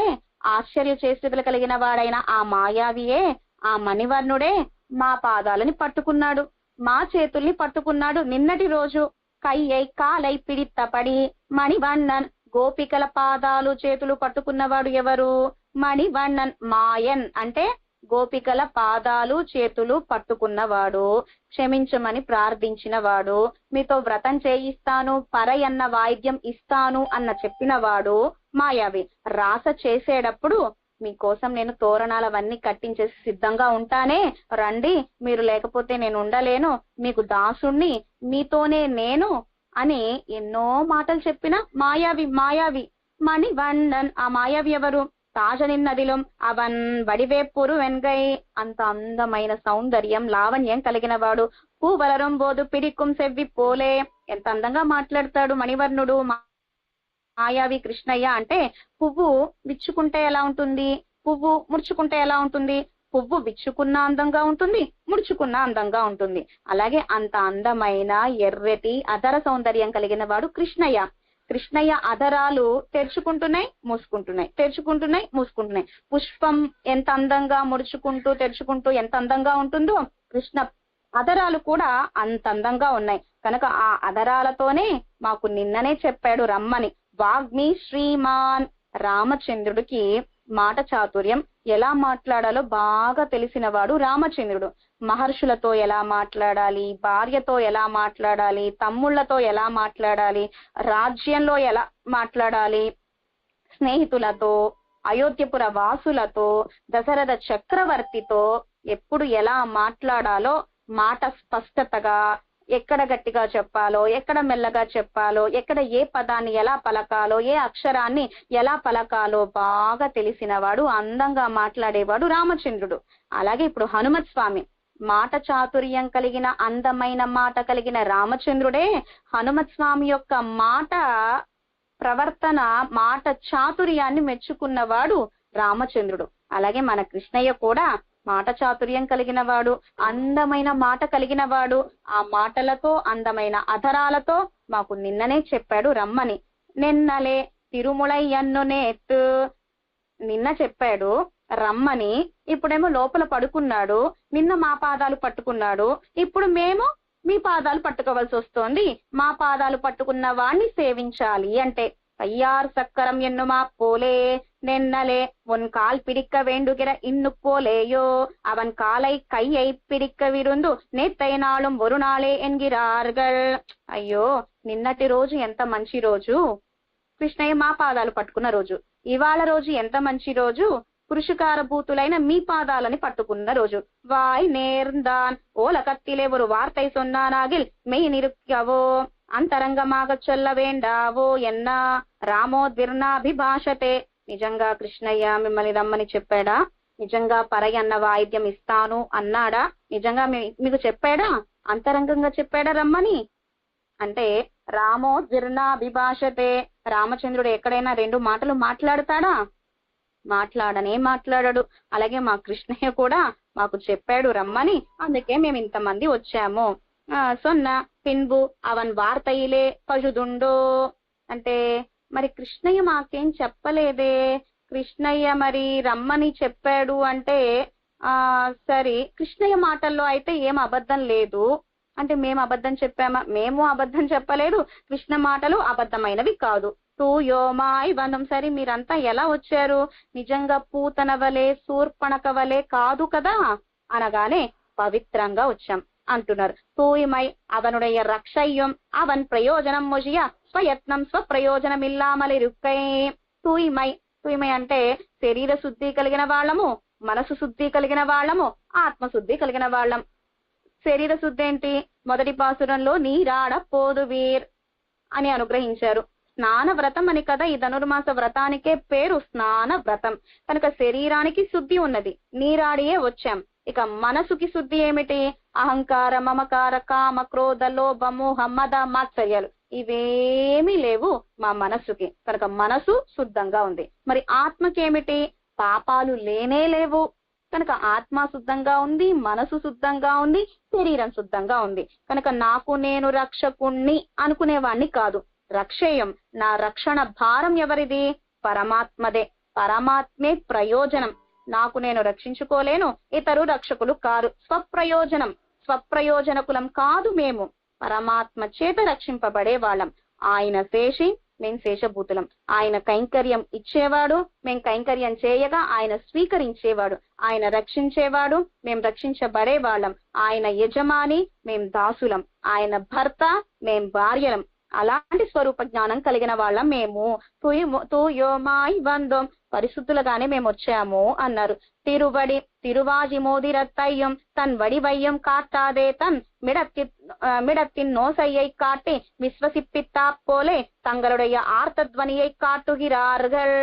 ఆశ్చర్య చేష్టలు కలిగిన వాడైన ఆ మాయావియే, ఆ మణివర్ణుడే మా పాదాలని పట్టుకున్నాడు, మా చేతుల్ని పట్టుకున్నాడు. నిన్నటి రోజు కయ్యై కాలై పిడిత్తపడి మణివన్నన్, గోపికల పాదాలు చేతులు పట్టుకున్నవాడు ఎవరు? మణివన్నన్. మాయన్ అంటే గోపికల పాదాలు చేతులు పట్టుకున్నవాడు, క్షమించమని ప్రార్థించిన వాడు, మీతో వ్రతం చేయిస్తాను, పరయన్న వాయిద్యం ఇస్తాను అన్న చెప్పినవాడు మాయావి. రాస చేసేటప్పుడు మీకోసం నేను తోరణాలవన్నీ కట్టించేసి సిద్ధంగా ఉంటానే, రండి, మీరు లేకపోతే నేను ఉండలేను, మీకు దాసుణ్ణి, మీతోనే నేను అని ఎన్నో మాటలు చెప్పిన మాయావి. మాయావి మణివన్నన్. ఆ మాయావి ఎవరు? తాజనిన్నదిలం అవన్ వడివేప్పురు వెన్గై. అంత అందమైన సౌందర్యం, లావణ్యం కలిగిన వాడు. పూవలరం బోధు పిడికుం సెవ్వి పోలే. ఎంత అందంగా మాట్లాడతాడు మణివర్ణుడు మాయావి. కృష్ణయ్య అంటే, పువ్వు విచ్చుకుంటే ఎలా ఉంటుంది, పువ్వు ముడుచుకుంటే ఎలా ఉంటుంది? పువ్వు విచ్చుకున్న అందంగా ఉంటుంది, ముడుచుకున్న అందంగా ఉంటుంది. అలాగే అంత అందమైన ఎర్రటి అధర సౌందర్యం కలిగిన వాడు కృష్ణయ్య. కృష్ణయ్య అధరాలు తెరుచుకుంటున్నాయి, మూసుకుంటున్నాయి, తెరుచుకుంటున్నాయి, మూసుకుంటున్నాయి. పుష్పం ఎంత అందంగా ముడుచుకుంటూ తెరుచుకుంటూ ఎంత అందంగా ఉంటుందో, కృష్ణ అధరాలు కూడా అంత అందంగా ఉన్నాయి. కనుక ఆ అధరాలతోనే మాకు నిన్ననే చెప్పాడు రమ్మని. వాగ్మి శ్రీమాన్. రామచంద్రుడికి మాట చాతుర్యం, ఎలా మాట్లాడాలో బాగా తెలిసినవాడు రామచంద్రుడు. మహర్షులతో ఎలా మాట్లాడాలి, భార్యతో ఎలా మాట్లాడాలి, తమ్ముళ్లతో ఎలా మాట్లాడాలి, రాజ్యంలో ఎలా మాట్లాడాలి, స్నేహితులతో, అయోధ్యపుర వాసులతో, దశరథ చక్రవర్తితో ఎప్పుడు ఎలా మాట్లాడాలో, మాట స్పష్టతగా, ఎక్కడ గట్టిగా చెప్పాలో, ఎక్కడ మెల్లగా చెప్పాలో, ఎక్కడ ఏ పదాన్ని ఎలా పలకాలో, ఏ అక్షరాన్ని ఎలా పలకాలో బాగా తెలిసినవాడు, అందంగా మాట్లాడేవాడు రామచంద్రుడు. అలాగే ఇప్పుడు హనుమత్ స్వామి, మాట చాతుర్యం కలిగిన, అందమైన మాట కలిగిన రామచంద్రుడే హనుమత్ స్వామి యొక్క మాట ప్రవర్తన, మాట చాతుర్యాన్ని మెచ్చుకున్నవాడు రామచంద్రుడు. అలాగే మన కృష్ణయ్య కూడా మాట చాతుర్యం కలిగిన వాడు, అందమైన మాట కలిగిన వాడు. ఆ మాటలతో, అందమైన అధరాలతో మాకు నిన్ననే చెప్పాడు రమ్మని. నిన్నలే తిరుముళయ్యన్ను నేత్. నిన్న చెప్పాడు రమ్మని, ఇప్పుడేమో లోపల పడుకున్నాడు, నిన్న మా పాదాలు పట్టుకున్నాడు, ఇప్పుడు మేము మీ పాదాలు పట్టుకోవాల్సి వస్తోంది. మా పాదాలు పట్టుకున్న వాణ్ణి సేవించాలి అంటే, పయ్యార్ సక్కరం ఎన్నుమా పోలే నిన్నలే ఉన్ కాల్ పిడిక్క వేండుగిర ఇన్ను పోలేయో అవన్ కాలై కయ్యై పిడిక్క విరుందు నేత్తైనాళం ఒరునాళే ఎన్గిరార్గల్. అయ్యో, నిన్నటి రోజు ఎంత మంచి రోజు, కృష్ణయ్య మా పాదాలు పట్టుకున్న రోజు. ఇవాళ రోజు ఎంత మంచి రోజు, పురుషకారభూతులైన మీ పాదాలని పట్టుకున్న రోజు. వాయ్ నేర్దాన్ ఓల కత్తిలేవరు వార్తై సొన్నానాగిల్ మెయ్ నిరుక్యవో అంతరంగమాగ చొల్ల వేండావో ఎన్నా రామోద్విర్నాభిభాషతే. నిజంగా కృష్ణయ్య మిమ్మల్ని రమ్మని చెప్పాడా? నిజంగా పరయన్న వాయిద్యం ఇస్తాను అన్నాడా? నిజంగా మీకు చెప్పాడా? అంతరంగంగా చెప్పాడా రమ్మని? అంటే రామోద్విర్నాభిభాషతే. రామచంద్రుడు ఎక్కడైనా రెండు మాటలు మాట్లాడతాడా? మాట్లాడనే మాట్లాడాడు. అలాగే మా కృష్ణయ్య కూడా మాకు చెప్పాడు రమ్మని, అందుకే మేము ఇంతమంది వచ్చాము. సొన్న పిన్బు అవన్ వార్తయిలే పజుదుండో. అంటే మరి కృష్ణయ్య మాకేం చెప్పలేదే, కృష్ణయ్య మరి రమ్మని చెప్పాడు అంటే సరే, కృష్ణయ్య మాటల్లో అయితే ఏం అబద్ధం లేదు అంటే మేము అబద్ధం చెప్పామా? మేము అబద్ధం చెప్పలేదు, కృష్ణ మాటలు అబద్ధమైనవి కాదు. తూయోమాయ్ బంధం. సరే, మీరంతా ఎలా వచ్చారు? నిజంగా పూతన వలె, శూర్పణక వలె కాదు కదా అనగానే పవిత్రంగా వచ్చాం అంటున్నారు. తూయిమై అవనుడయ్య రక్షయ్యం అవన్ ప్రయోజనం మొజియ స్వయత్నం స్వప్రయోజనం ఇల్లామలి రుక్కై. తూయిమై, తూయిమై అంటే శరీర శుద్ధి కలిగిన వాళ్ళము, మనసు శుద్ధి కలిగిన వాళ్ళము, ఆత్మశుద్ధి కలిగిన వాళ్ళం. శరీర శుద్ధి ఏంటి? మొదటి పాసురంలో నీరాడ పోదు వీర్ అని అనుగ్రహించారు. స్నాన వ్రతం అని కదా ఈ ధనుర్మాస వ్రతానికే పేరు, స్నాన వ్రతం. కనుక శరీరానికి శుద్ధి ఉన్నది, నీరాడియే వచ్చాం. ఇక మనసుకి శుద్ధి ఏమిటి? అహంకార, మమకార, కామ, క్రోధ, లోభ, మోహ, మద, మాత్సర్యాలు ఇవేమీ లేవు. మా మనస్సుకి. కనుక మనసు శుద్ధంగా ఉంది. మరి ఆత్మకేమిటి? పాపాలు లేనే లేవు. కనుక ఆత్మ శుద్ధంగా ఉంది, మనసు శుద్ధంగా ఉంది, శరీరం శుద్ధంగా ఉంది. కనుక నాకు నేను రక్షకుణ్ణి అనుకునేవాణ్ణి కాదు. రక్షేయం, నా రక్షణ భారం ఎవరిది? పరమాత్మదే. పరమాత్మే ప్రయోజనం. నాకు నేను రక్షించుకోలేను, ఇతరు రక్షకులు కారు. స్వప్రయోజనకులం కాదు మేము. పరమాత్మ చేత రక్షింపబడే వాళ్ళం. ఆయన శేషి, మేం శేషభూతులం. ఆయన కైంకర్యం ఇచ్చేవాడు, మేం కైంకర్యం చేయగా ఆయన స్వీకరించేవాడు. ఆయన రక్షించేవాడు, మేం రక్షించబడే వాళ్ళం. ఆయన యజమాని, మేం దాసులం. ఆయన భర్త, మేం భార్యలం. అలాంటి స్వరూప జ్ఞానం కలిగిన వాళ్ళం మేము. తూయోమాయి వందం, పరిశుద్ధులుగానే మేము వచ్చాము అన్నారు. తిరువడి తిరువాజి మోదిరత్తయ్యం తన్ వడివయ్యం కాటాదే తన్ మిడத்தின் நோசையை காட்டி விஸ்வசிப்பித்தா போலே தங்களுடைய ஆர்த்தத்வனியை காட்டுகிறார்கள்.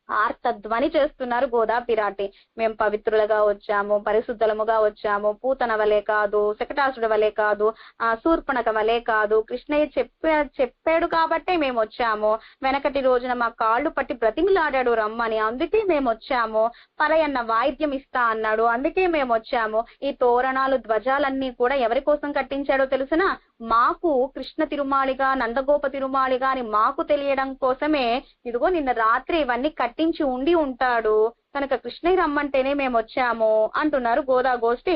ఆర్తధ్వని చేస్తున్నారు గోదా పిరాటి. మేము పవిత్రులుగా వచ్చాము, పరిశుద్ధముగా వచ్చాము, పూతన వలే కాదు, శకటాసుడు వలే కాదు, శూర్పణక వలే కాదు. కృష్ణయ్య చెప్పాడు కాబట్టే మేము వచ్చాము. వెనకటి రోజున మా కాళ్ళు పట్టి బ్రతిమిలాడాడు రమ్మని, అందుకే మేము వచ్చాము. పరయన్న వాయిద్యం ఇస్తా అన్నాడు, అందుకే మేము వచ్చాము. ఈ తోరణాలు, ధ్వజాలన్నీ కూడా ఎవరి కోసం కట్టించాడో తెలుసునా? మాకు కృష్ణ తిరుమాళిగా, నందగోప తిరుమాళిగా అని మాకు తెలియడం కోసమే. ఇదిగో నిన్న రాత్రి ఇవన్నీ కట్టించి ఉండి ఉంటాడు. కనుక కృష్ణయ్య రమ్మంటేనే మేము వచ్చాము అంటున్నారు గోదా గోష్ఠి.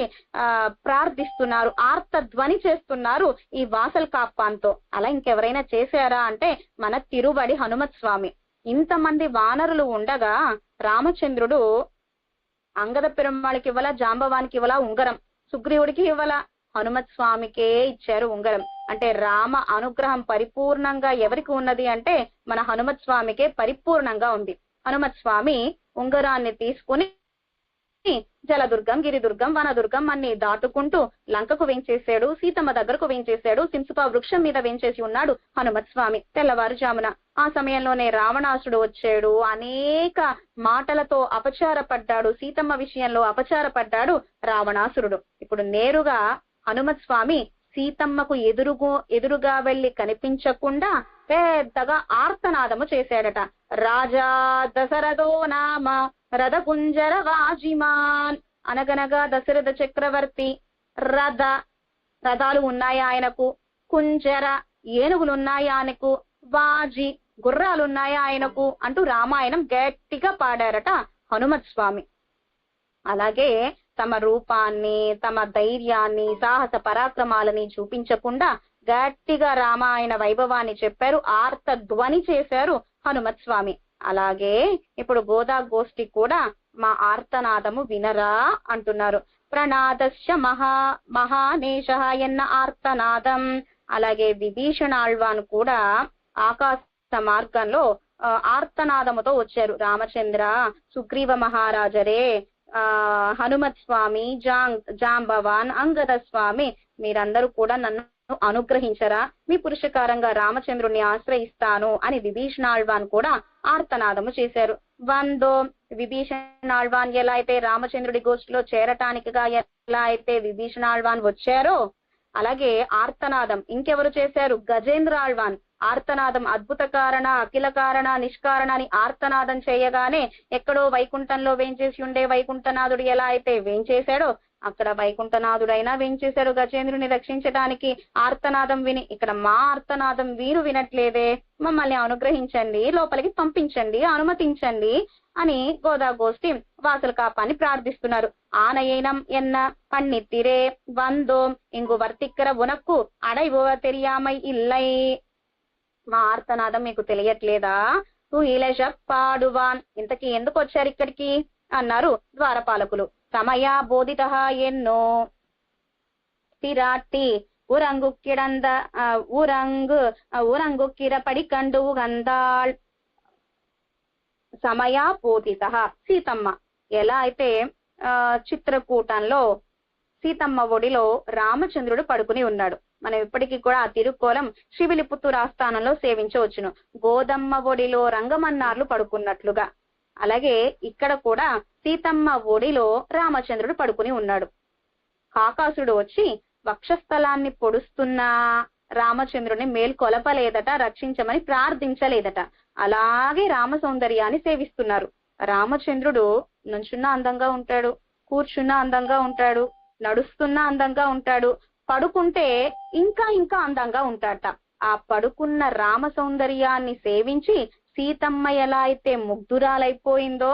ప్రార్థిస్తున్నారు, ఆర్తధ్వని చేస్తున్నారు ఈ వాసల్ కాప్పాన్తో. అలా ఇంకెవరైనా చేశారా అంటే మన తిరువడి హనుమత్ స్వామి. ఇంతమంది వానరులు ఉండగా రామచంద్రుడు అంగద పెరుమాళికి ఇవ్వాల, జాంబవానికి ఇవ్వాల ఉంగరం, సుగ్రీవుడికి ఇవ్వాల, హనుమత్ స్వామికే ఇచ్చారు ఉంగరం. అంటే రామ అనుగ్రహం పరిపూర్ణంగా ఎవరికి ఉన్నది అంటే మన హనుమత్ స్వామికే పరిపూర్ణంగా ఉంది. హనుమత్ స్వామి ఉంగరాన్ని తీసుకుని జలదుర్గం, గిరిదుర్గం, వనదుర్గం అన్ని దాటుకుంటూ లంకకు వెంచేశాడు. సీతమ్మ దగ్గరకు వెంచేశాడు. సింసుపా వృక్షం మీద వెంచేసి ఉన్నాడు హనుమత్ స్వామి తెల్లవారుజామున. ఆ సమయంలోనే రావణాసుడు వచ్చాడు. అనేక మాటలతో అపచారపడ్డాడు. సీతమ్మ విషయంలో అపచారపడ్డాడు రావణాసురుడు. ఇప్పుడు నేరుగా హనుమత్ స్వామి సీతమ్మకు ఎదురుగా వెళ్లి కనిపించకుండా పెద్దగా ఆర్తనాదము చేశాడట. రాజా దశరథో నామ రథకుంజర వాజిమాన్. అనగనగా దశరథ చక్రవర్తి రథాలు ఉన్నాయి ఆయనకు, కుంజర ఏనుగులున్నాయి ఆయనకు, వాజి గుర్రాలున్నాయి ఆయనకు అంటూ రామాయణం గట్టిగా పాడారట హనుమత్ స్వామి. అలాగే తమ రూపాన్ని, తమ ధైర్యాన్ని, సాహస పరాక్రమాలని చూపించకుండా గట్టిగా రామాయణ వైభవాన్ని చెప్పారు. ఆర్త ధ్వని చేశారు హనుమత్ స్వామి. అలాగే ఇప్పుడు గోదా గోష్ఠి కూడా మా ఆర్తనాదము వినరా అంటున్నారు. ప్రణాదస్య మహానేశ ఎన్న ఆర్తనాదం. అలాగే విభీషణాళ్వాన్ కూడా ఆకాశ మార్గంలో ఆర్తనాదముతో వచ్చారు. రామచంద్ర, సుగ్రీవ మహారాజరే, హనుమత్ స్వామి, జాంబవాన్, అంగద స్వామి, మీరందరూ కూడా నన్ను అనుగ్రహించరా, మీ పురుషకారంగా రామచంద్రుణ్ణి ఆశ్రయిస్తాను అని విభీషణాళ్వాన్ కూడా ఆర్తనాదము చేశారు. వందో విభీషణాళ్వాన్ ఎలా అయితే రామచంద్రుడి గోష్ఠిలో చేరటానికిగా ఎలా అయితే విభీషణాళ్వాన్ వచ్చారో అలాగే ఆర్తనాదం ఇంకెవరు చేశారు? గజేంద్రాళ్వాన్. ఆర్తనాదం అద్భుత కారణ, అఖిల కారణ, నిష్కారణ అని ఆర్తనాదం చేయగానే ఎక్కడో వైకుంఠంలో వేంచేసి ఉండే వైకుంఠనాథుడు ఎలా అయితే వేంచేశాడో అక్కడ వైకుంఠనాథుడైనా వేంచేశాడు గజేంద్రుని రక్షించడానికి ఆర్తనాదం విని. ఇక్కడ మా ఆర్తనాదం వీరు వినట్లేదే, మమ్మల్ని అనుగ్రహించండి, లోపలికి పంపించండి, అనుమతించండి అని గోదా గోష్ఠి వాసల కాపాన్ని ప్రార్థిస్తున్నారు. ఆనయనం ఎన్న పన్నిత్తిరే వందోం ఇంగు వర్తిక్కర ఉనక్కు అడైవో తెలియామై ఇల్లై. మా ఆర్తనాదం మీకు తెలియట్లేదా? తూ ఇలజ పాడువాన్. ఇంతకీ ఎందుకు వచ్చారు ఇక్కడికి అన్నారు ద్వారపాలకులు. సమయా బోధిత ఎన్నో తిరాట్టి ఉరంగుక్కిడంద ఉరంగుక్కిర పడికండు గందాళ్. సమయా బోధిత సీతమ్మ ఎలా అయితే చిత్రకూటంలో సీతమ్మ ఒడిలో రామచంద్రుడు పడుకుని ఉన్నాడు. మనం ఇప్పటికీ కూడా ఆ తిరుక్కోలం శ్రీవిల్లిపుత్తూరు ఆస్థానంలో సేవించవచ్చును. గోదమ్మ ఒడిలో రంగమన్నార్లు పడుకున్నట్లుగా అలాగే ఇక్కడ కూడా సీతమ్మ ఒడిలో రామచంద్రుడు పడుకుని ఉన్నాడు. కాకాసుడు వచ్చి వక్షస్థలాన్ని పొడుస్తున్నా రామచంద్రుని మేల్కొలపలేదట, రక్షించమని ప్రార్థించలేదట. అలాగే రామ సౌందర్యాన్ని సేవిస్తున్నారు. రామచంద్రుడు నుంచున్నా అందంగా ఉంటాడు, కూర్చున్నా అందంగా ఉంటాడు, నడుస్తున్నా అందంగా ఉంటాడు, పడుకుంటే ఇంకా ఇంకా అందంగా ఉంటాడట. ఆ పడుకున్న రామ సౌందర్యాన్ని సేవించి సీతమ్మ ఎలా అయితే ముగ్ధురాలైపోయిందో,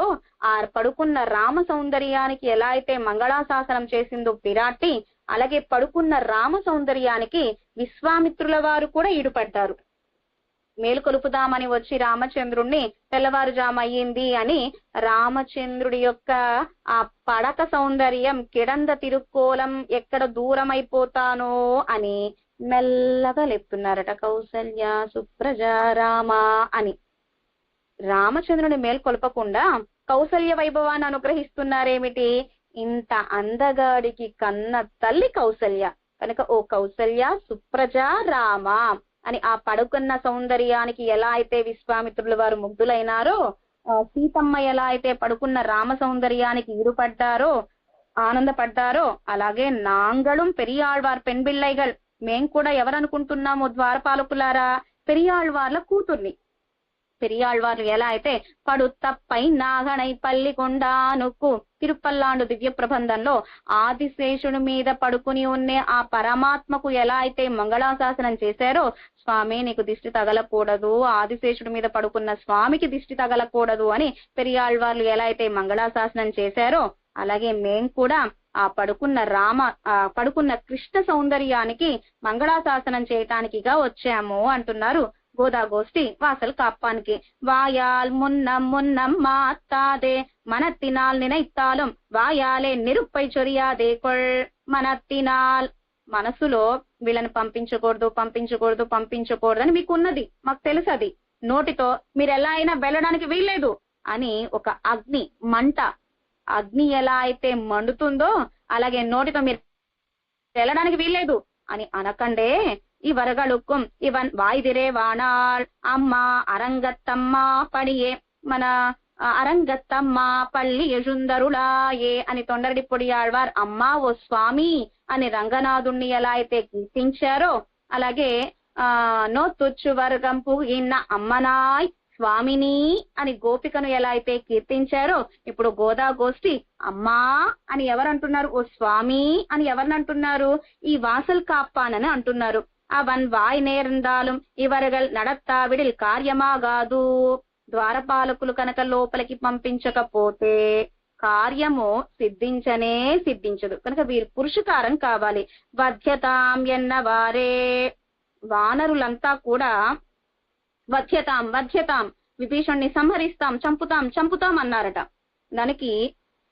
ఆ పడుకున్న రామ సౌందర్యానికి ఎలా అయితే మంగళాశాసనం చేసిందో పిరాటి, అలాగే పడుకున్న రామ సౌందర్యానికి విశ్వామిత్రుల వారు కూడా ఈడుపడ్డారు. మేలుకొలుపుదామని వచ్చి రామచంద్రుణ్ణి తెల్లవారుజాము అయ్యింది అని రామచంద్రుడి యొక్క ఆ పడక సౌందర్యం కిడంద తిరుక్కోలం ఎక్కడ దూరం అయిపోతానో అని మెల్లగా లేపుతున్నారట. కౌసల్య సుప్రజ రామ అని రామచంద్రుని మేల్కొల్పకుండా కౌసల్య వైభవాన్ని అనుగ్రహిస్తున్నారేమిటి? ఇంత అందగాడికి కన్న తల్లి కౌసల్య కనుక ఓ కౌసల్య సుప్రజ రామ అని ఆ పడుకున్న సౌందర్యానికి ఎలా అయితే విశ్వామిత్రుల వారు ముగ్ధులైనారో, సీతమ్మ ఎలా అయితే పడుకున్న రామ సౌందర్యానికి ఈడుపడ్డారో, ఆనందపడ్డారో, అలాగే నాంగళం పెరియాళ్వార్ పెన్బిళ్ళైగల్ మేం కూడా ఎవరనుకుంటున్నాము ద్వారపాలకులారా? పెరియాళ్వార్ల కూతుర్ని. పెరియాళ్వార్లు ఎలా అయితే పడుతప్పై నాగణై పల్లి కొండానుక్కు తిరుపల్లాండు దివ్య ప్రబంధంలో ఆదిశేషుడి మీద పడుకుని ఉన్నే ఆ పరమాత్మకు ఎలా అయితే మంగళాశాసనం చేశారో, స్వామి నీకు దిష్టి తగలకూడదు, ఆదిశేషుడి మీద పడుకున్న స్వామికి దిష్టి తగలకూడదు అని పెరియాళ్వార్లు ఎలా అయితే మంగళాశాసనం చేశారో, అలాగే మేం కూడా ఆ పడుకున్న కృష్ణ సౌందర్యానికి మంగళాశాసనం చేయటానికిగా వచ్చాము అంటున్నారు గోదా గోష్ఠి వాసల్ కాప్పానికి. వాయాల్ మున్నం మున్నం మాత్తాదే మనత్తినాల్ నినైత్తాலும் వాయాలే నిరుప్పై చొరియాదే కొల్ మనత్తినాల్. మనసులో వీళ్ళని పంపించకూడదు పంపించకూడదు పంపించకూడదు అని మీకున్నది, మాకు తెలుసు. అది నోటితో మీరు ఎలా అయినా వెళ్ళడానికి వీల్లేదు అని ఒక అగ్ని మంట, అగ్ని ఎలా అయితే మండుతుందో అలాగే నోటితో మీరు వెళ్ళడానికి వీల్లేదు అని అనకండే. ఇవరగలుక్కుం ఇవన్ వాయిదిరే వాణాల్ అమ్మ అరంగత్తమ్మ పడియే మన అరంగత్తమ్మ పల్లి యజుందరులాయే అని తొండరడి పొడియాళ్వార్ అమ్మా ఓ స్వామి అని రంగనాథుణ్ణి ఎలా అయితే కీర్తించారో, అలాగే నోతుచ్చు వర్గంపు ఇన్న అమ్మనాయ్ స్వామిని అని గోపికను ఎలా అయితే కీర్తించారో, ఇప్పుడు గోదా గోష్ఠి అమ్మా అని ఎవరంటున్నారు? ఓ స్వామి అని ఎవరినంటున్నారు? ఈ వాసల్ కాప్పానని అంటున్నారు. అవన్ వాయ్ నేర్ందాలు ఇవరగల్ నడత్తావిడిల్ కార్యమాగాదు. ద్వారపాలకులు కనుక లోపలికి పంపించకపోతే కార్యము సిద్ధించదు. కనుక వీరు పురుషకారం కావాలి. వధ్యతాం ఎన్న వారే వానరులంతా కూడా వధ్యతాం విభీషణ్ణి సంహరిస్తాం, చంపుతాం అన్నారట. దానికి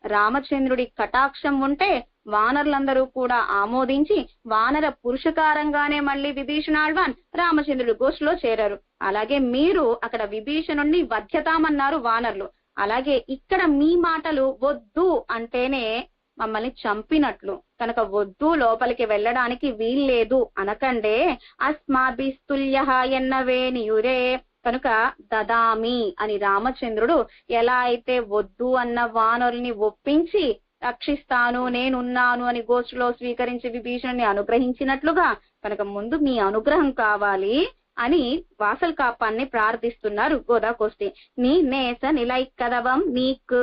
రామచంద్రుడి కటాక్షం ఉంటే వానరులందరూ కూడా ఆమోదించి వానర పురుషకారంగానే మళ్ళీ విభీషణాళ్వాన్ రామచంద్రుడి గోష్ఠిలో చేరారు. అలాగే మీరు అక్కడ విభీషణుణ్ణి వధ్యతామన్నారు వానరులు, అలాగే ఇక్కడ మీ మాటలు వద్దు అంటేనే మమ్మల్ని చంపినట్లు. కనుక వద్దు, లోపలికి వెళ్ళడానికి వీల్లేదు అనకండే. అస్మాభిస్తుల్య ఎన్నవేనియురే కనుక దదామి అని రామచంద్రుడు ఎలా అయితే వద్దు అన్న వానరుల్ని ఒప్పించి రక్షిస్తాను నేనున్నాను అని గోష్ఠిలో స్వీకరించి విభీషణుని అనుగ్రహించినట్లుగా కనుక ముందు మీ అనుగ్రహం కావాలి అని వాసల్ కాపాన్ని ప్రార్థిస్తున్నారు గోదా గోష్ఠి. నీ నేస నిలైక్కదవం నీకు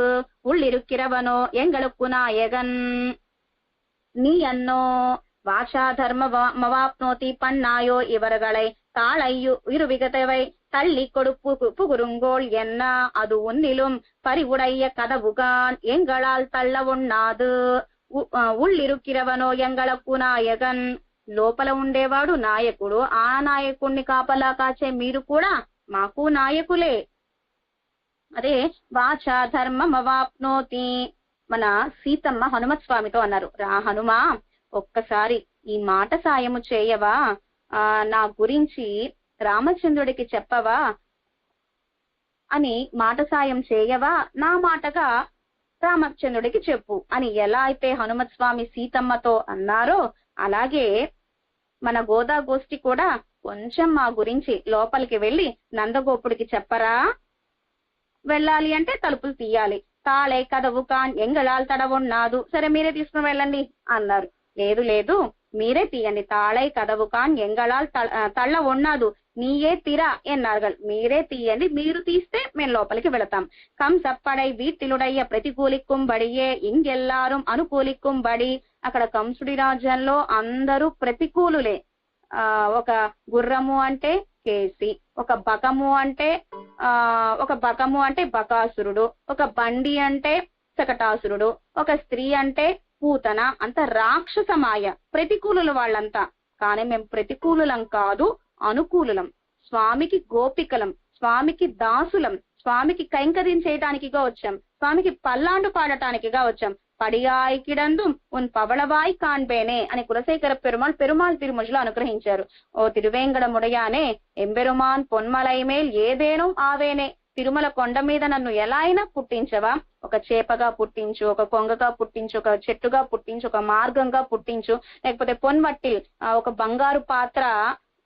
ఉళ్ళిరుక్కిరవనో ఎంగళుక్కు నాయగన్ நீ அன்னோ வாஷா தர்ம மவாப்னோதி பண்ணாயோ இவர்களை தாளையு இருவிகதவை தள்ளி கொடுப்பு புகுருங்கோள் என்ன அது ஒன்னிலும் பறிவுடைய கதவுகான் எங்களால் தள்ள ஒண்ணாது ఉళ్ళిరుక్కిరవనో ఎంగళకు నాయగన్. లోపల ఉండేవాడు నాయకుడు, ఆ నాయకుణ్ణి కాపలా కాచే మీరు కూడా మాకు నాయకులే. అదే వాచా ధర్మమవాప్నోతి మన సీతమ్మ హనుమత్ స్వామితో అన్నారు, రా హనుమా ఒక్కసారి ఈ మాట సాయము చేయవా, నా గురించి రామచంద్రుడికి చెప్పవా అని మాట సాయం చేయవా, నా మాటగా రామచంద్రుడికి చెప్పు అని ఎలా అయితే హనుమత్ స్వామి సీతమ్మతో అన్నారో అలాగే మన గోదా గోష్ఠి కూడా కొంచెం మా గురించి లోపలికి వెళ్ళి నందగోపుడికి చెప్పరా, వెళ్ళాలి అంటే తలుపులు తీయాలి, తాళే కదవు కాన్ ఎంగళాలు తడవున్నాదు, సరే మీరే తీసుకుని వెళ్ళండి అన్నారు. లేదు మీరే తీయండి. తాళై కదవుకాన్ ఎంగళాల్ తళ్ళ ఉన్నదు నీయే తిరా ఎన్నారుగల్. మీరే తీయండి, మీరు తీస్తే మేము లోపలికి వెళతాం. కంసప్పడై వీటిలుడయ్య ప్రతికూలిక్కుం ఇంకెల్లారం అనుకూలిక్కుం అక్కడ కంసుడి రాజ్యంలో అందరూ ప్రతికూలులే. ఒక గుర్రము అంటే కేసి, ఒక బకము అంటే బకాసురుడు, ఒక బండి అంటే శకటాసురుడు, ఒక స్త్రీ అంటే పూతన, అంత రాక్షసమాయ ప్రతికూలులు వాళ్ళంతా. కానీ మేము ప్రతికూలులం కాదు, అనుకూలులం. స్వామికి గోపికలం, స్వామికి దాసులం, స్వామికి కైంకర్యం చేయటానికిగా వచ్చాం, స్వామికి పల్లాండు పాడటానికిగా వచ్చాం. పడియాయి కిడందుం ఉన్ పవళవాయి కాన్బేనే అని కులశేఖర పెరుమాళ్ తిరుమజులు అనుగ్రహించారు. ఓ తిరువేంగడముడయానే ఎంబెరుమాన్ పొన్మలైమేల్ ఏదేనో ఆవేనే. తిరుమల కొండ మీద నన్ను ఎలా అయినా పుట్టించవా? ఒక చేపగా పుట్టించు, ఒక కొంగగా పుట్టించు, ఒక చెట్టుగా పుట్టించు, ఒక మార్గంగా పుట్టించు, లేకపోతే పొన్మట్టి ఒక బంగారు పాత్ర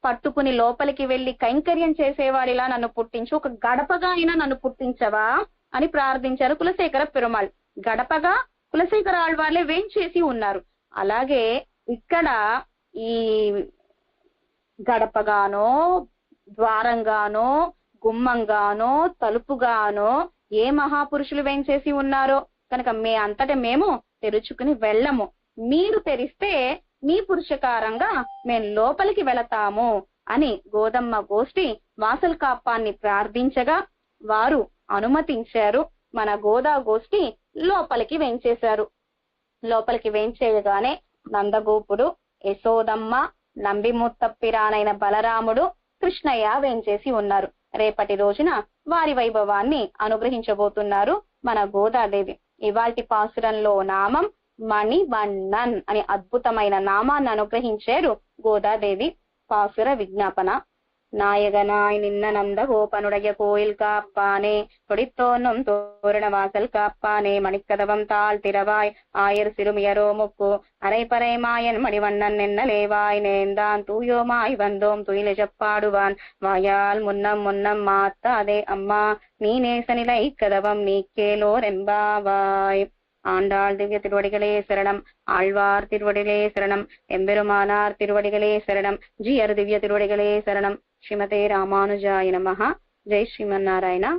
పట్టుకుని లోపలికి వెళ్లి కైంకర్యం చేసేవాడిలా నన్ను పుట్టించు, ఒక గడపగా అయినా నన్ను పుట్టించవా అని ప్రార్థించారు కులశేఖర పెరుమాళ్. గడపగా కులశేఖర ఆళ్వార్లే వేంచేసి ఉన్నారు. అలాగే ఇక్కడ ఈ గడపగానో, ద్వారంగానో, గుమ్మంగానో, తలుపుగానో ఏ మహాపురుషులు వేంచేసి ఉన్నారో కనుక మేము తెరుచుకుని వెళ్ళము. మీరు తెరిస్తే మీ పురుషకారంగా మేము లోపలికి వెళతాము అని గోదమ్మ గోష్ఠి వాసల్ కాప్పాన్ని ప్రార్థించగా వారు అనుమతించారు. మన గోదా గోష్ఠి లోపలికి వేంచేశారు. లోపలికి వేంచేయగానే నందగోపుడు, యశోదమ్మ, నంబిముత్తప్పిరానైన బలరాముడు, కృష్ణయ్య వేంచేసి ఉన్నారు. రేపటి రోజున వారి వైభవాన్ని అనుగ్రహించబోతున్నారు మన గోదాదేవి. ఇవాల్టి పాసురంలో నామం మణివన్నన్ అని అద్భుతమైన నామాన్ని అనుగ్రహించారు గోదాదేవి. పాసుర విజ్ఞాపన. நாயகனாய் நின்ன நந்த கோபனுடைய கோயில் காப்பானே, கொடித்தோன்னும் தோரண வாசல் காப்பானே, மணிக்கதவம் தாழ் திறவாய் ஆயர் சிறுமியரோ முக்கு அரைப்பறை மாயன் மணிவண்ணன் என்னலேவாய் நேர்ந்தான் தூயோமாய் வந்தோம் துயிலெஜப்பாடுவான் வாயால் முன்னம் மாத்தாதே அம்மா நீ நேசநிலை கதவம் நீக்கேலோர் என்பாவாய். ஆண்டாள் திவ்ய திருவடிகளே சரணம். ஆழ்வார் திருவடிகளே சரணம். எம்பெருமானார் திருவடிகளே சரணம். ஜியர் திவ்ய திருவடிகளே சரணம். ஸ்ரீமதே ராமானுஜாய நமஹ. ஜெய் ஸ்ரீமன்னாராயணா.